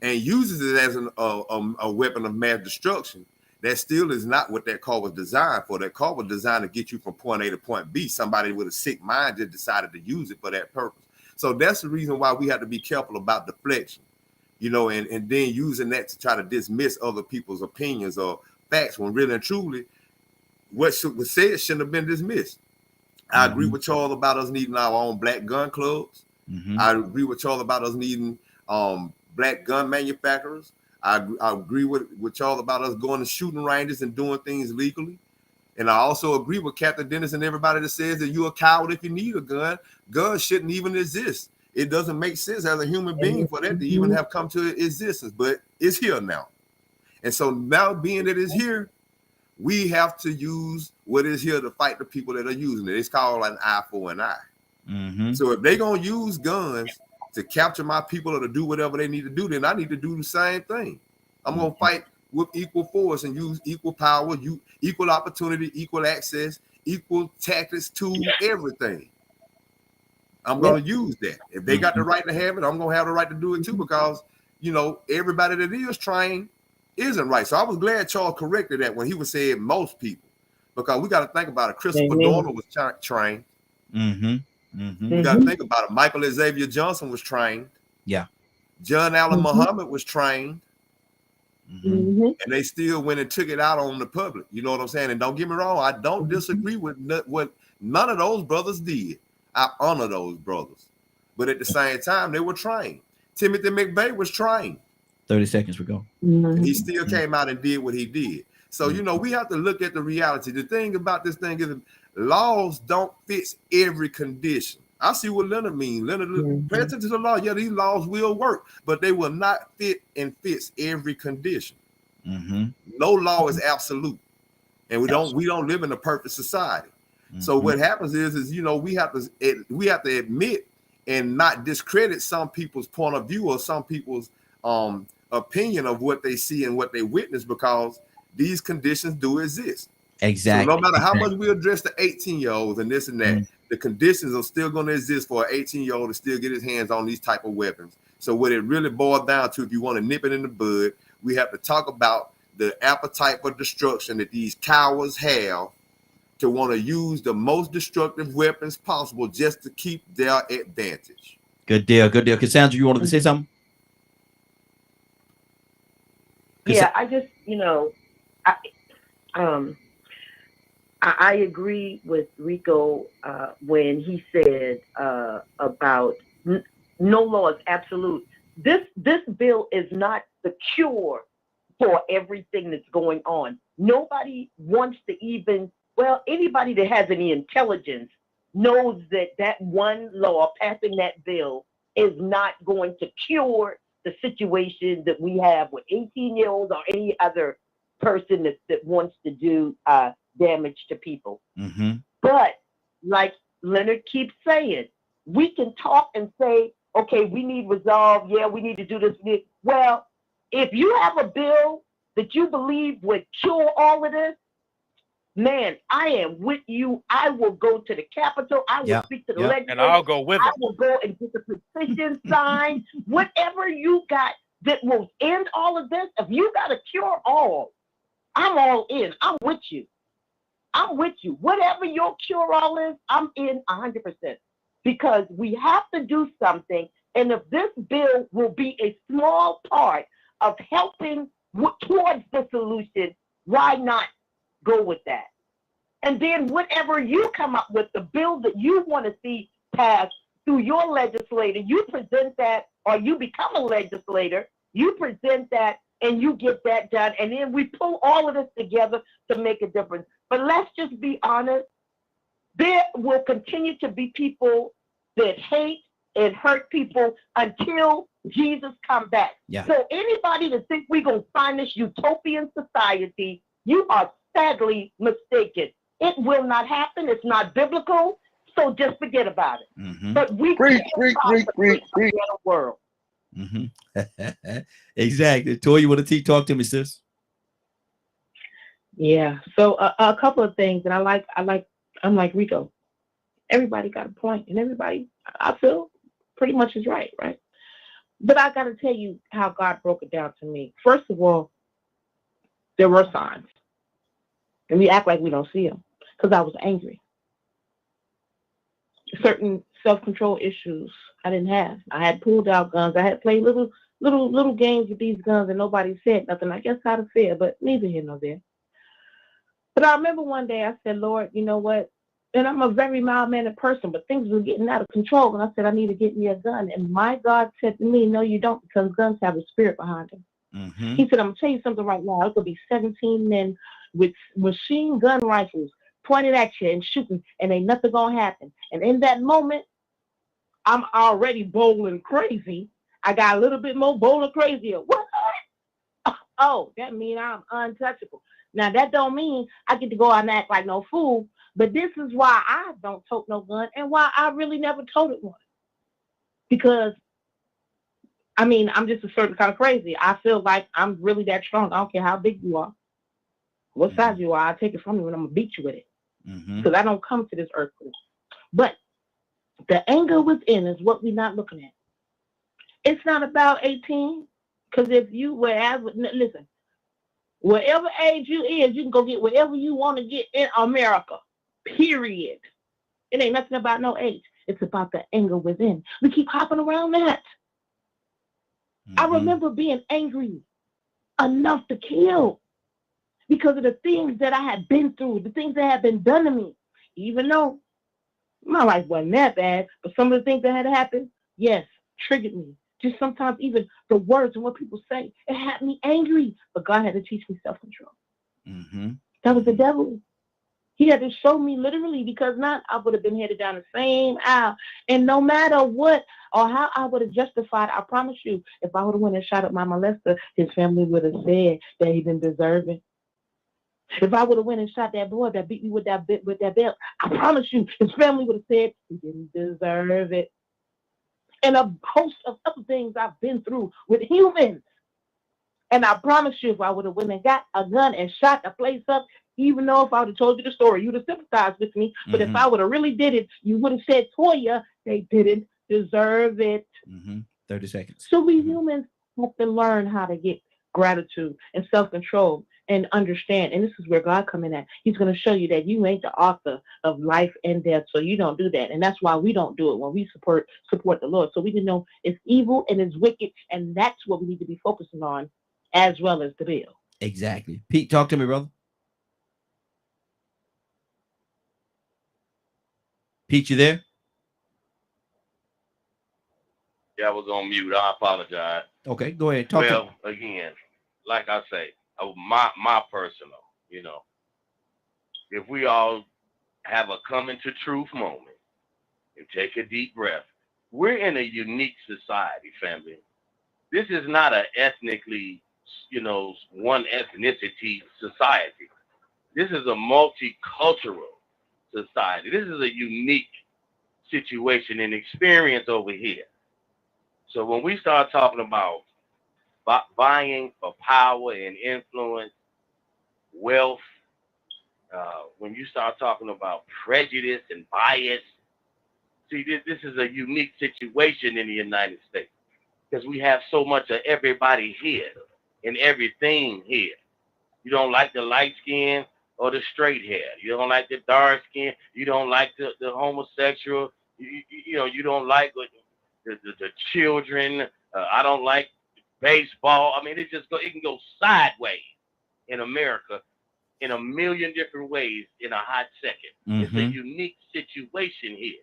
and uses it as a weapon of mass destruction, that still is not what that car was designed for. That car was designed to get you from point A to point B. Somebody with a sick mind just decided to use it for that purpose. So that's the reason why we have to be careful about deflection. you know, and then using that to try to dismiss other people's opinions or facts when really and truly what was said shouldn't have been dismissed. I agree with Charles about us needing our own black gun clubs. I agree with Charles about us needing black gun manufacturers. I agree with Charles about us going to shooting ranges and doing things legally. And I also agree with Captain Dennis and everybody that says that you're a coward if you need a gun. Guns shouldn't even exist. It doesn't make sense as a human being for that to even have come to existence, but it's here now. And so now being that it's here, we have to use what is here to fight the people that are using it. It's called an eye for an eye. So if they're going to use guns to capture my people or to do whatever they need to do, then I need to do the same thing. I'm going to fight with equal force and use equal power, equal opportunity, equal access, equal tactics to everything. I'm going to use that. If they got the right to have it, I'm going to have the right to do it too, because, you know, everybody that is trained isn't right. So I was glad Charles corrected that when he was saying most people, because we got to think about it. Christopher Dorner was trained. We got to think about it. Michael Xavier Johnson was trained. Yeah. John Allen Muhammad was trained. And they still went and took it out on the public. You know what I'm saying? And don't get me wrong, I don't disagree with what none of those brothers did. I honor those brothers. But at the same time, they were trained. Timothy McVeigh was trained. 30 seconds we go. And he still came out and did what he did. So, you know, we have to look at the reality. The thing about this thing is laws don't fit every condition. I see what Leonard means. Leonard, pay attention to the law. Yeah, these laws will work, but they will not fit and fits every condition. No law is absolute. And we don't live in a perfect society. So what happens is you know, we have to admit and not discredit some people's point of view or some people's opinion of what they see and what they witness, because these conditions do exist. Exactly. So no matter how much we address the 18-year-olds and this and that, the conditions are still going to exist for an 18-year-old to still get his hands on these type of weapons. So what it really boils down to, if you want to nip it in the bud, we have to talk about the appetite for destruction that these cowards have to want to use the most destructive weapons possible just to keep their advantage. Good deal. Good deal. Cassandra, you wanted to say something? Yeah, I just, you know, I agree with Rico when he said about no law is absolute. This bill is not the cure for everything that's going on. Nobody wants to even, well, anybody that has any intelligence knows that one law, passing that bill, is not going to cure the situation that we have with 18-year-olds or any other person that wants to do damage to people. But like Leonard keeps saying, we can talk and say, okay, we need resolve. Yeah, we need to do this. Well, if you have a bill that you believe would cure all of this, man, I am with you. I will go to the Capitol. I will speak to the legislature. And I'll go with I them. will go and get the petition signed. Whatever you got that will end all of this, if you got a cure all, I'm all in. I'm with you. I'm with you. Whatever your cure all is, I'm in 100%. Because we have to do something. And if this bill will be a small part of helping towards the solution, why not go with that? And then whatever you come up with, the bill that you want to see passed through your legislator, you present that, or you become a legislator, you present that, and you get that done. And then we pull all of this together to make a difference. But let's just be honest. There will continue to be people that hate and hurt people until Jesus comes back. So anybody that thinks we're going to find this utopian society, you are sadly mistaken. It will not happen. It's not biblical. So just forget about it. But we can't a world. Exactly. Toy, you want to talk to me, sis? Yeah. So a couple of things, and I'm like Rico. Everybody got a point, and everybody, I feel, pretty much is right? But I got to tell you how God broke it down to me. First of all, there were signs, and we act like we don't see them because I was angry. Certain self-control issues I didn't have. I had pulled out guns. I had played little little games with these guns, and nobody said nothing. I guess out of fear, but neither here nor there. But I remember one day I said, Lord, you know what? And I'm a very mild-mannered person, but things were getting out of control. And I said, I need to get me a gun. And my God said to me, no, you don't, because guns have a spirit behind them. Mm-hmm. He said, I'm going to tell you something right now. It could be 17 men with machine gun rifles pointed at you and shooting, and ain't nothing going to happen. And in that moment, I'm already bowling crazy. I got a little bit more bowling crazier. What? Oh, that means I'm untouchable. Now, that don't mean I get to go out and act like no fool, but this is why I don't tote no gun and why I really never toted one. Because, I mean, I'm just a certain kind of crazy. I feel like I'm really that strong. I don't care how big you are, what size you are. I'll take it from you and I'm going to beat you with it. Because I don't come to this earth with it. But the anger within is what we're not looking at. It's not about 18, because if you were, listen, whatever age you is, you can go get whatever you want to get in America, period. It ain't nothing about no age. It's about the anger within. We keep hopping around that. I remember being angry enough to kill because of the things that I had been through, the things that had been done to me. Even though my life wasn't that bad, but some of the things that had happened, yes, triggered me. Just sometimes even the words and what people say, it had me angry. But God had to teach me self-control. That was the devil. He had to show me literally, because not I would have been headed down the same aisle. And no matter what or how I would have justified, I promise you, if I would have went and shot up my molester, his family would have said that he didn't deserve it. If I would have went and shot that boy that beat me with that belt, I promise you, his family would have said he didn't deserve it. And a host of other things I've been through with humans. And I promise you, if I would have went and got a gun and shot the place up, even though if I would have told you the story, you would have sympathized with me. But if I would have really did it, you would have said, Toya, they didn't deserve it. 30 seconds. So we humans have to learn how to get gratitude and self-control and understand. And this is where God come in at. He's going to show you that you ain't the author of life and death, so you don't do that. And that's why we don't do it when we support the Lord. So we can know it's evil and it's wicked, and that's what we need to be focusing on, as well as the bill. Exactly. Pete, talk to me, brother. Pete, you there? Yeah, I was on mute. I apologize. Okay, go ahead. Talk well, again, like I say, my personal, if we all have a coming to truth moment and take a deep breath, we're in a unique society, family. This is not an ethnically, one ethnicity society. This is a multicultural society. This is a unique situation and experience over here. So when we start talking about vying for power and influence, wealth, when you start talking about prejudice and bias, see, this is a unique situation in the United States because we have so much of everybody here and everything here. You don't like the light skin or the straight hair. You don't like the dark skin. You don't like the homosexual. You don't like the children. I don't like baseball. I mean, it can go sideways in America in a million different ways in a hot second. It's a unique situation here.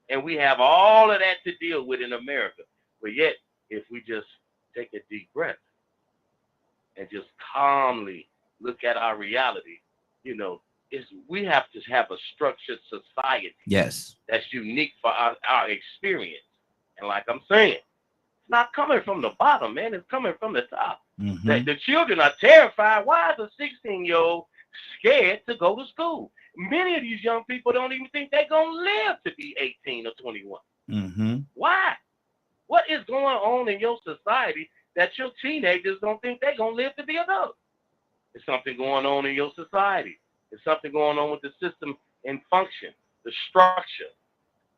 And we have all of that to deal with in America. But yet, if we just take a deep breath and just calmly look at our reality, we have to have a structured society. Yes. That's unique for our experience. And like I'm saying, it's not coming from the bottom, man. It's coming from the top. The children are terrified. Why is a 16-year-old scared to go to school? Many of these young people don't even think they're going to live to be 18 or 21. Why? What is going on in your society that your teenagers don't think they're going to live to be adults? There's something going on in your society. There's something going on with the system and function, the structure.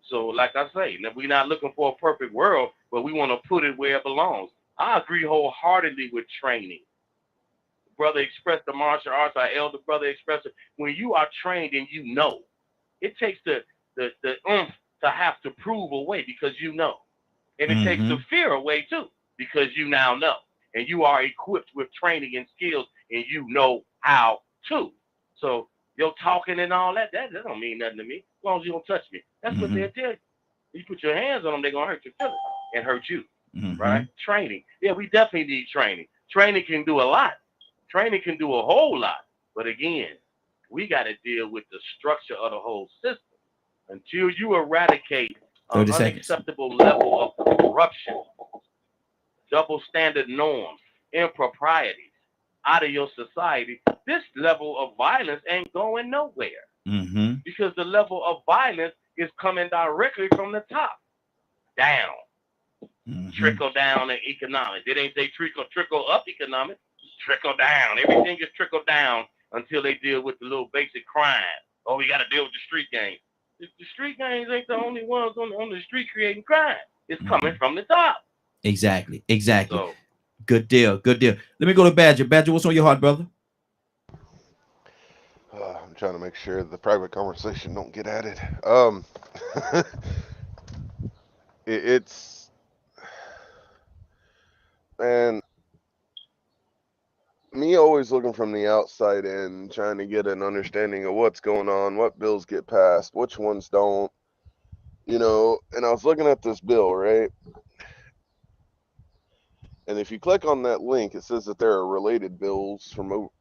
So like I say, we're not looking for a perfect world, but we want to put it where it belongs. I agree wholeheartedly with training. Brother expressed the martial arts, our elder brother expressed it. When you are trained and it takes the oomph to have to prove away because And it takes the fear away too. because you now know, and you are equipped with training and skills, and you know how to. So your talking and all that don't mean nothing to me as long as you don't touch me. That's what they'll tell you. You put your hands on them, they're gonna hurt your feelings and hurt you. Right? Training. Yeah, we definitely need training. Training can do a lot. Training can do a whole lot. But again, we got to deal with the structure of the whole system. Until you eradicate an unacceptable level of corruption, double standard norms, improprieties out of your society, this level of violence ain't going nowhere. Because the level of violence is coming directly from the top down. Trickle down in economics. It ain't say trickle up economics. Trickle down. Everything is trickle down until they deal with the little basic crime. Oh, we got to deal with the street gangs. The street gangs ain't the only ones on the street creating crime. It's coming from the top. Exactly. So, Good deal. Let me go to Badger. Badger, what's on your heart, brother? I'm trying to make sure the private conversation don't get added. It's, man, me always looking from the outside and trying to get an understanding of what's going on, what bills get passed, which ones don't, and I was looking at this bill, right? And if you click on that link, it says that there are related bills from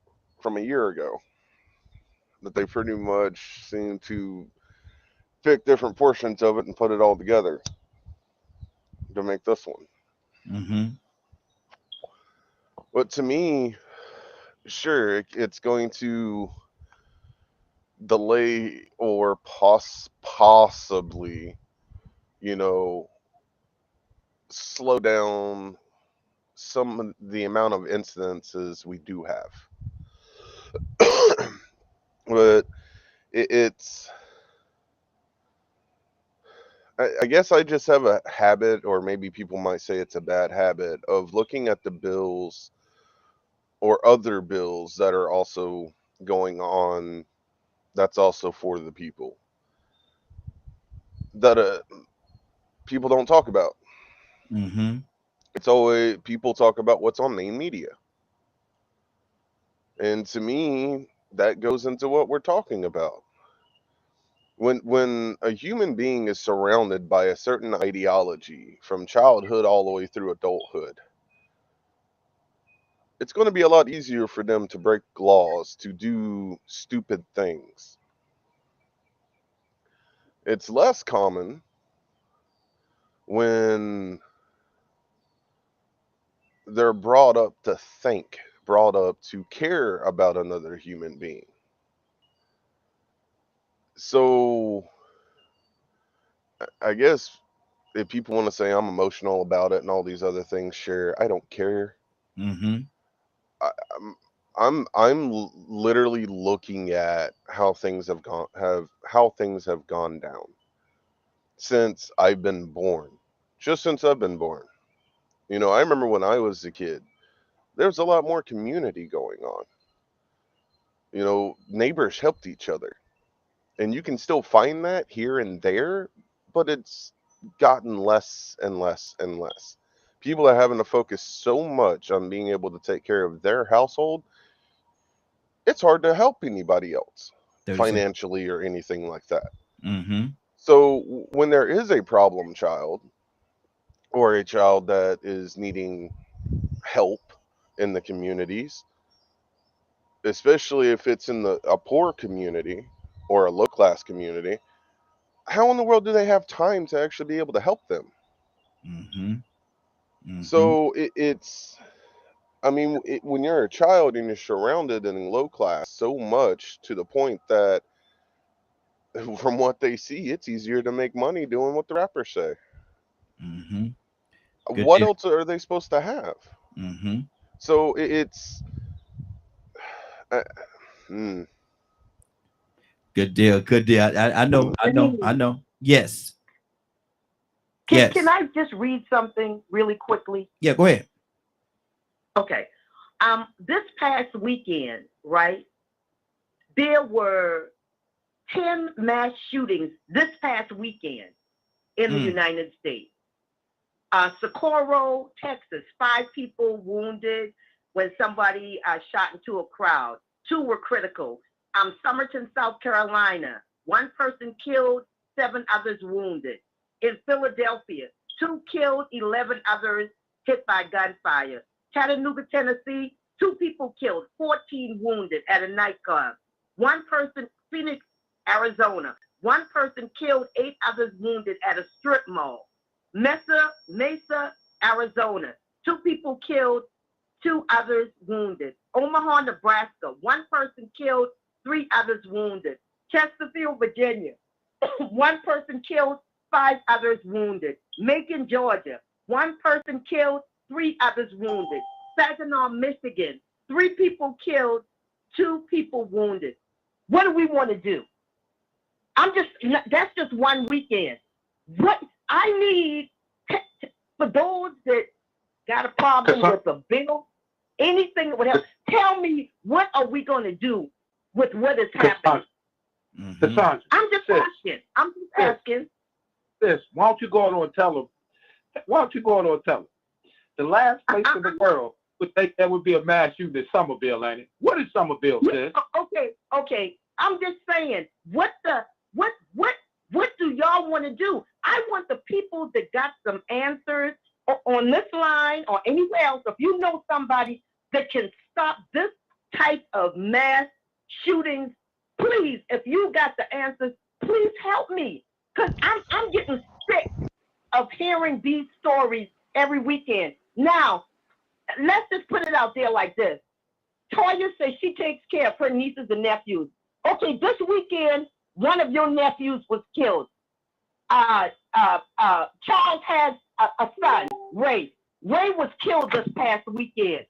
a year ago, that they pretty much seem to pick different portions of it and put it all together to make this one. But to me, sure, it's going to delay or possibly, slow down some of the amount of incidences we do have. But it's, I guess I just have a habit, or maybe people might say it's a bad habit, of looking at the bills or other bills that are also going on, that's also for the people, that people don't talk about. It's always, people talk about what's on main media. And to me, that goes into what we're talking about. When a human being is surrounded by a certain ideology from childhood all the way through adulthood, it's going to be a lot easier for them to break laws, to do stupid things. It's less common when they're brought up to think, brought up to care about another human being. So I guess if people want to say I'm emotional about it and all these other things, sure, I don't care. I'm literally looking at how things have gone down since I've been born. Just since I've been born. I remember when I was a kid, there was a lot more community going on. Neighbors helped each other. And you can still find that here and there, but it's gotten less and less and less. People are having to focus so much on being able to take care of their household, it's hard to help anybody else financially or anything like that. So when there is a problem child, or a child that is needing help in the communities, especially if it's in a poor community or a low-class community, how in the world do they have time to actually be able to help them? So it's, when you're a child and you're surrounded in low class so much to the point that, from what they see, it's easier to make money doing what the rappers say. What else are they supposed to have? So it's Good deal. I know. Yes. Can I just read something really quickly? Yeah, go ahead. Okay. This past weekend, right, there were 10 mass shootings this past weekend in the United States. Socorro, Texas, 5 people wounded when somebody shot into a crowd. 2 were critical. Somerton, South Carolina, 1 person killed, 7 others wounded. In Philadelphia, 2 killed, 11 others hit by gunfire. Chattanooga, Tennessee, 2 people killed, 14 wounded at a nightclub. 1 person, Phoenix, Arizona, 1 person killed, 8 others wounded at a strip mall. Mesa, Arizona, 2 people killed, 2 others wounded. Omaha, Nebraska, 1 person killed, 3 others wounded. Chesterfield, Virginia, 1 person killed, 5 others wounded. Macon, Georgia, 1 person killed, 3 others wounded. Saginaw, Michigan, 3 people killed, 2 people wounded. What do we want to do? That's just one weekend. What I need for those that got a problem with a bill, anything that would help, tell me, what are we going to do with what is happening? Cassandra, I'm just asking. Sis, why don't you go on and tell them? The last place in the world would think there would be a mass shooting in Somerville, ain't it? What is Somerville, sis? Okay. I'm just saying, what do y'all want to do? I want the people that got some answers on this line or anywhere else. If you know somebody that can stop this type of mass shootings, please, if you got the answers, please help me. Because I'm getting sick of hearing these stories every weekend. Now, let's just put it out there like this. Toya says she takes care of her nieces and nephews. Okay, this weekend, one of your nephews was killed. Charles has a son, Ray. Ray was killed this past weekend.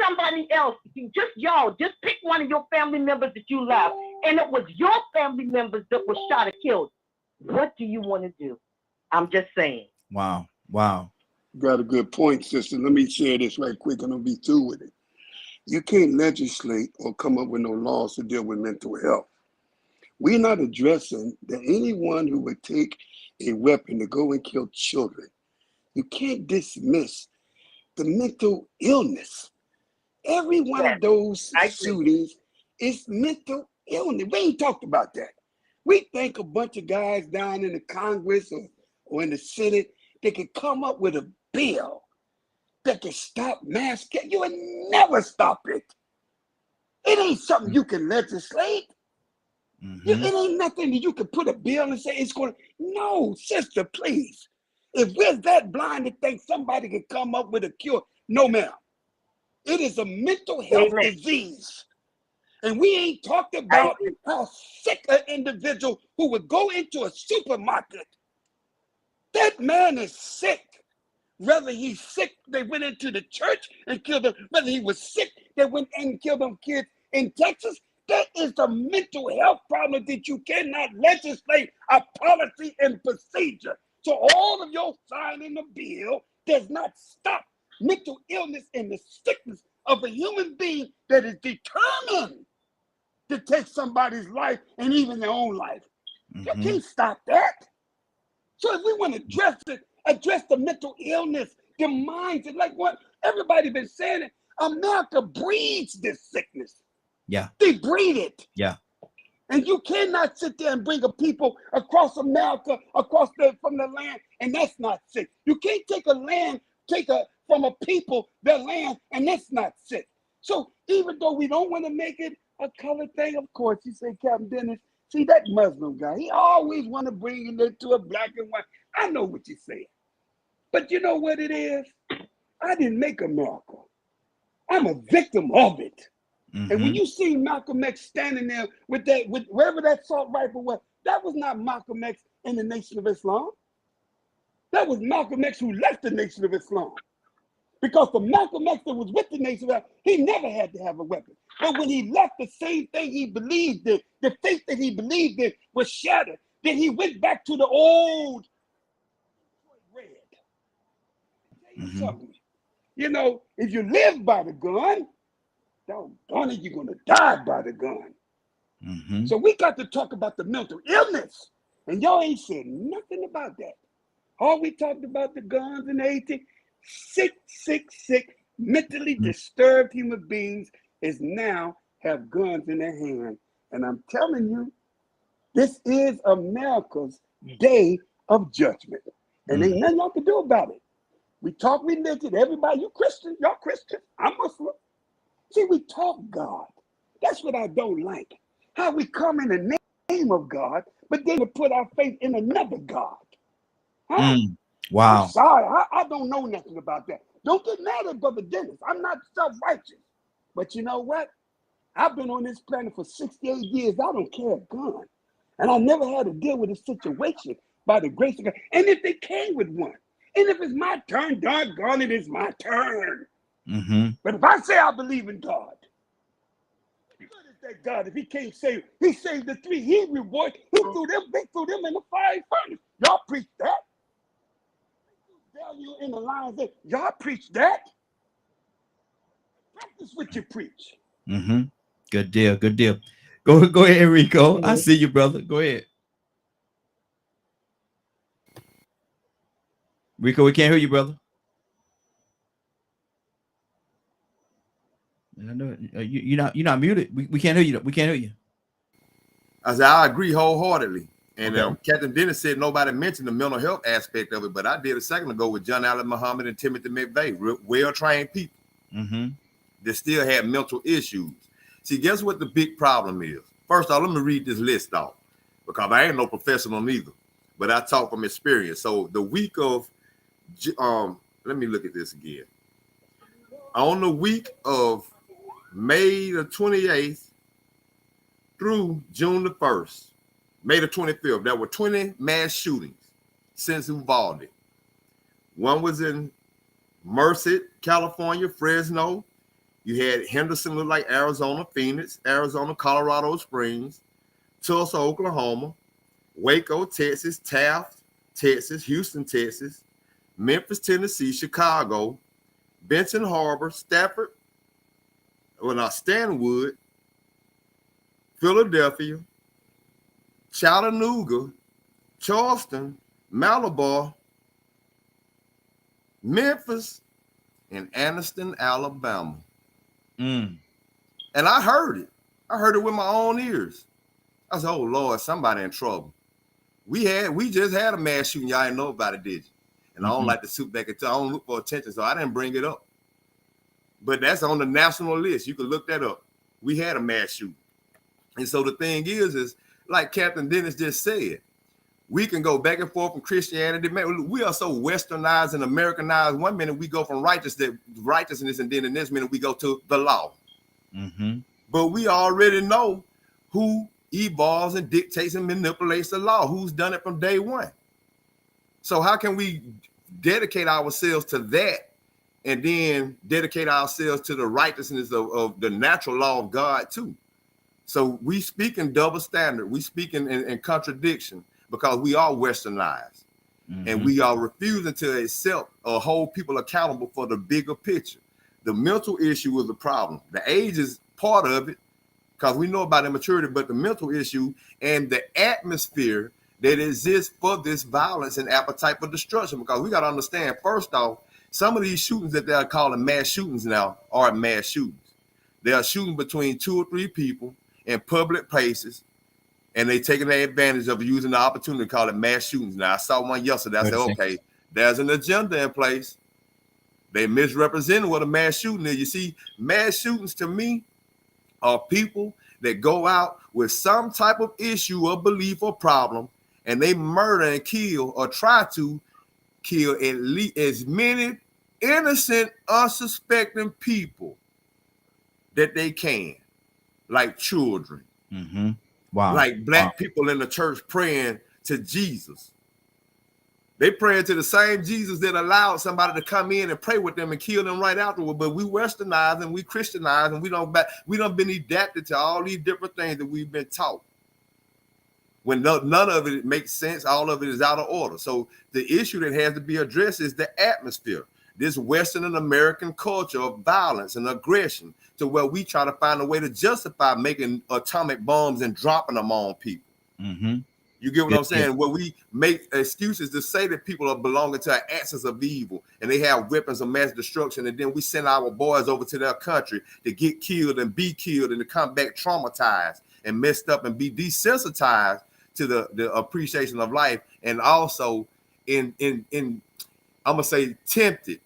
Somebody else, just pick one of your family members that you love, and it was your family members that were shot or killed. What do you want to do? I'm just saying. Wow. Got a good point, sister. Let me share this right quick and I'll be through with it. You can't legislate or come up with no laws to deal with mental health. We're not addressing that anyone who would take a weapon to go and kill children, you can't dismiss the mental illness. Every one of those shootings is mental illness. We ain't talked about that. We think a bunch of guys down in the Congress or in the Senate, they could come up with a bill that can stop mass killing. You would never stop it. It ain't something you can legislate. It ain't nothing that you can put a bill and say it's going to. No, sister, please. If we're that blind to think somebody can come up with a cure, no, ma'am. It is a mental health disease. And we ain't talked about how sick an individual who would go into a supermarket. That man is sick. Whether he's sick, they went into the church and killed him. Whether he was sick, they went and killed them kids in Texas. That is a mental health problem that you cannot legislate a policy and procedure. So all of your signing the bill does not stop mental illness and the sickness of a human being that is determined to take somebody's life and even their own life. You can't stop that. So if we want to address the mental illness, the mindset, like what everybody been saying, America breeds this sickness. Yeah. They breed it. Yeah. And you cannot sit there and bring a people across America, from the land, and that's not sick. You can't take from a people their land, and that's not sick. So even though we don't want to make it a color thing, of course, you say, Captain Dennis, see that Muslim guy, he always want to bring it into a black and white. I know what you're saying. But you know what it is? I didn't make America. I'm a victim of it. And when you see Malcolm X standing there with wherever that assault rifle was, that was not Malcolm X in the Nation of Islam. That was Malcolm X who left the Nation of Islam. Because the Malcolm X that was with the Nation of Islam, he never had to have a weapon. But when he left, the same thing he believed in, the faith that he believed in was shattered. Then he went back to the old red. I'll tell you something. You know, if you live by the gun, doggone it, you're going to die by the gun. So we got to talk about the mental illness. And y'all ain't said nothing about that. All we talked about the guns and everything. Sick, mentally disturbed human beings is now have guns in their hand. And I'm telling you, this is America's day of judgment. And ain't nothing y'all can do about it. We talk religion, everybody, you Christian, y'all Christian, I'm Muslim. See, we talk God. That's what I don't like. How we come in the name of God, but then we put our faith in another God. Huh? Wow. I'm sorry, I don't know nothing about that. Don't get mad at Brother Dennis. I'm not self-righteous. But you know what? I've been on this planet for 68 years. I don't carry a gun. And I never had to deal with a situation by the grace of God. And if they came with one, and if it's my turn, doggone it is my turn. But if I say I believe in God, what is that God? If he can't save, he saved the 3 Hebrew boys, they threw them in the fiery furnace. Y'all preach that? You in the lines that y'all preach that? Practice what you preach. Good deal. Go ahead, Rico. I see you, brother. Go ahead. Rico, we can't hear you, brother. I know you're not muted. We can't hear you. We can't hear you. I said I agree wholeheartedly. And Captain Dennis said nobody mentioned the mental health aspect of it, but I did a second ago with John Allen Muhammad and Timothy McVeigh, well-trained people that still had mental issues. See, guess what the big problem is? First off, let me read this list off because I ain't no professional neither, but I talk from experience. So the week of, let me look at this again. On the week of May the 28th through June the 1st, May the 25th, there were 20 mass shootings since Uvalde. One was in Merced, California, Fresno. You had Henderson, look like Arizona, Phoenix, Arizona, Colorado Springs, Tulsa, Oklahoma, Waco, Texas, Taft, Texas, Houston, Texas, Memphis, Tennessee, Chicago, Benton Harbor, Stanwood, Philadelphia, Chattanooga, Charleston, Malabar, Memphis, and Anniston, Alabama. And I heard it. I heard it with my own ears. I said, oh Lord, somebody in trouble. We just had a mass shooting. Y'all didn't know about it, did you? And I don't like to sit back and I don't look for attention, so I didn't bring it up. But that's on the national list. You can look that up. We had a mass shooting. And so the thing is like Captain Dennis just said, we can go back and forth from Christianity. Man, we are so westernized and Americanized. One minute we go from righteousness, and then the next minute we go to the law. But we already know who evolves and dictates and manipulates the law, who's done it from day one. So how can we dedicate ourselves to that and then dedicate ourselves to the righteousness of the natural law of God too? So we speak in double standard. We speak in contradiction because we are westernized and we are refusing to accept or hold people accountable for the bigger picture. The mental issue is the problem. The age is part of it because we know about immaturity, but the mental issue and the atmosphere that exists for this violence and appetite for destruction, because we got to understand, first off, some of these shootings that they're calling mass shootings now are mass shootings. They are shooting between 2 or 3 people in public places, and they taking advantage of using the opportunity to call it mass shootings. Now, I saw one yesterday. I said, okay, there's an agenda in place. They misrepresenting what a mass shooting is. You see, mass shootings to me are people that go out with some type of issue or belief or problem, and they murder and kill or try to kill at least as many innocent, unsuspecting people that they can, like children, like black people in the church praying to Jesus. They praying to the same Jesus that allowed somebody to come in and pray with them and kill them right afterward. But we westernized and we Christianized and we don't been adapted to all these different things that we've been taught. When none of it makes sense, all of it is out of order. So the issue that has to be addressed is the atmosphere, this Western and American culture of violence and aggression, to where we try to find a way to justify making atomic bombs and dropping them on people. You get what I'm saying? Where we make excuses to say that people are belonging to an axis of evil and they have weapons of mass destruction, and then we send our boys over to their country to get killed and be killed and to come back traumatized and messed up and be desensitized to the appreciation of life, and also in I'm gonna say tempted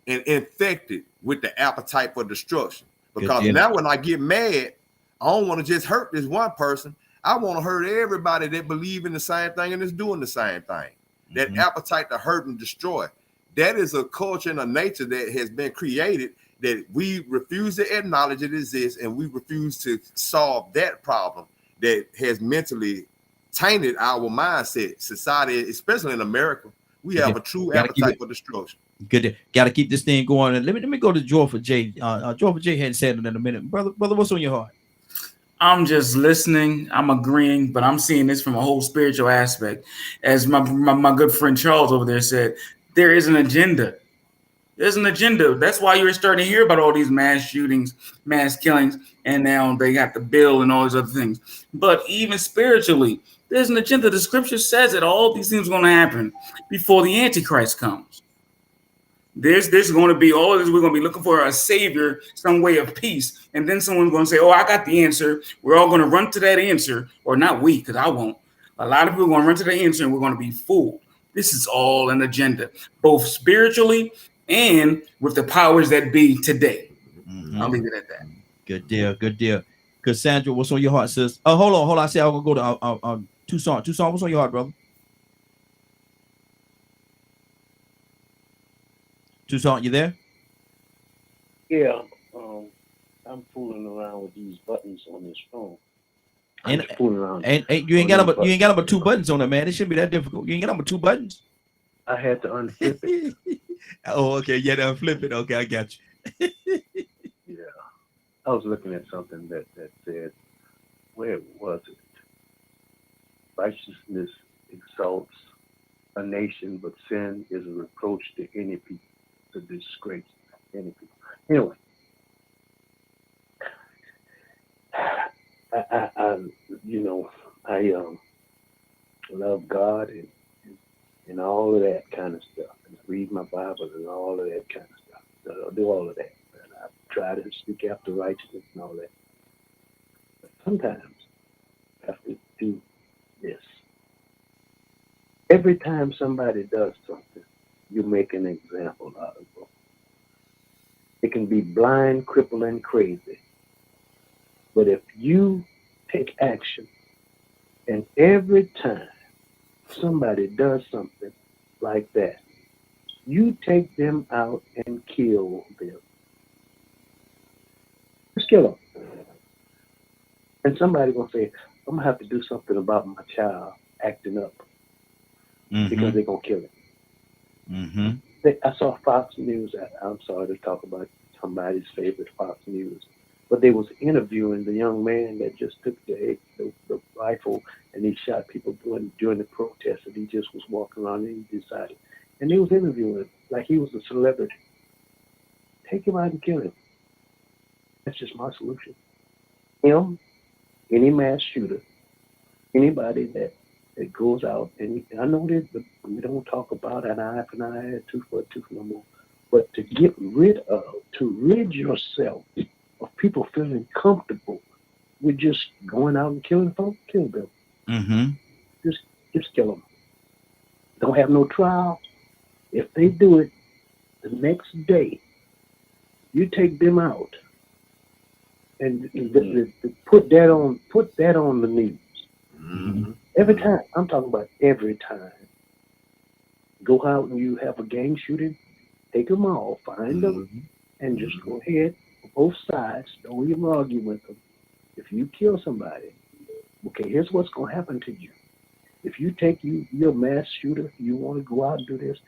and infected with the appetite for destruction. Because now when I get mad, I don't want to just hurt this one person. I want to hurt everybody that believe in the same thing and is doing the same thing. That appetite to hurt and destroy. That is a culture and a nature that has been created that we refuse to acknowledge it exists, and we refuse to solve that problem that has mentally tainted our mindset, society, especially in America. We have a true appetite for destruction. Good. Got to keep this thing going. And let me go to Joy for Jay. Joy for Jay hadn't said it in a minute. Brother, what's on your heart? I'm just listening. I'm agreeing, but I'm seeing this from a whole spiritual aspect. As my good friend Charles over there said, there is an agenda. There's an agenda. That's why you're starting to hear about all these mass shootings, mass killings, and now they got the bill and all these other things. But even spiritually, there's an agenda. The scripture says that all these things are going to happen before the Antichrist comes. There's going to be all this. We're going to be looking for a savior, some way of peace. And then someone's going to say, oh, I got the answer. We're all going to run to that answer. Or not we, because I won't. A lot of people are going to run to the answer and we're going to be fooled. This is all an agenda, both spiritually and with the powers that be today. I'll leave it at that. Good deal. Good deal. Cassandra, what's on your heart, sis? Oh, hold on. I said I'm going to go to Tucson. Tucson, what's on your heart, brother? Tucson, you there? Yeah, I'm fooling around with these buttons on this phone. And fooling around. And you ain't got number two buttons on it, man. It shouldn't be that difficult. You ain't got number two buttons. I had to unflip it. Oh, okay. You had to unflip it. Okay, I got you. Yeah, I was looking at something that said, where was it? Righteousness exalts a nation, but sin is a reproach to any people. To disgrace any people. Anyway, I love God and all of that kind of stuff, and I read my Bible and all of that kind of stuff. So I do all of that, and I try to speak after righteousness and all that. But sometimes I have to do this. Every time somebody does something, you make an example out of them. It can be blind, crippled, and crazy. But if you take action, and every time somebody does something like that, you take them out and kill them. Just kill them. And somebody's going to say, I'm going to have to do something about my child acting up because they're going to kill him. I saw Fox News. I'm sorry to talk about somebody's favorite Fox News, but they was interviewing the young man that just took the rifle and he shot people during the protest, and he just was walking around and he decided. And they was interviewing him like he was a celebrity. Take him out and kill him. That's just my solution. Him, any mass shooter, anybody that goes out, and I know that we don't talk about an eye for an eye, a tooth for a tooth no more, but to rid yourself of people feeling comfortable with just going out and killing folks, kill them. Just kill them. Don't have no trial. If they do it the next day, you take them out and put that on the news. Every time. I'm talking about every time. Go out and you have a gang shooting, take them all, find them, and just go ahead, both sides, don't even argue with them. If you kill somebody, okay, here's what's going to happen to you. If you take you're a mass shooter, you want to go out and do this,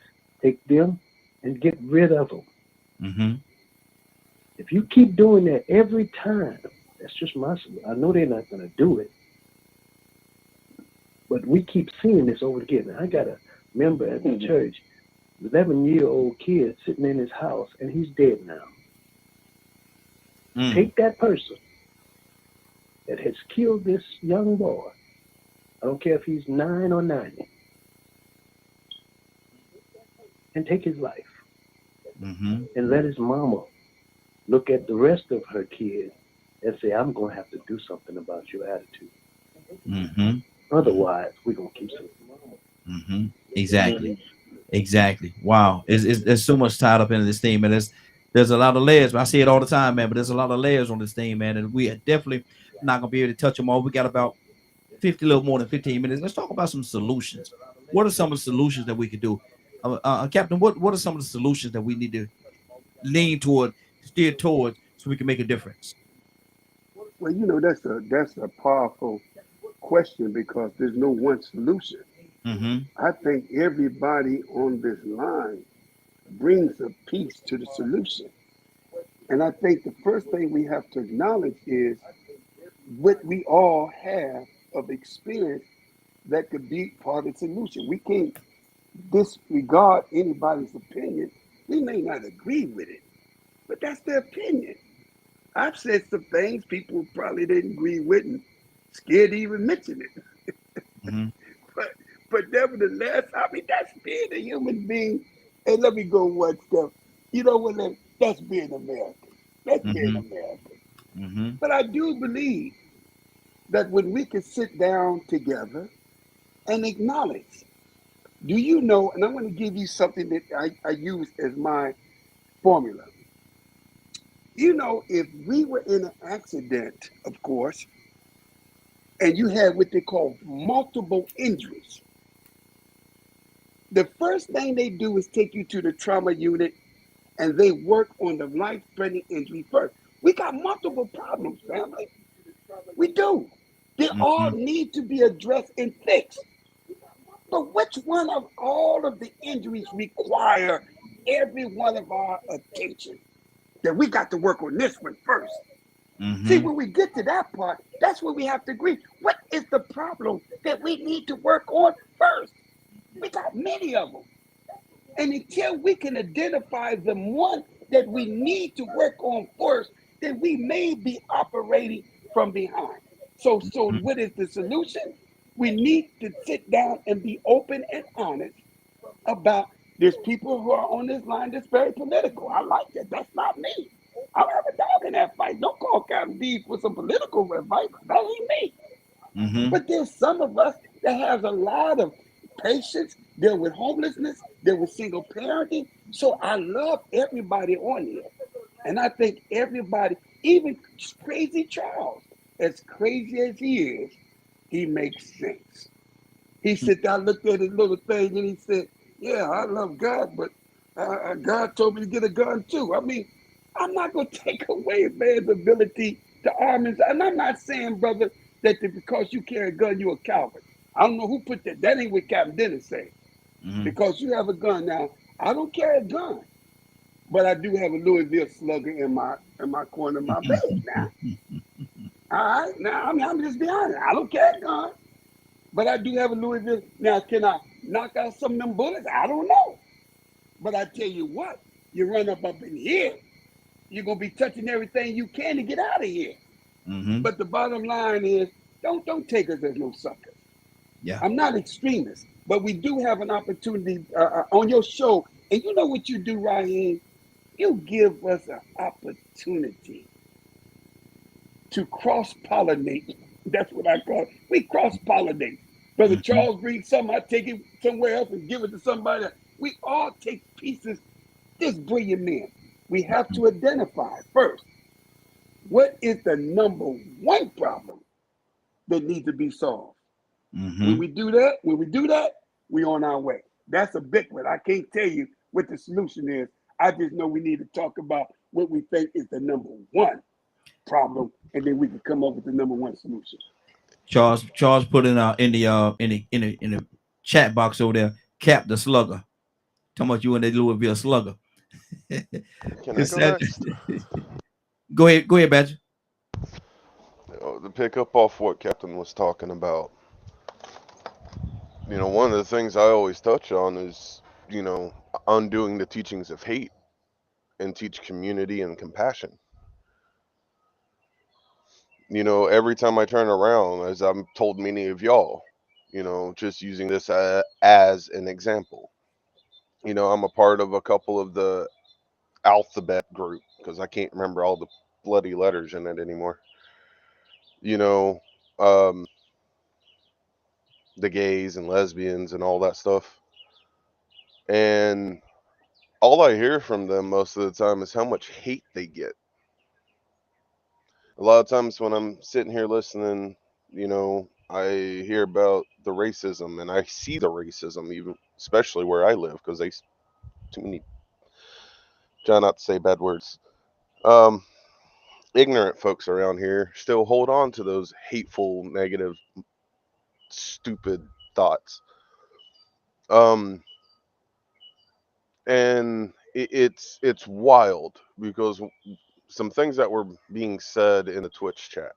take them and get rid of them. If you keep doing that every time, that's just my solution. I know they're not going to do it, but we keep seeing this over again. I got a member at the church, 11-year-old kid sitting in his house, and he's dead now. Take that person that has killed this young boy, I don't care if he's 9 or 90, and take his life. Mm-hmm. And let his mama look at the rest of her kids and say, I'm going to have to do something about your attitude. Mm-hmm. Otherwise, we're going to keep something. Mm-hmm. Exactly. Wow. There's so much tied up into this thing, man. There's a lot of layers. I say it all the time, man, but there's a lot of layers on this thing, man. And we are definitely not going to be able to touch them all. We got about a little more than 15 minutes. Let's talk about some solutions. What are some of the solutions that we could do? Captain, what are some of the solutions that we need to lean toward, steer toward, so we can make a difference? Well, that's a powerful question because there's no one solution. Mm-hmm. I think everybody on this line brings a piece to the solution. And I think the first thing we have to acknowledge is what we all have of experience that could be part of the solution. We can't disregard anybody's opinion. We may not agree with it, but that's their opinion. I've said some things people probably didn't agree with and scared to even mention it. Mm-hmm. But nevertheless, I mean, that's being a human being. And let me go one step. You know what? That's being American. That's being American. Mm-hmm. But I do believe that when we can sit down together and acknowledge, do you know, and I'm going to give you something that I use as my formula. You know, if we were in an accident, of course, and you had what they call multiple injuries, the first thing they do is take you to the trauma unit and they work on the life-threatening injury first. We got multiple problems, family. We do. They all need to be addressed and fixed. But which one of all of the injuries require every one of our attention? That we got to work on this one first. Mm-hmm. See, when we get to that part, that's where we have to agree. What is the problem that we need to work on first? We got many of them. And until we can identify the one that we need to work on first, then we may be operating from behind. So what is the solution? We need to sit down and be open and honest about there's people who are on this line that's very political. I like that. That's not me. I don't have a dog in that fight. Don't call Captain B for some political advice. That ain't me. Mm-hmm. But there's some of us that has a lot of patience, deal with homelessness, deal with single parenting. So I love everybody on here. And I think everybody, even Crazy Charles, as crazy as he is, he makes sense. He said, I looked at his little thing and he said, yeah, I love God, but God told me to get a gun too. I mean, I'm not going to take away a man's ability to arm himself. And I'm not saying, brother, that because you carry a gun, you're a coward. I don't know who put that. That ain't what Captain Dennis said. Mm-hmm. Because you have a gun now. I don't carry a gun, but I do have a Louisville Slugger in my corner of my bed now. All right, now I'm just being honest. I don't carry a gun, but I do have a Louisville. Now, can I knock out some of them bullets? I don't know. But I tell you what, you run up in here, you're gonna be touching everything you can to get out of here. Mm-hmm. But the bottom line is, don't take us as no suckers. Yeah. I'm not extremist, but we do have an opportunity on your show. And you know what you do, Raheem? You give us an opportunity to cross-pollinate. That's what I call it. We cross-pollinate. Brother Charles brings something, I take it somewhere else and give it to somebody else. We all take pieces. This brilliant man. We have to identify first, what is the number one problem that needs to be solved? Mm-hmm. When we do that, we on our way. That's a big one. I can't tell you what the solution is. I just know we need to talk about what we think is the number one problem, and then we can come up with the number one solution. Charles put in the chat box over there, Cap the Slugger. Talking about you and the Louisville Slugger. Can I go next? Go ahead, Badger. To pick up off what Captain was talking about, you know, one of the things I always touch on is, you know, undoing the teachings of hate and teach community and compassion. You know, every time I turn around, as I've told many of y'all, You know, just using this as an example. You know, I'm a part of a couple of the alphabet group because I can't remember all the bloody letters in it anymore. You know, um, the gays and lesbians and all that stuff. And all I hear from them most of the time is how much hate they get. A lot of times when I'm sitting here listening, you know, I hear about the racism and I see the racism, even especially where I live, because they too many try not to say bad words. Ignorant folks around here still hold on to those hateful, negative, stupid thoughts. And it's wild because some things that were being said in the Twitch chat,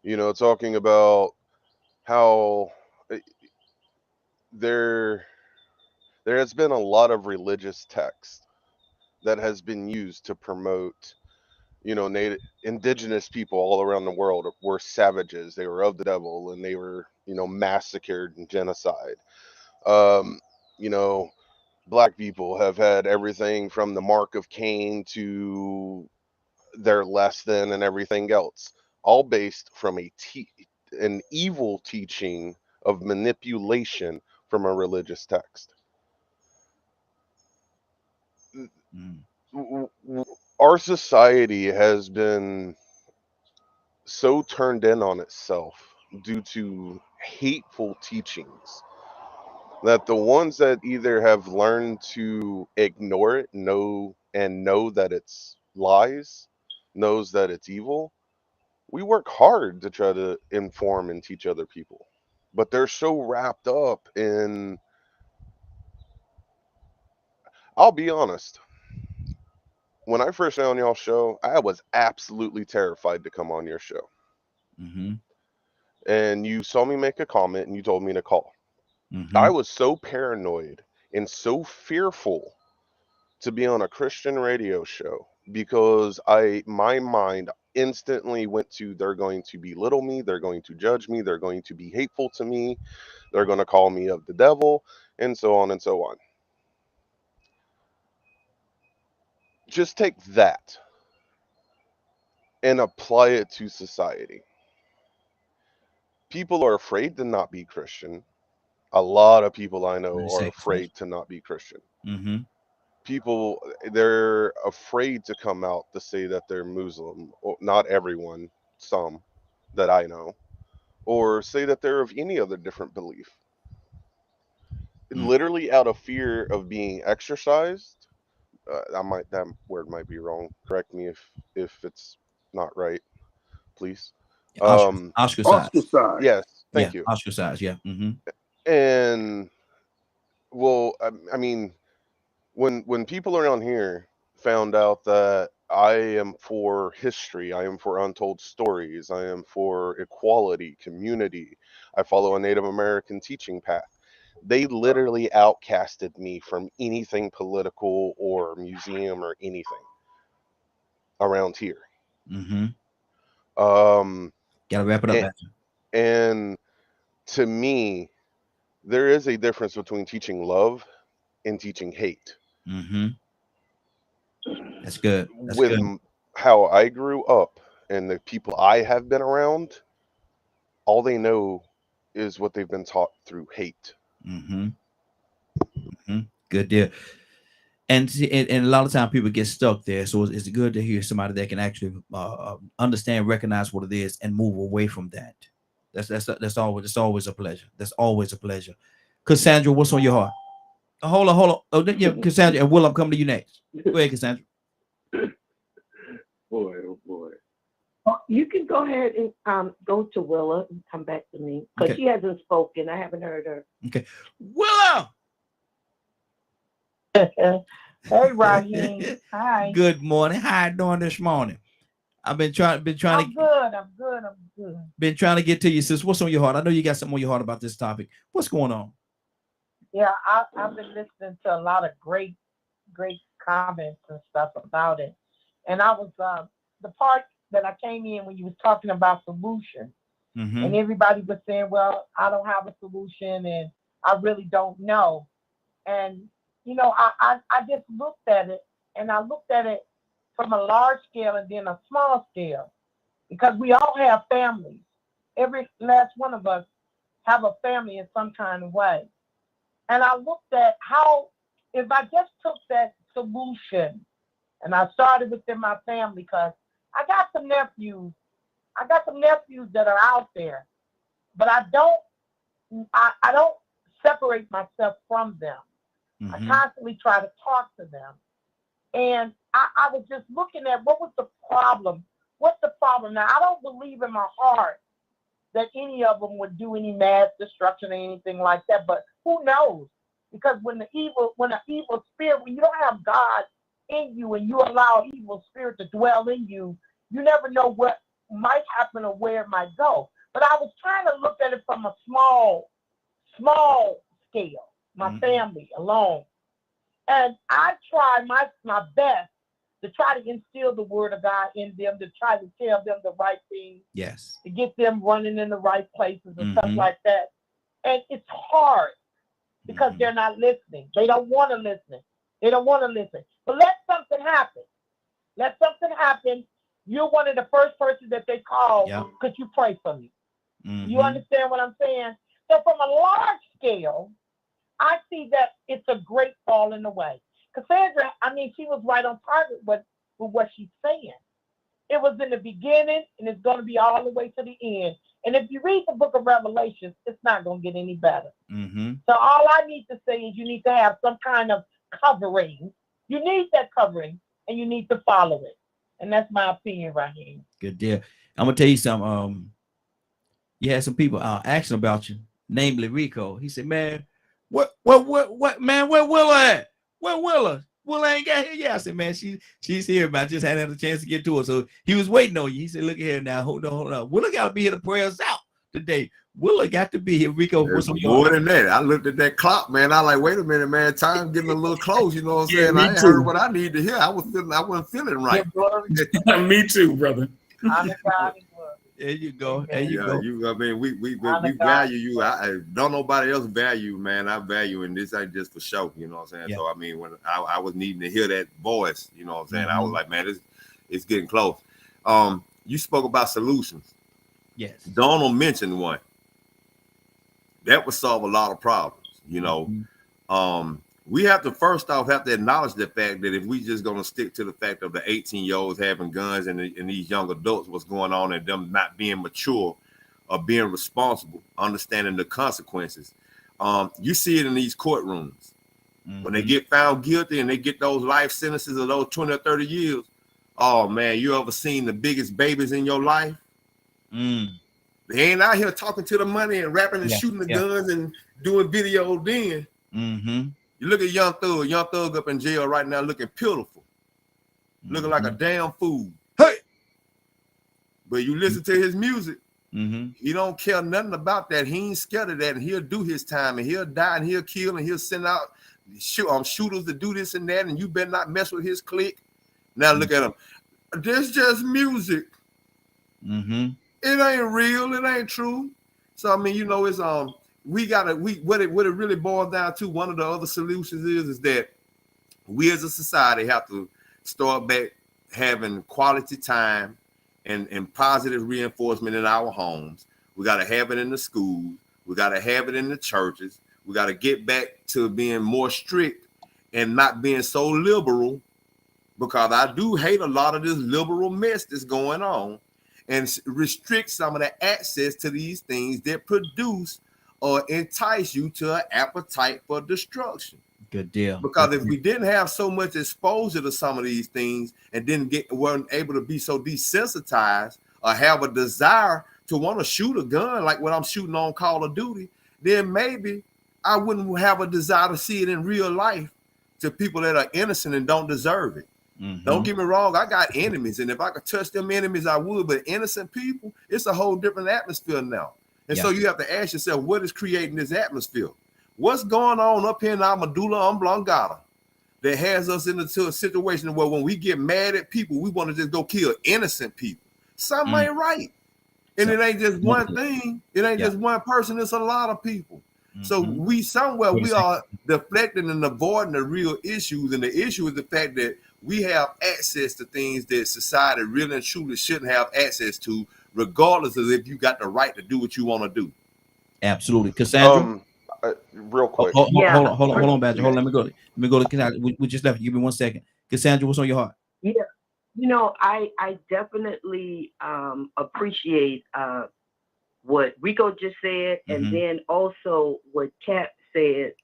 you know, talking about how there has been a lot of religious text that has been used to promote, you know, native indigenous people all around the world were savages, they were of the devil, and they were, you know, massacred and genocide. You know, black people have had everything from the mark of Cain to they're less than and everything else, all based from an evil teaching of manipulation from a religious text. Our society has been so turned in on itself due to hateful teachings that the ones that either have learned to ignore it, know that it's lies, knows that it's evil, we work hard to try to inform and teach other people. But they're so wrapped up in, I'll be honest, when I first got on y'all's show, I was absolutely terrified to come on your show. And you saw me make a comment and you told me to call. I was so paranoid and so fearful to be on a Christian radio show because my mind instantly went to, they're going to belittle me, they're going to judge me, they're going to be hateful to me, they're going to call me of the devil, and so on and so on. Just take that and apply it to society. People are afraid to not be Christian. A lot of people I know are afraid to not be Christian. People, they're afraid to come out to say that they're Muslim. Not everyone, some that I know, or say that they're of any other different belief. Literally out of fear of being exercised. That word might be wrong. Correct me if it's not right, please. Ostracized. Yes, thank you. Ostracized. Yeah. And well, I mean, when people around here found out that I am for history, I am for untold stories, I am for equality, community, I follow a Native American teaching path, they literally outcasted me from anything political or museum or anything around here. Gotta wrap it up. And to me, there is a difference between teaching love and teaching hate. That's good. With how I grew up and the people I have been around, all they know is what they've been taught through hate. Good deal. And a lot of times people get stuck there. So it's good to hear somebody that can actually understand, recognize what it is, and move away from that. That's always a pleasure. That's always a pleasure. Cassandra, what's on your heart? Hold on. Oh, yeah, Cassandra, and Will, I'm coming to you next. Go ahead, Cassandra. Boy, oh boy. Oh, you can go ahead and go to Willa and come back to me because she hasn't spoken. I haven't heard her. Okay, Willa. Hey, Raheem. Hi. Good morning. How you doing this morning? I've been trying I'm good. I'm good. Been trying to get to you, sis. What's on your heart? I know you got something on your heart about this topic. What's going on? Yeah, I've been listening to a lot of great comments and stuff about it. And I was the part that I came in when you was talking about solution. And everybody was saying, well, I don't have a solution and I really don't know. And, you know, I just looked at it, and I looked at it from a large scale and then a small scale, because we all have families. Every last one of us have a family in some kind of way. And I looked at how, if I just took that solution and I started within my family, because I got some nephews that are out there, but I don't separate myself from them. I constantly try to talk to them. And I was just looking at what was the problem. What's the problem? Now, I don't believe in my heart that any of them would do any mass destruction or anything like that, but who knows? Because when an evil spirit, when you don't have God in you and you allow evil spirit to dwell in you, you never know what might happen or where it might go. But I was trying to look at it from a small scale, my family alone. And I try my best to try to instill the word of God in them, to try to tell them the right things. Yes. To get them running in the right places and stuff like that. And it's hard because they're not listening. They don't want to listen. But let something happen. Let something happen. You're one of the first persons that they call because you pray for me. You understand what I'm saying? So from a large scale, I see that it's a great fall in the way. Cassandra, I mean, she was right on target with what she's saying. It was in the beginning, and it's going to be all the way to the end. And if you read the book of Revelations, it's not going to get any better. So all I need to say is you need to have some kind of covering. You need that covering, and you need to follow it. And that's my opinion right here. Good deal. I'm going to tell you something. You had some people asking about you, namely Rico. He said, man, what, man, where Willa at? Where Willa? Willa ain't got here yet. I said, man, she's here, but I just hadn't had a chance to get to her. So he was waiting on you. He said, look at here now. Hold on. Willa got to be here to pray us out today. Willa got to be here. Rico, what's more than that? I looked at that clock, man. I like, wait a minute, man. Time getting a little close. You know what I'm saying? I ain't heard what I need to hear. I wasn't feeling right. Me too, brother. There you go. I mean, we value you. I don't nobody else value, man. I value, and this ain't just for show. You know what I'm saying? Yeah. So I mean, when I was needing to hear that voice, you know what I'm saying? I was like, man, it's getting close. You spoke about solutions. Yes. Donald mentioned one. That would solve a lot of problems. You know, we have to first off acknowledge the fact that if we just gonna stick to the fact of the 18-year-olds having guns and these young adults, what's going on, and them not being mature or being responsible, understanding the consequences. You see it in these courtrooms. When they get found guilty and they get those life sentences of those 20 or 30 years. Oh man, you ever seen the biggest babies in your life? They ain't out here talking to the money and rapping and shooting the guns and doing video then. You look at Young Thug up in jail right now looking pitiful, looking like a damn fool. Hey! But you listen to his music, he don't care nothing about that. He ain't scared of that, and he'll do his time, and he'll die, and he'll kill, and he'll send out shooters to do this and that, and you better not mess with his clique. Now look at him. This just music. It ain't real. It ain't true. So I mean, you know, it's what it really boils down to. One of the other solutions is that we as a society have to start back having quality time and positive reinforcement in our homes. We got to have it in the schools. We got to have it in the churches. We got to get back to being more strict and not being so liberal, because I do hate a lot of this liberal mess that's going on, and restrict some of the access to these things that produce or entice you to an appetite for destruction. Good deal. Because if we didn't have so much exposure to some of these things and weren't able to be so desensitized or have a desire to want to shoot a gun like what I'm shooting on Call of Duty, then maybe I wouldn't have a desire to see it in real life to people that are innocent and don't deserve it. Don't get me wrong, I got enemies, and if I could touch them enemies, I would, but innocent people, it's a whole different atmosphere now. And so you have to ask yourself, what is creating this atmosphere? What's going on up here in our medulla oblongata that has us into a situation where when we get mad at people, we want to just go kill innocent people? Something ain't right. And it ain't just one thing. It ain't just one person. It's a lot of people. So we somewhere we are deflecting and avoiding the real issues. And the issue is the fact that we have access to things that society really and truly shouldn't have access to, regardless of if you got the right to do what you want to do. Absolutely. Cassandra? Real quick. Hold on, Badger. Hold on. Let me go to Cassandra. We just left. Give me 1 second. Cassandra, what's on your heart? Yeah. You know, I definitely appreciate what Rico just said, and then also what Kat said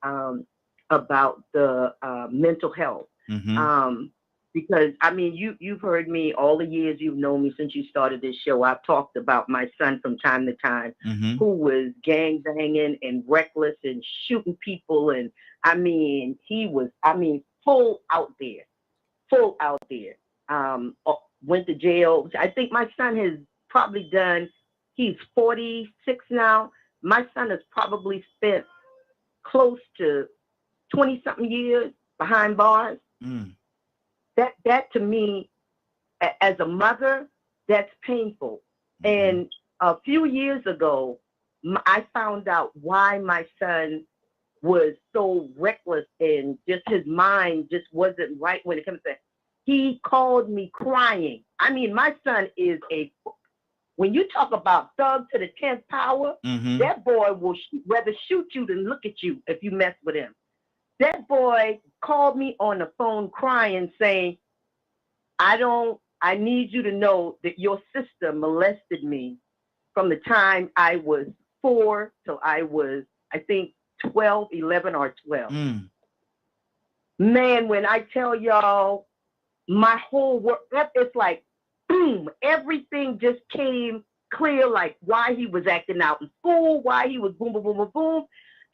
about the mental health. Because I mean, you've heard me all the years you've known me since you started this show. I've talked about my son from time to time, who was gang banging and reckless and shooting people, and I mean, he was full out there. Went to jail. I think my son has probably done. He's 46 now. My son has probably spent close to 20-something years behind bars. That to me, as a mother, that's painful. And a few years ago, I found out why my son was so reckless and just his mind just wasn't right when it comes to. He called me crying. I mean, my son is when you talk about thug to the 10th power, that boy will rather shoot you than look at you if you mess with him. That boy called me on the phone crying, saying, I need you to know that your sister molested me from the time I was 4 till I was, I think, 12, 11 or 12. Man, when I tell y'all, my whole world, it's like, boom, everything just came clear, like why he was acting out in school, why he was boom, boom, boom, boom, boom.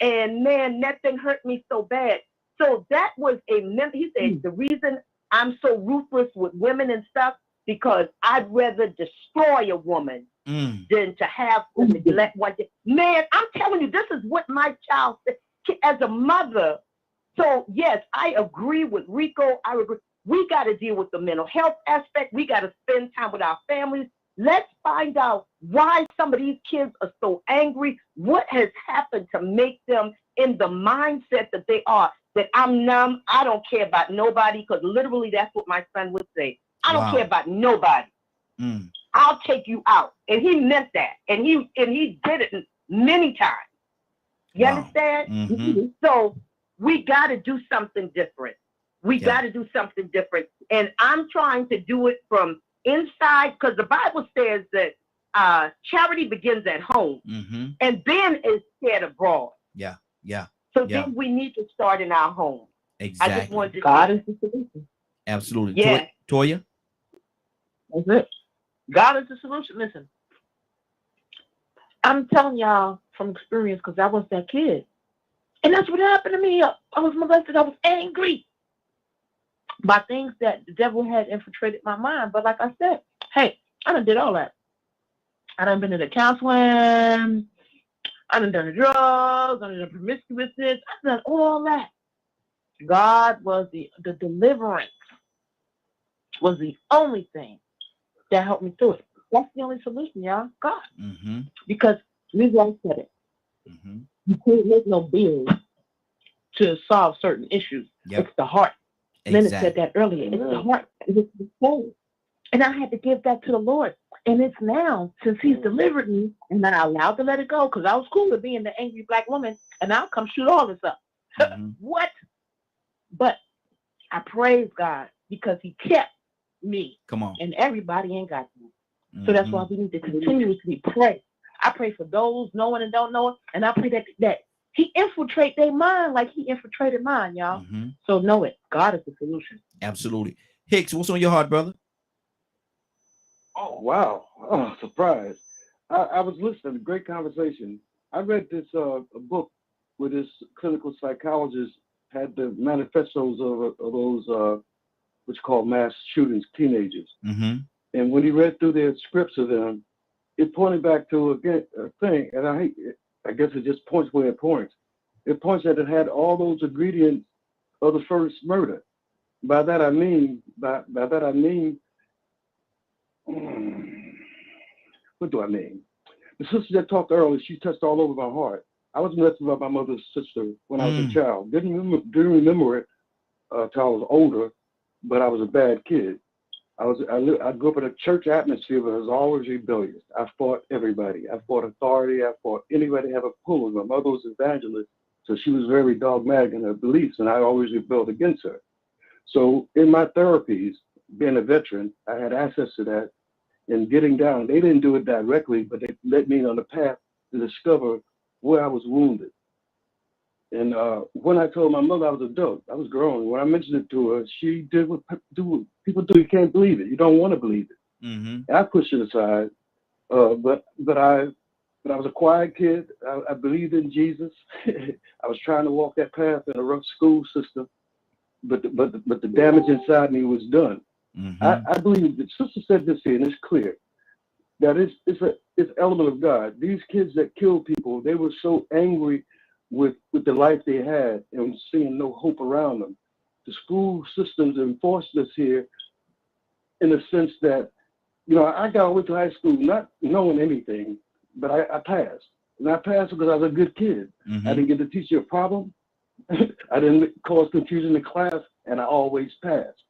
And man, that thing hurt me so bad. So that was he said, the reason I'm so ruthless with women and stuff, because I'd rather destroy a woman than to have let one. Man, I'm telling you, this is what my child said as a mother. So yes, I agree with Rico. I agree. We got to deal with the mental health aspect. We got to spend time with our families. Let's find out why some of these kids are so angry. What has happened to make them in the mindset that they are, that I'm numb, I don't care about nobody, because literally that's what my son would say. I don't care about nobody. I'll take you out. And he meant that. And he did it many times. You understand? So we got to do something different. We got to do something different. And I'm trying to do it from inside, because the Bible says that charity begins at home and then is spread abroad. So then we need to start in our home. Exactly. I just wanted to God is the solution. Absolutely. Yeah. Toya? That's it. God is the solution. Listen, I'm telling y'all from experience, because I was that kid. And that's what happened to me. I was molested. I was angry by things that the devil had infiltrated my mind. But like I said, hey, I done did all that. I done been to the counseling. I done the drugs. I done the promiscuousness. I done all that. God was the deliverance was the only thing that helped me through it. That's the only solution, y'all. God. Because Rizzo said it. You can't make no bills to solve certain issues. It's the heart. Leonard said that earlier. It's the heart. It's the soul. And I had to give that to the Lord. And it's now, since he's delivered me, and I allowed to let it go, because I was cool with being the angry black woman, and I'll come shoot all this up. What? But I praise God because he kept me. Come on. And everybody ain't got me. So that's why we need to continuously pray. I pray for those knowing and don't know it, and I pray that he infiltrate their mind like he infiltrated mine, y'all. So know it. God is the solution. Absolutely. Hicks, what's on your heart, brother? Oh, wow. Oh, surprise. I was listening. Great conversation. I read this a book where this clinical psychologist had the manifestos of those what you call mass shootings, teenagers. And when he read through their scripts of them, it pointed back to a thing, and I guess it just points where it points. It points that it had all those ingredients of the first murder. By that I mean, what do I mean? The sister that talked earlier, she touched all over my heart. I was messing with my mother's sister when I was a child. Didn't remember it till I was older, but I was a bad kid. I grew up in a church atmosphere, but I was always rebellious. I fought everybody. I fought authority. I fought anybody to have a pull. My mother was an evangelist, so she was very dogmatic in her beliefs, and I always rebelled against her. So in my therapies, being a veteran, I had access to that. And getting down, they didn't do it directly, but they led me on the path to discover where I was wounded. And when I told my mother I was adult, I was grown. When I mentioned it to her, she did what people do. You can't believe it. You don't want to believe it. And I pushed it aside. But I was a quiet kid. I believed in Jesus. I was trying to walk that path in a rough school system, but the damage inside me was done. I believe the sister said this here, and it's clear that it's element of God. These kids that killed people, they were so angry with the life they had and seeing no hope around them. The school systems enforced this here in the sense that, I got away to high school not knowing anything, but I passed. And I passed because I was a good kid. I didn't get the teacher a problem. I didn't cause confusion in class, and I always passed.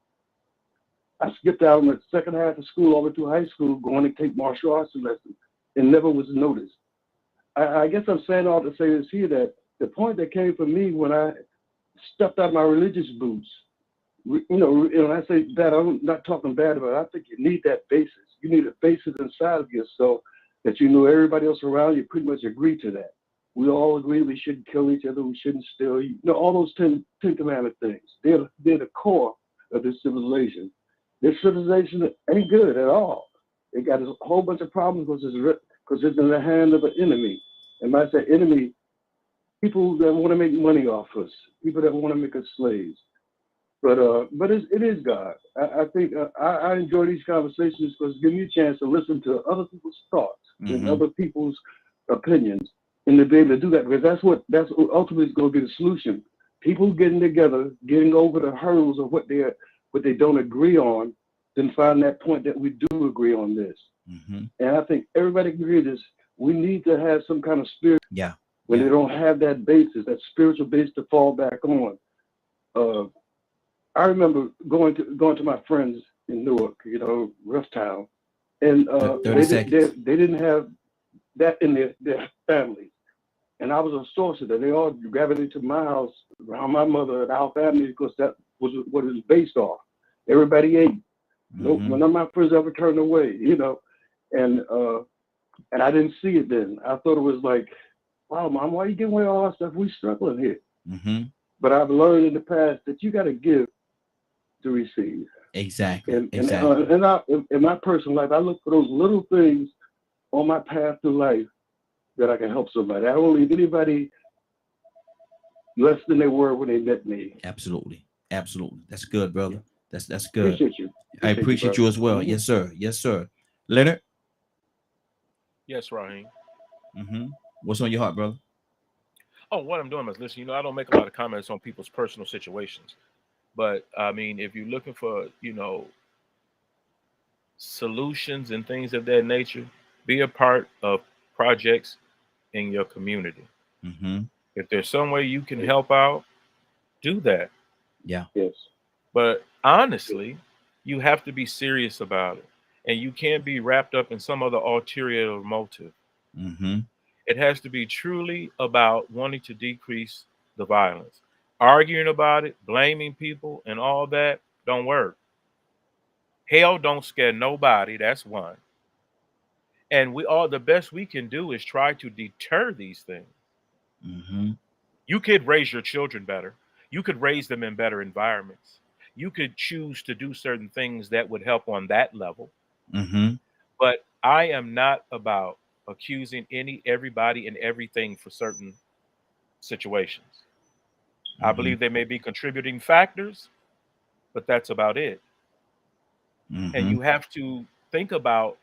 I skipped out in the second half of school all the way through high school, going to take martial arts lessons, and never was noticed. I guess I'm saying all to say this here, that the point that came for me when I stepped out of my religious boots, when I say that, I'm not talking bad about it. I think you need that basis. You need a basis inside of yourself that everybody else around you pretty much agree to that. We all agree we shouldn't kill each other, we shouldn't steal, all those 10 Commandment things. They're the core of this civilization. This civilization ain't good at all. It got a whole bunch of problems because it's in the hand of an enemy. And when I say enemy, people that want to make money off us, people that want to make us slaves. But it is God. I think I enjoy these conversations because it gives me a chance to listen to other people's thoughts and other people's opinions, and to be able to do that, because that's what ultimately is going to be the solution. People getting together, getting over the hurdles of what they don't agree on, then find that point that we do agree on this. And I think everybody agrees this. We need to have some kind of spirit. When they don't have that basis, that spiritual base to fall back on. I remember going to my friends in Newark, rough town, and they didn't have that in their family. And I was a source of that. They all gravitated to my house around my mother and our family because that was what it was based off. Everybody ate. None of my friends ever turned away, and I didn't see it then. I thought it was like, wow, Mom, why are you giving away all that stuff? We struggling here. But I've learned in the past that you got to give to receive. Exactly. And in my personal life, I look for those little things on my path through life that I can help somebody. I don't leave anybody less than they were when they met me. Absolutely. That's good, brother. That's good. Appreciate you. I appreciate you as well. Yes, sir. Yes, sir. Leonard? Yes, Raheem. What's on your heart, brother? Oh, what I'm doing is listen, I don't make a lot of comments on people's personal situations. But I mean, if you're looking for, solutions and things of that nature, be a part of projects in your community. If there's some way you can help out, do that. Yeah. Yes. But honestly, you have to be serious about it. And you can't be wrapped up in some other ulterior motive. It has to be truly about wanting to decrease the violence. Arguing about it, blaming people, and all that don't work. Hell don't scare nobody. That's one. And the best we can do is try to deter these things. You could raise your children better. You could raise them in better environments. You could choose to do certain things that would help on that level. But I am not about accusing everybody and everything for certain situations. I believe they may be contributing factors, but that's about it. And you have to think about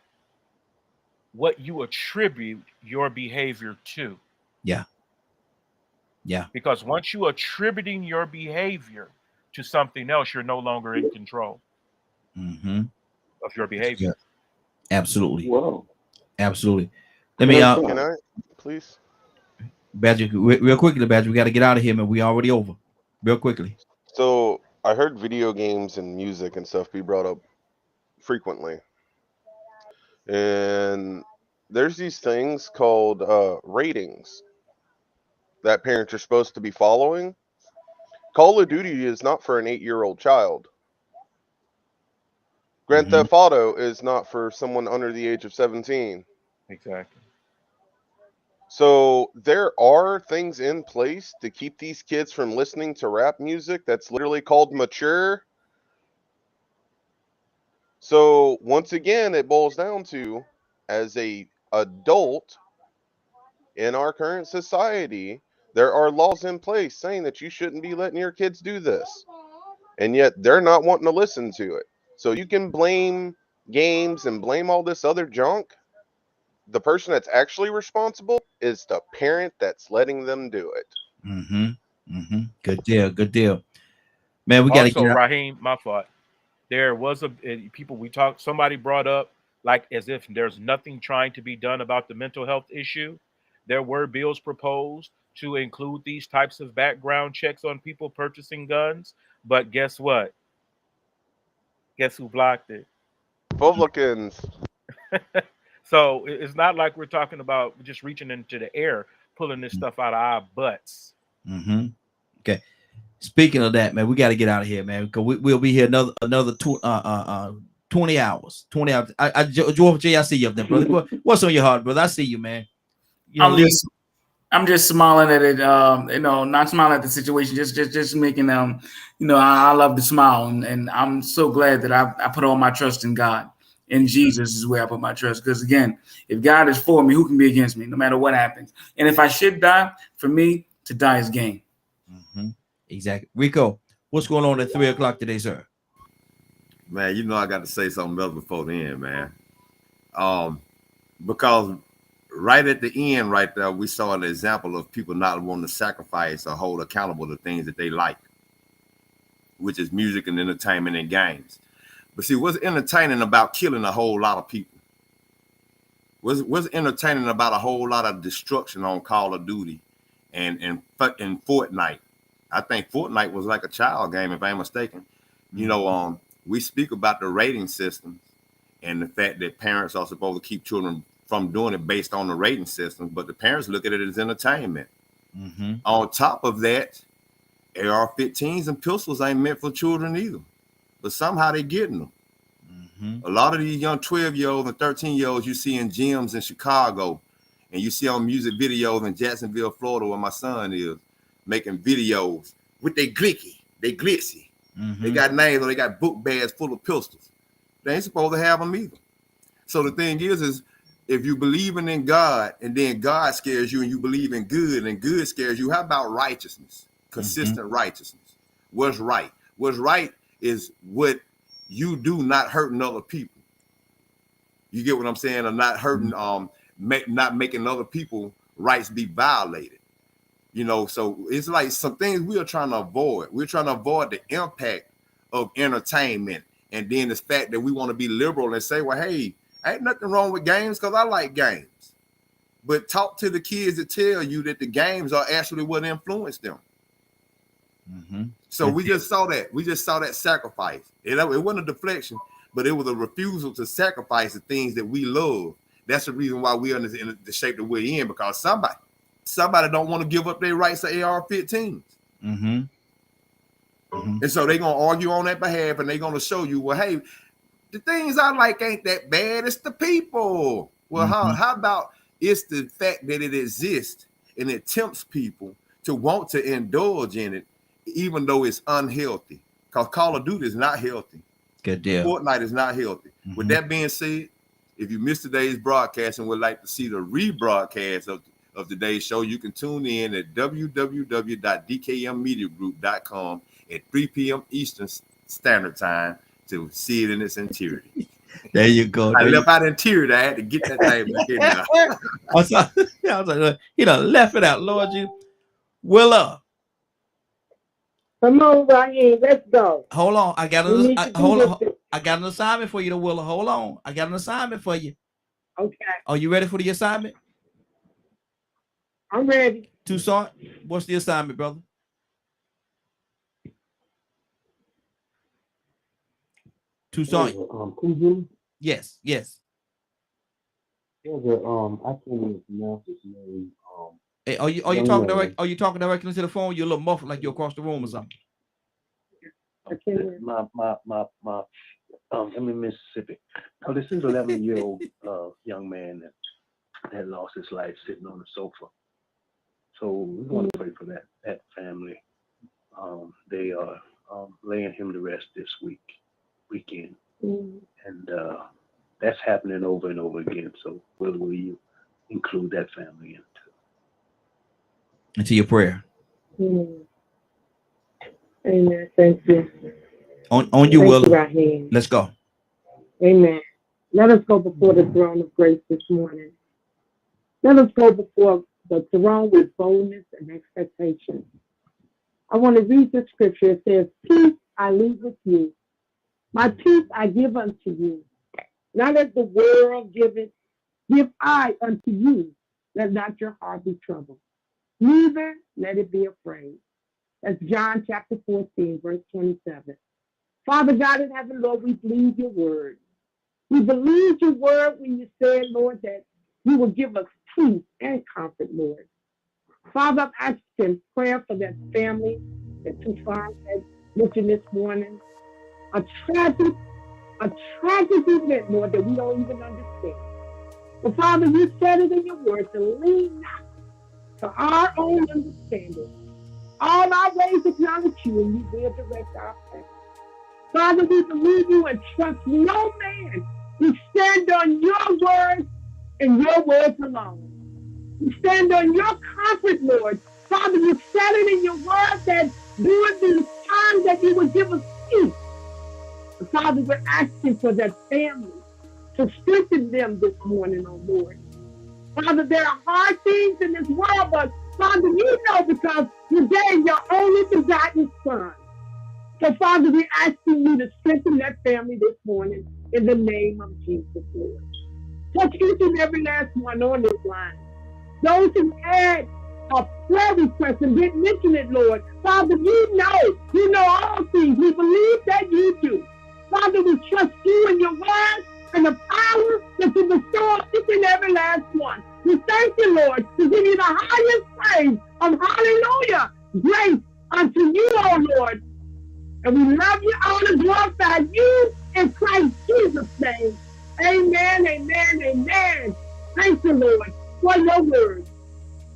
what you attribute your behavior to. Yeah. Because once you attributing your behavior to something else, you're no longer in control of your behavior. Absolutely. Whoa. Absolutely. Let me Can I, please? Badger, real quickly, Badger. We got to get out of here, man. We already over. Real quickly. So I heard video games and music and stuff be brought up frequently, and there's these things called ratings that parents are supposed to be following. Call of Duty is not for an 8-year-old child. Grand Theft Auto is not for someone under the age of 17. Exactly. So there are things in place to keep these kids from listening to rap music that's literally called mature. So once again, it boils down to, as a adult in our current society, there are laws in place saying that you shouldn't be letting your kids do this. And yet they're not wanting to listen to it. So you can blame games and blame all this other junk. The person that's actually responsible is the parent that's letting them do it. Good deal. Good deal. Man, we got to Also, get out. Raheem, my fault. There was somebody brought up, like, as if there's nothing trying to be done about the mental health issue. There were bills proposed to include these types of background checks on people purchasing guns. But guess what? Guess who blocked it? Republicans. So it's not like we're talking about just reaching into the air, pulling this stuff out of our butts. Okay. Speaking of that, man, we got to get out of here, man, because we'll be here another 20 hours. 20 hours. George J, I see you up there, brother. What's on your heart, brother? I see you, man. You know, I'm just smiling at it, not smiling at the situation, just making I love to smile, and I'm so glad that I put all my trust in God. In Jesus is where I put my trust. Because again, if God is for me, who can be against me, no matter what happens? And if I should die, for me to die is gain. Exactly. Rico, what's going on at 3 o'clock today, sir? Man, I got to say something else before the end, man. Because right at the end, right there, we saw an example of people not wanting to sacrifice or hold accountable the things that they like, which is music and entertainment and games. But see, what's entertaining about killing a whole lot of people? What's entertaining about a whole lot of destruction on Call of Duty and Fortnite? I think Fortnite was like a child game, if I'm mistaken. We speak about the rating system and the fact that parents are supposed to keep children from doing it based on the rating system, but the parents look at it as entertainment. On top of that, AR-15s and pistols ain't meant for children either. But somehow they're getting them. A lot of these young 12-year-olds and 13-year-olds you see in gyms in Chicago, and you see on music videos in Jacksonville, Florida, where my son is, making videos with they glitzy. They got names or they got book bags full of pistols. They ain't supposed to have them either. So the thing is if you believing in God and then God scares you and you believe in good and good scares you, how about righteousness? Consistent righteousness. What's right? What's right is what you do, not hurting other people. You get what I'm saying? Or not hurting, not making other people's rights be violated. So it's like some things we are trying to avoid. We're trying to avoid the impact of entertainment. And then the fact that we want to be liberal and say, well, hey, ain't nothing wrong with games because I like games. But talk to the kids that tell you that the games are actually what influenced them. So we just saw that. We just saw that sacrifice. It wasn't a deflection, but it was a refusal to sacrifice the things that we love. That's the reason why we're in the shape that we're in, because somebody don't want to give up their rights to AR-15s. And so they're going to argue on that behalf, and they're going to show you, well, hey, the things I like ain't that bad. It's the people. Well, how about it's the fact that it exists and it tempts people to want to indulge in it, even though it's unhealthy, because Call of Duty is not healthy. Good deal. Fortnite is not healthy. With that being said, if you missed today's broadcast and would like to see the rebroadcast of today's show, you can tune in at www.dkmmediagroup.com at 3 p.m. Eastern Standard Time to see it in its entirety. There you go. I left out interior. I had to get that thing back in there. I was like, left it out, Lord. Willa. Come on, Raheem, let's go. Hold on. I got an assignment for you, Willa. Hold on. I got an assignment for you. Okay. Are you ready for the assignment? I'm ready. Toussaint, what's the assignment, brother? Toussaint. Yes, yes. There's a I can't even pronounce his name. Hey, are you young talking man. direct? Are you talking directly to the phone? You're a little muffled, like you're across the room or something. I'm in Mississippi. Oh, this is 11-year-old young man that had lost his life sitting on the sofa. So we want to pray for that family. They are laying him to rest this weekend, and that's happening over and over again. So will you include that family into your prayer? Amen. Thank you. On you, Will. Let's go. Amen. Let us go before the throne of grace this morning. Let us go before the throne with boldness and expectation. I want to read the scripture. It says, peace I leave with you. My peace I give unto you. Not as the world giveth, give I unto you. Let not your heart be troubled. Neither let it be afraid. That's John chapter 14, verse 27. Father God in heaven, Lord, we believe your word. We believe your word when you said, Lord, that you will give us peace and comfort, Lord. Father, I'm asking prayer for that family that Toussaint had mentioned this morning. A tragic event, Lord, that we don't even understand. But Father, you said it in your word to lean not to our own understanding. All our ways acknowledge you, and you will direct our path. Father, we believe you and trust no man. We stand on your word and your words alone. We stand on your comfort, Lord. Father, you said it in your word that during these times that you would give us peace. And Father, we're asking for that family to strengthen them this morning, oh Lord. Father, there are hard things in this world, but Father, you know because you gave your only begotten son. So Father, we're asking you to strengthen that family this morning in the name of Jesus, Lord. Touch each and every last one on this line. Those who had a prayer request and didn't mention it, Lord. Father, you know all things. We believe that you do. Father, we trust you and your word and the power that you bestow on each and every last one. We thank you, Lord, to give you the highest praise of hallelujah. Grace unto you, O Lord. And we love you, honor, glorify you in Christ Jesus' name. Amen, amen, amen. Thank you, Lord, for your word.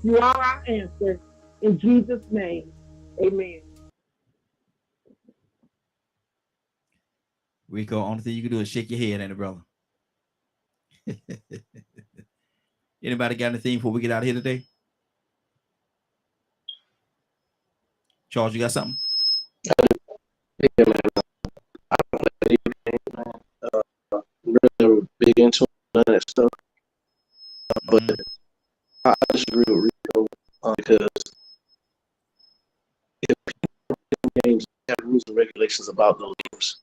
You are our answer. In Jesus' name, amen. Rico, only thing you can do is shake your head, ain't it, brother? Anybody got anything before we get out of here today? Charles, you got something? Yeah, man. I don't know anything, man. Really big into none of that stuff. But I disagree with Rico because if people play games have rules and regulations about those games,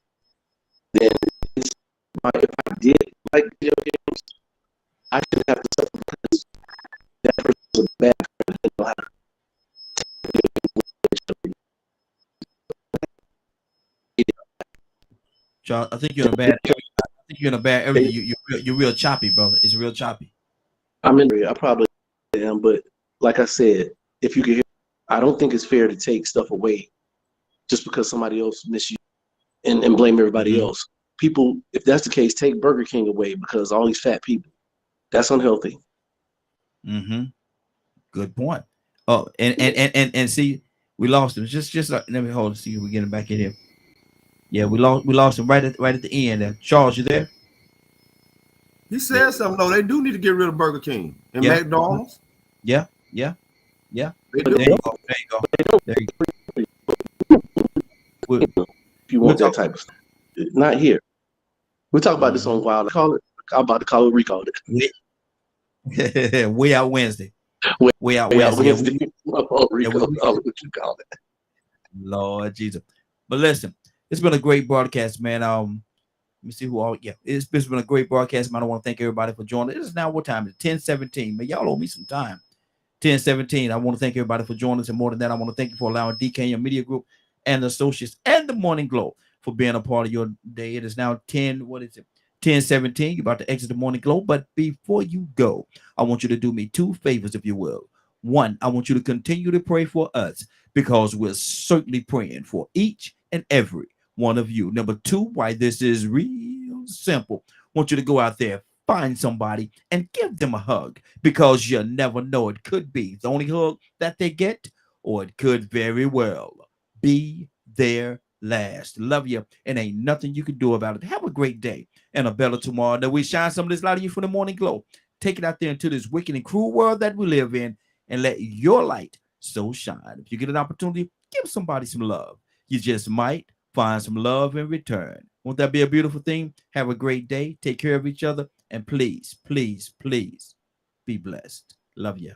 then if I did like video games, I shouldn't have to suffer because that person was a bad person and didn't know how to. Charles, I think you're in a bad. I think you're in a bad area. You're real choppy, brother. It's real choppy. I'm in there. I probably am, but like I said, if you can hear, I don't think it's fair to take stuff away just because somebody else misused and blame everybody else. People, if that's the case, take Burger King away because all these fat people. That's unhealthy. Good point. Oh, and see, we lost him. Just let me hold. See if we get him back in here. Yeah, we lost him right at the end there. Charles, you there? He said something though. They do need to get rid of Burger King and McDonald's. Yeah. They do. There you go. If you want that type of stuff, not here. We talk about this on Wild. I'm about to call it Recall it. Way out Wednesday. Way out Wednesday. What you call it? Lord Jesus. But listen, it's been a great broadcast, man. Let me see who all. Yeah, it's been a great broadcast, man. I want to thank everybody for joining. This is now what time? It's 10:17. Man, y'all owe me some time. 1017. I want to thank everybody for joining us. And more than that, I want to thank you for allowing DK and your media group and the associates and the Morning Glow for being a part of your day. It is now 10:17. You're about to exit the Morning Glow. But before you go, I want you to do me two favors, if you will. One, I want you to continue to pray for us because we're certainly praying for each and every one of you. Number two, why this is real simple. I want you to go out there, find somebody, and give them a hug because you never know. It could be the only hug that they get, or it could very well be their last. Love you, and ain't nothing you can do about it. Have a great day and a better tomorrow. Now we shine some of this light on you from the Morning Glow. Take it out there into this wicked and cruel world that we live in and let your light so shine. If you get an opportunity, give somebody some love. You just might find some love in return. Won't that be a beautiful thing? Have a great day. Take care of each other. And please, please, please be blessed. Love you.